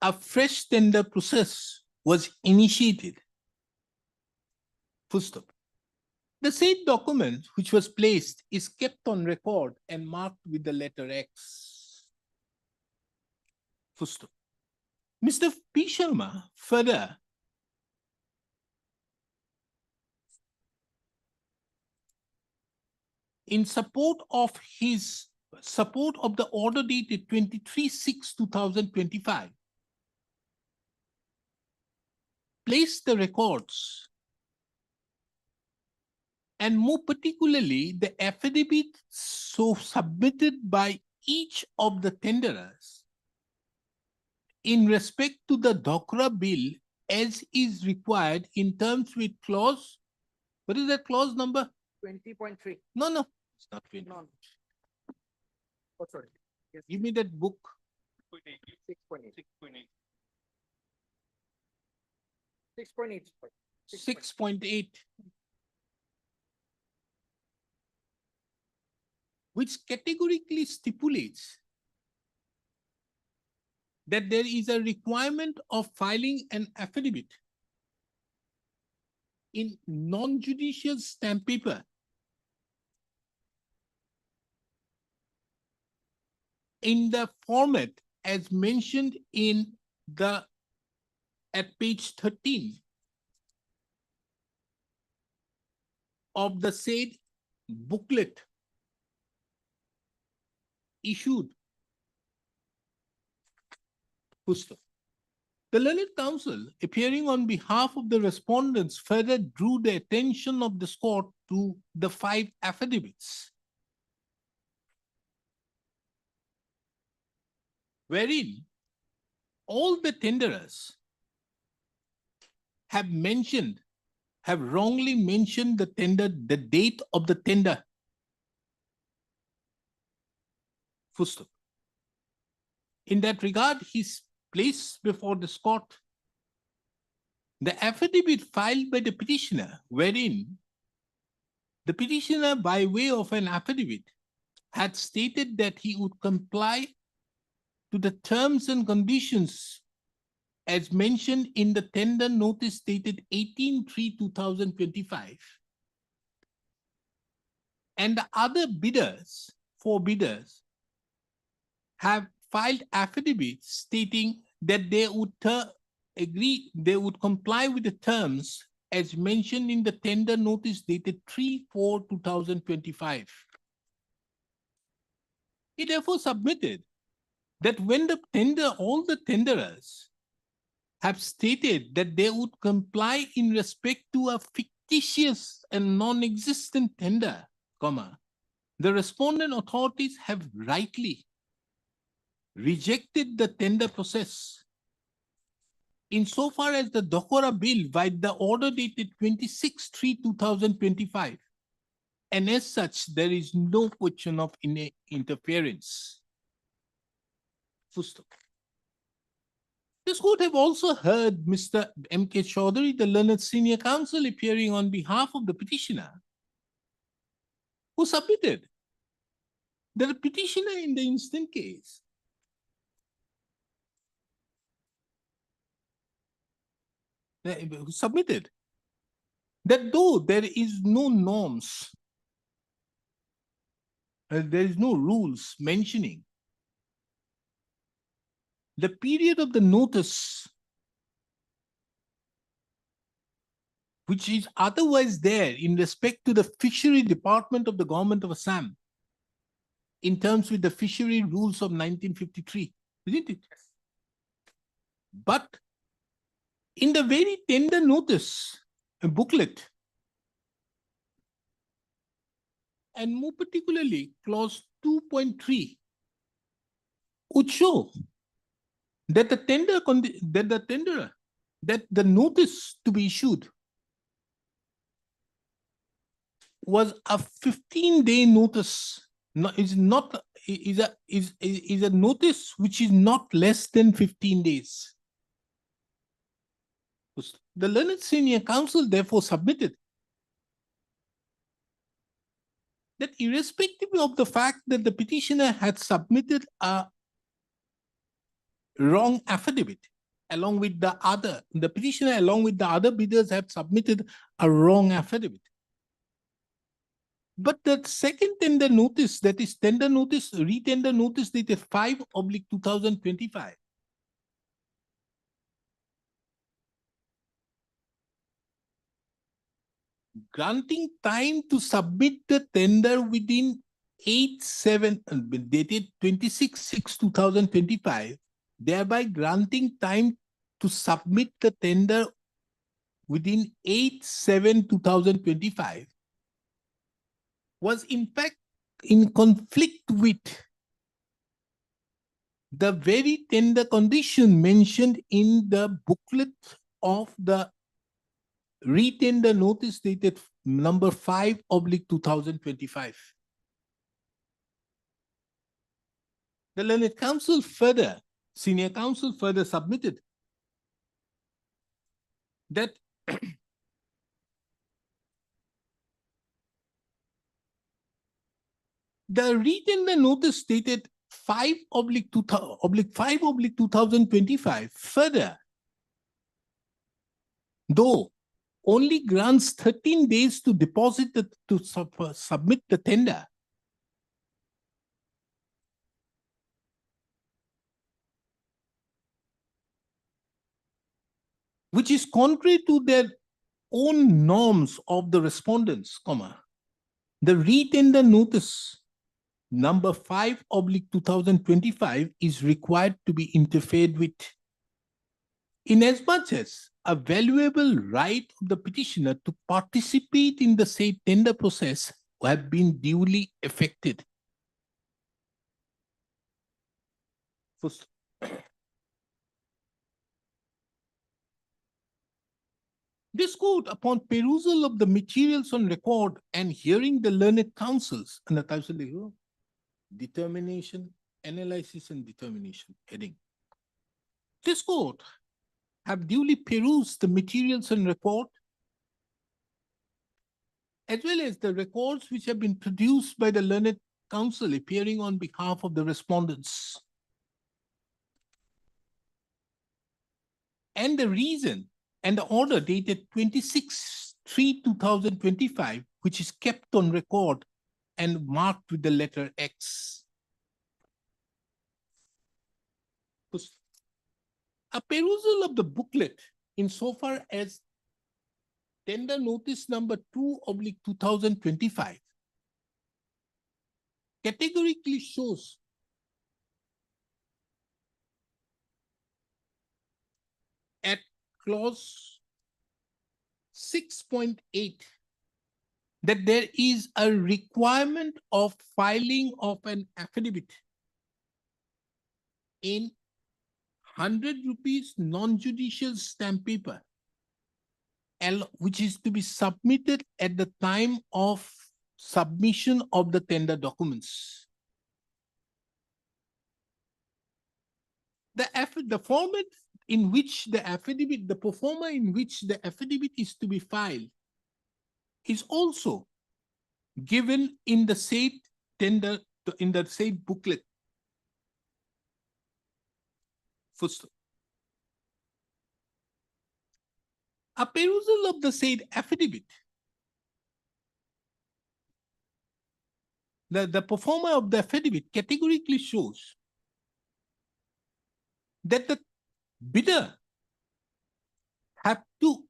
a fresh tender process was initiated. Full stop. The said document which was placed is kept on record and marked with the letter X. Full stop. Mr. P. Sharma further in support of the order dated 23/6/2025, placed the records and more particularly the affidavit so submitted by each of the tenderers in respect to the Dhokra bill as is required in terms with clause, what is that clause number? 20.3. No, it's not 20. No. Oh, sorry. Yes. Give me that book. 6.8. 6.8. 6.8, which categorically stipulates that there is a requirement of filing an affidavit in non-judicial stamp paper in the format as mentioned at page 13 of the said booklet issued. Pusto. The learned counsel, appearing on behalf of the respondents, further drew the attention of the court to the 5 affidavits, wherein all the tenderers have wrongly mentioned the date of the tender. Full stop. In that regard, he's placed before the court the affidavit filed by the petitioner, wherein the petitioner, by way of an affidavit, had stated that he would comply to the terms and conditions as mentioned in the tender notice dated 18/3/2025. And the other bidders, 4 bidders, have filed affidavits stating that they would comply with the terms as mentioned in the tender notice dated 3/4/2025. It therefore submitted that when all the tenderers have stated that they would comply in respect to a fictitious and non-existent tender, the respondent authorities have rightly rejected the tender process insofar as the Dokora bill by the order dated 26/3/2025, and as such there is no question of interference. Full stop. This court have also heard Mr. M.K. Chaudhary, the learned senior counsel, appearing on behalf of the petitioner, who submitted that the petitioner in the instant case submitted that though there is no norms, there is no rules mentioning the period of the notice which is otherwise there in respect to the Fishery Department of the Government of Assam in terms with the Fishery Rules of 1953, isn't it? But in the very tender notice booklet, and more particularly clause 2.3, would show that the notice to be issued was a 15-day notice. Is a notice which is not less than 15 days. The learned senior counsel therefore submitted that irrespective of the fact that the petitioner had submitted a wrong affidavit along with the petitioner along with the other bidders have submitted a wrong affidavit. But the second tender notice, that is tender notice, retender notice dated 5/2025, granting time to submit the tender within dated 26/6/2025, thereby granting time to submit the tender within 8/7/2025, was in fact in conflict with the very tender condition mentioned in the booklet of the retender notice dated number 5/2025. The learned counsel senior counsel further submitted that the retender notice dated 5/2025 further, though only grants 13 days to submit the tender, which is contrary to their own norms of the respondents, the retender notice number 5/2025 is required to be interfered with. Inasmuch as a valuable right of the petitioner to participate in the said tender process have been duly affected. First, this court, upon perusal of the materials on record and hearing the learned counsels, and the types of the determination, analysis, and determination heading. This court have duly perused the materials on record, as well as the records which have been produced by the learned counsel appearing on behalf of the respondents. And the reason and the order dated 26/3/2025, which is kept on record and marked with the letter X. A perusal of the booklet insofar as tender notice number 2/2025 categorically shows at clause 6.8 that there is a requirement of filing of an affidavit in 100 rupees non-judicial stamp paper, which is to be submitted at the time of submission of the tender documents. The format in which the affidavit, the performer in which the affidavit is to be filed is also given in the said tender, in the said booklet. First, a perusal of the said affidavit, the performer of the affidavit categorically shows that the bidder have to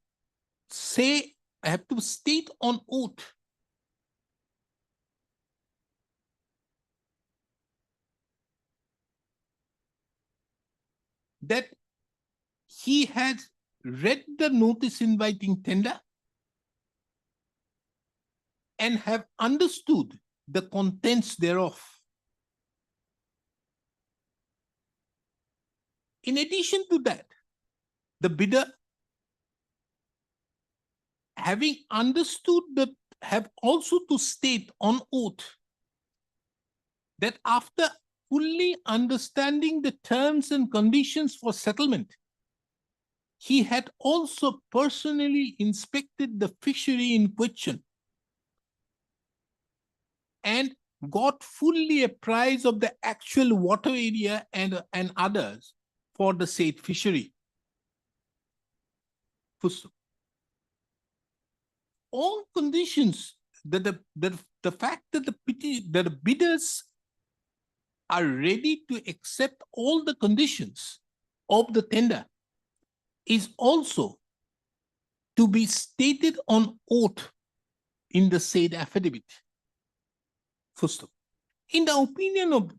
state on oath that he has read the notice inviting tender and have understood the contents thereof. In addition to that, the bidder, having understood that, have also to state on oath that after fully understanding the terms and conditions for settlement, he had also personally inspected the fishery in question and got fully apprised of the actual water area and others for the said fishery. All conditions, the fact that the bidders are ready to accept all the conditions of the tender is also to be stated on oath in the said affidavit. In the opinion of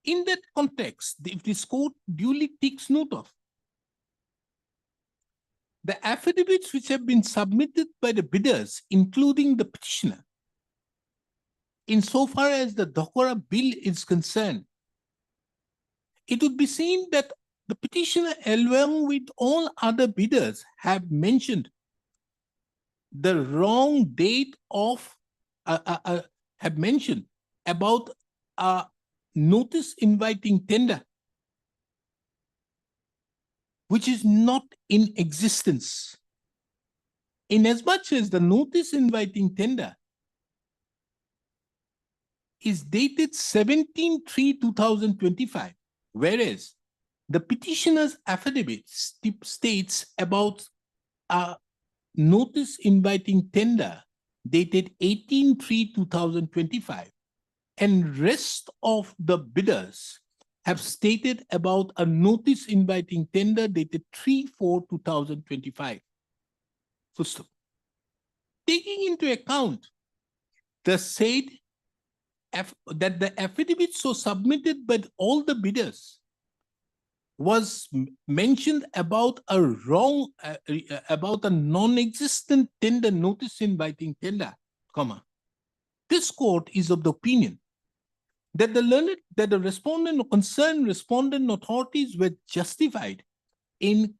in that context, if this court duly takes note of the affidavits which have been submitted by the bidders, including the petitioner, insofar as the Dhokora bill is concerned, it would be seen that the petitioner, along with all other bidders, have mentioned the wrong date of, have mentioned about a notice inviting tender, which is not in existence. Inasmuch as the notice inviting tender is dated 17/3/2025, whereas the petitioner's affidavit states about a notice inviting tender dated 18/3/2025, and rest of the bidders have stated about a notice inviting tender dated 3/4/2025. Full stop. Taking into account the said that the affidavit so submitted by all the bidders was mentioned about a non-existent tender notice inviting tender, comma. This court is of the opinion that the respondent or concerned respondent authorities were justified in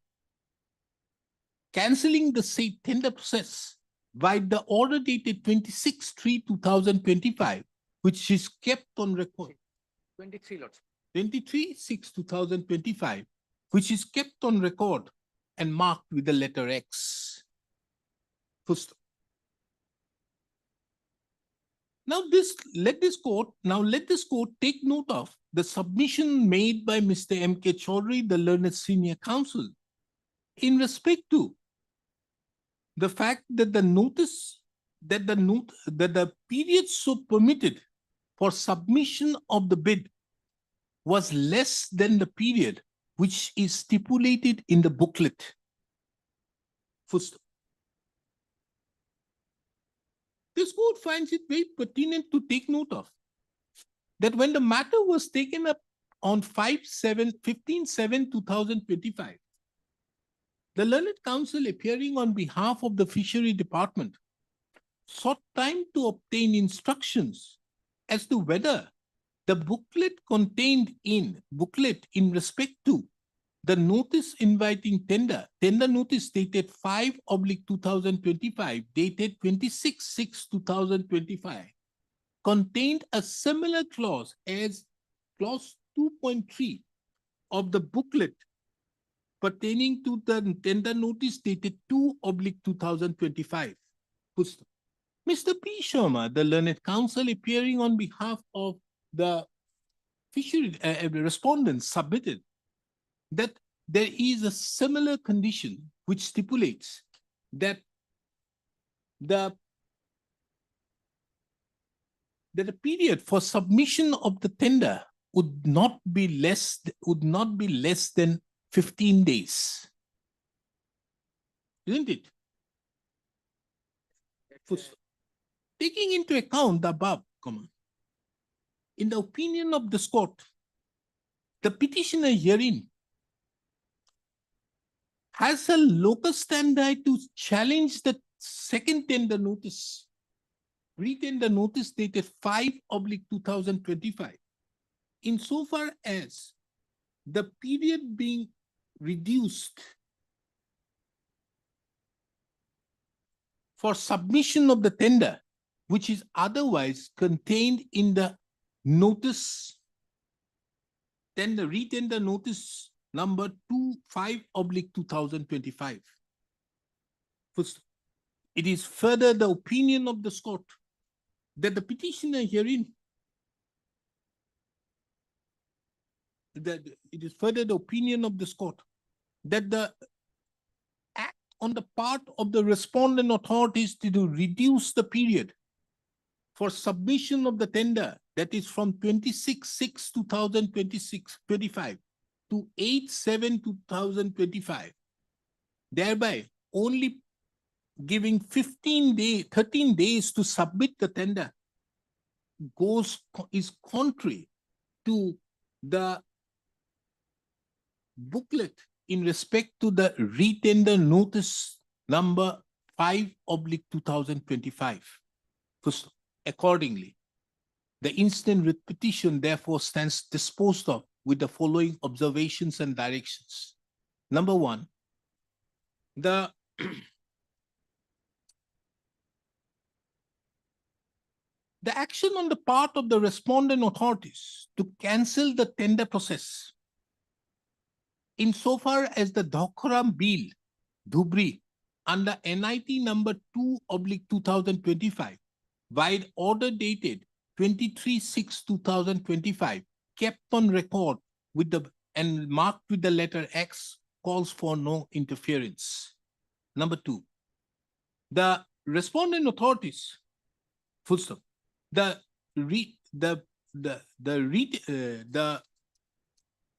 cancelling the said tender process by the order dated 26/3/2025, which is kept on record. 23 lots. 23/6/2025, which is kept on record and marked with the letter X. Full stop. Now let this court take note of the submission made by Mr. M.K. Chaudhary, the learned senior counsel, in respect to the fact that the period so permitted for submission of the bid was less than the period which is stipulated in the booklet. Full stop. This court finds it very pertinent to take note of that when the matter was taken up on 15/7/2025, the learned counsel appearing on behalf of the Fishery Department sought time to obtain instructions as to whether the booklet in respect to the notice inviting tender notice dated 5/2025, dated 26/6/2025, contained a similar clause as clause 2.3 of the booklet pertaining to the tender notice dated 2/2025. Mr. P. Sharma, the learned counsel appearing on behalf of the fishery respondents, submitted that there is a similar condition which stipulates that the period for submission of the tender would not be less than 15 days. Isn't it? Taking into account the above, in the opinion of this court, the petitioner herein has a locus standi to challenge the second tender notice, retender notice dated 5/2025, insofar as the period being reduced for submission of the tender, which is otherwise contained in the notice, retender notice number 25/2025. It is further the opinion of this court that the petitioner herein, that the act on the part of the respondent authorities to reduce the period for submission of the tender, that is from 26/6/2025 to 8/7/2025, thereby only giving 13 days to submit the tender, is contrary to the booklet in respect to the retender notice number 5/2025. Accordingly, the instant writ petition therefore stands disposed of with the following observations and directions. Number one, the action on the part of the respondent authorities to cancel the tender process, insofar as the Dhokram Bill, Dhubri, under NIT number 2/2025, by order dated 23/6/2025, kept on record with and marked with the letter X, calls for no interference. Number two, the respondent authorities, full stop, the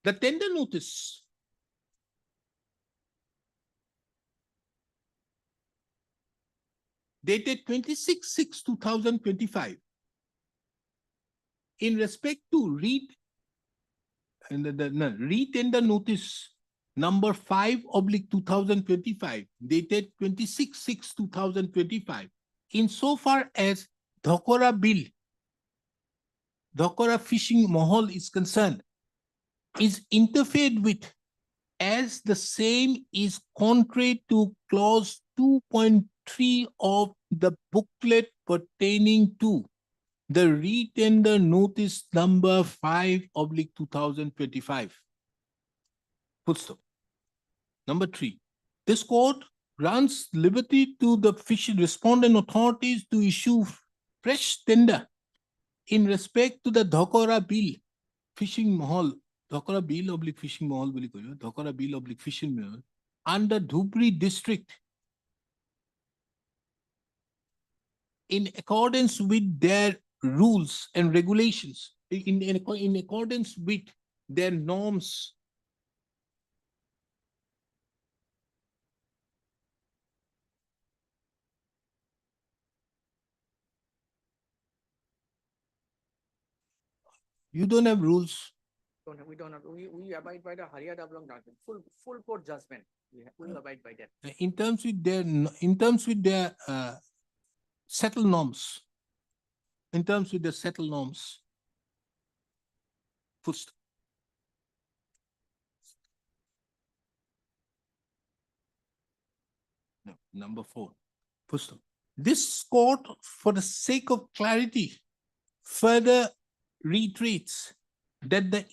The tender notice dated 26/6/2025 in respect to retender notice number 5/2025 dated 26/6/2025 insofar as Dhokora Fishing Mahal is concerned is interfered with as the same is contrary to clause 2.3 of the booklet pertaining to the retender notice number 5/2025. Full stop. Number 3, this court grants liberty to the fishing respondent authorities to issue fresh tender in respect to the Dhokora Bill Fishing Mahal, Dhokora Bill/Fishing Mahal, Dhokora Bill/Fishing Mahal under Dhubri district in accordance with their rules and regulations, in accordance with their norms. You don't have rules. We don't have, we abide by the Haria Dablong judgment, full court judgment. We abide by that. In terms with their settled norms. In terms with the settled norms. Full stop. No, number 4. Full stop. This court, for the sake of clarity, further reiterates that the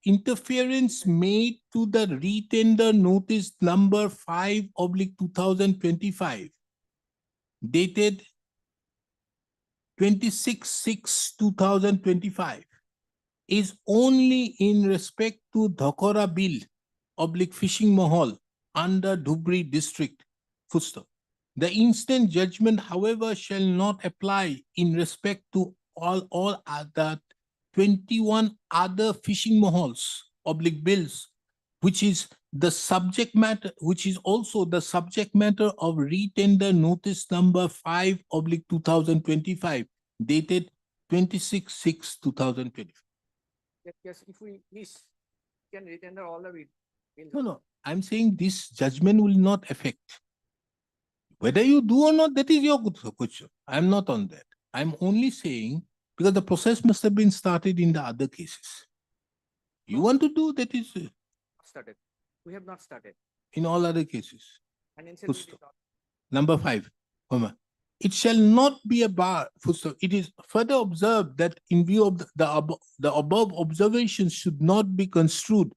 interference made to the retender notice number 5/2025 dated 26/6/2025 is only in respect to Dhokora Bill/Fishing Mahal under Dhubri district. Full stop. The instant judgment, however, shall not apply in respect to all other 21 other fishing mahals/bills, which is the subject matter, which is also the subject matter of retender notice number 5/2025 dated 26/6/2025. Yes, if we can retender all of it. No, I'm saying this judgment will not affect. Whether you do or not, that is your good question. I'm not on that. I'm only saying because the process must have been started in the other cases. You want to do that is Started. We have not started. in all other cases. And Full instead, stop. Number 5, it shall not be a bar. Full stop. It is further observed that in view of the above observations should not be construed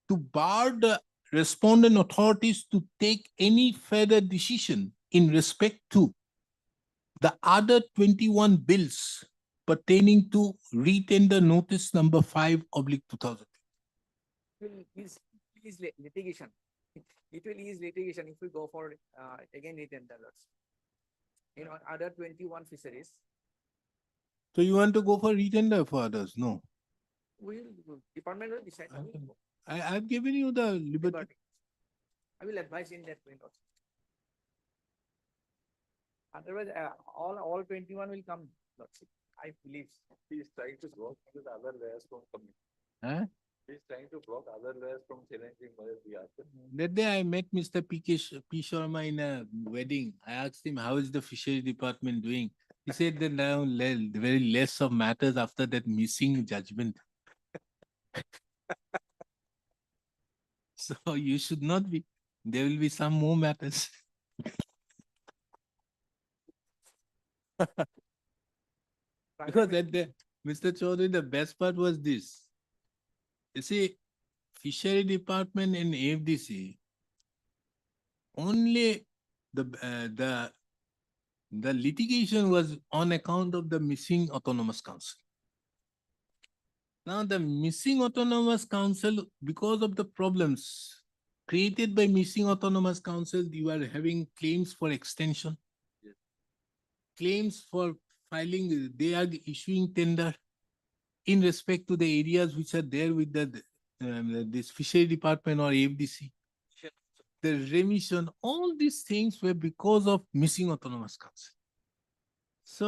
to bar the respondent authorities to take any further decision in respect to the other 21 bills pertaining to retender notice number 5/2000. will ease litigation. It will ease litigation if we go for again retenders. You know, other 21 fisheries. So you want to go for retender for others? No. Department will decide. I've given you the liberty. I will advise in that way also. Otherwise, all 21 will come. Lordship. I believe. He is trying to block with other layers from coming. Huh? He is trying to block other layers from challenging the answer. That day I met Mr. P. Sharma in a wedding. I asked him, how is the fishery department doing? He said that now very less of matters after that missing judgment. So you should not be. There will be some more matters. Because Mr. Chaudhary, the best part was this. You see, Fishery Department and AFDC, only the litigation was on account of the missing autonomous council. Now the missing autonomous council, because of the problems created by missing autonomous council, you are having claims for extension, claims for filing, they are issuing tender. in respect to the areas which are there with this fishery department or AFDC. The remission, all these things were because of missing autonomous council. So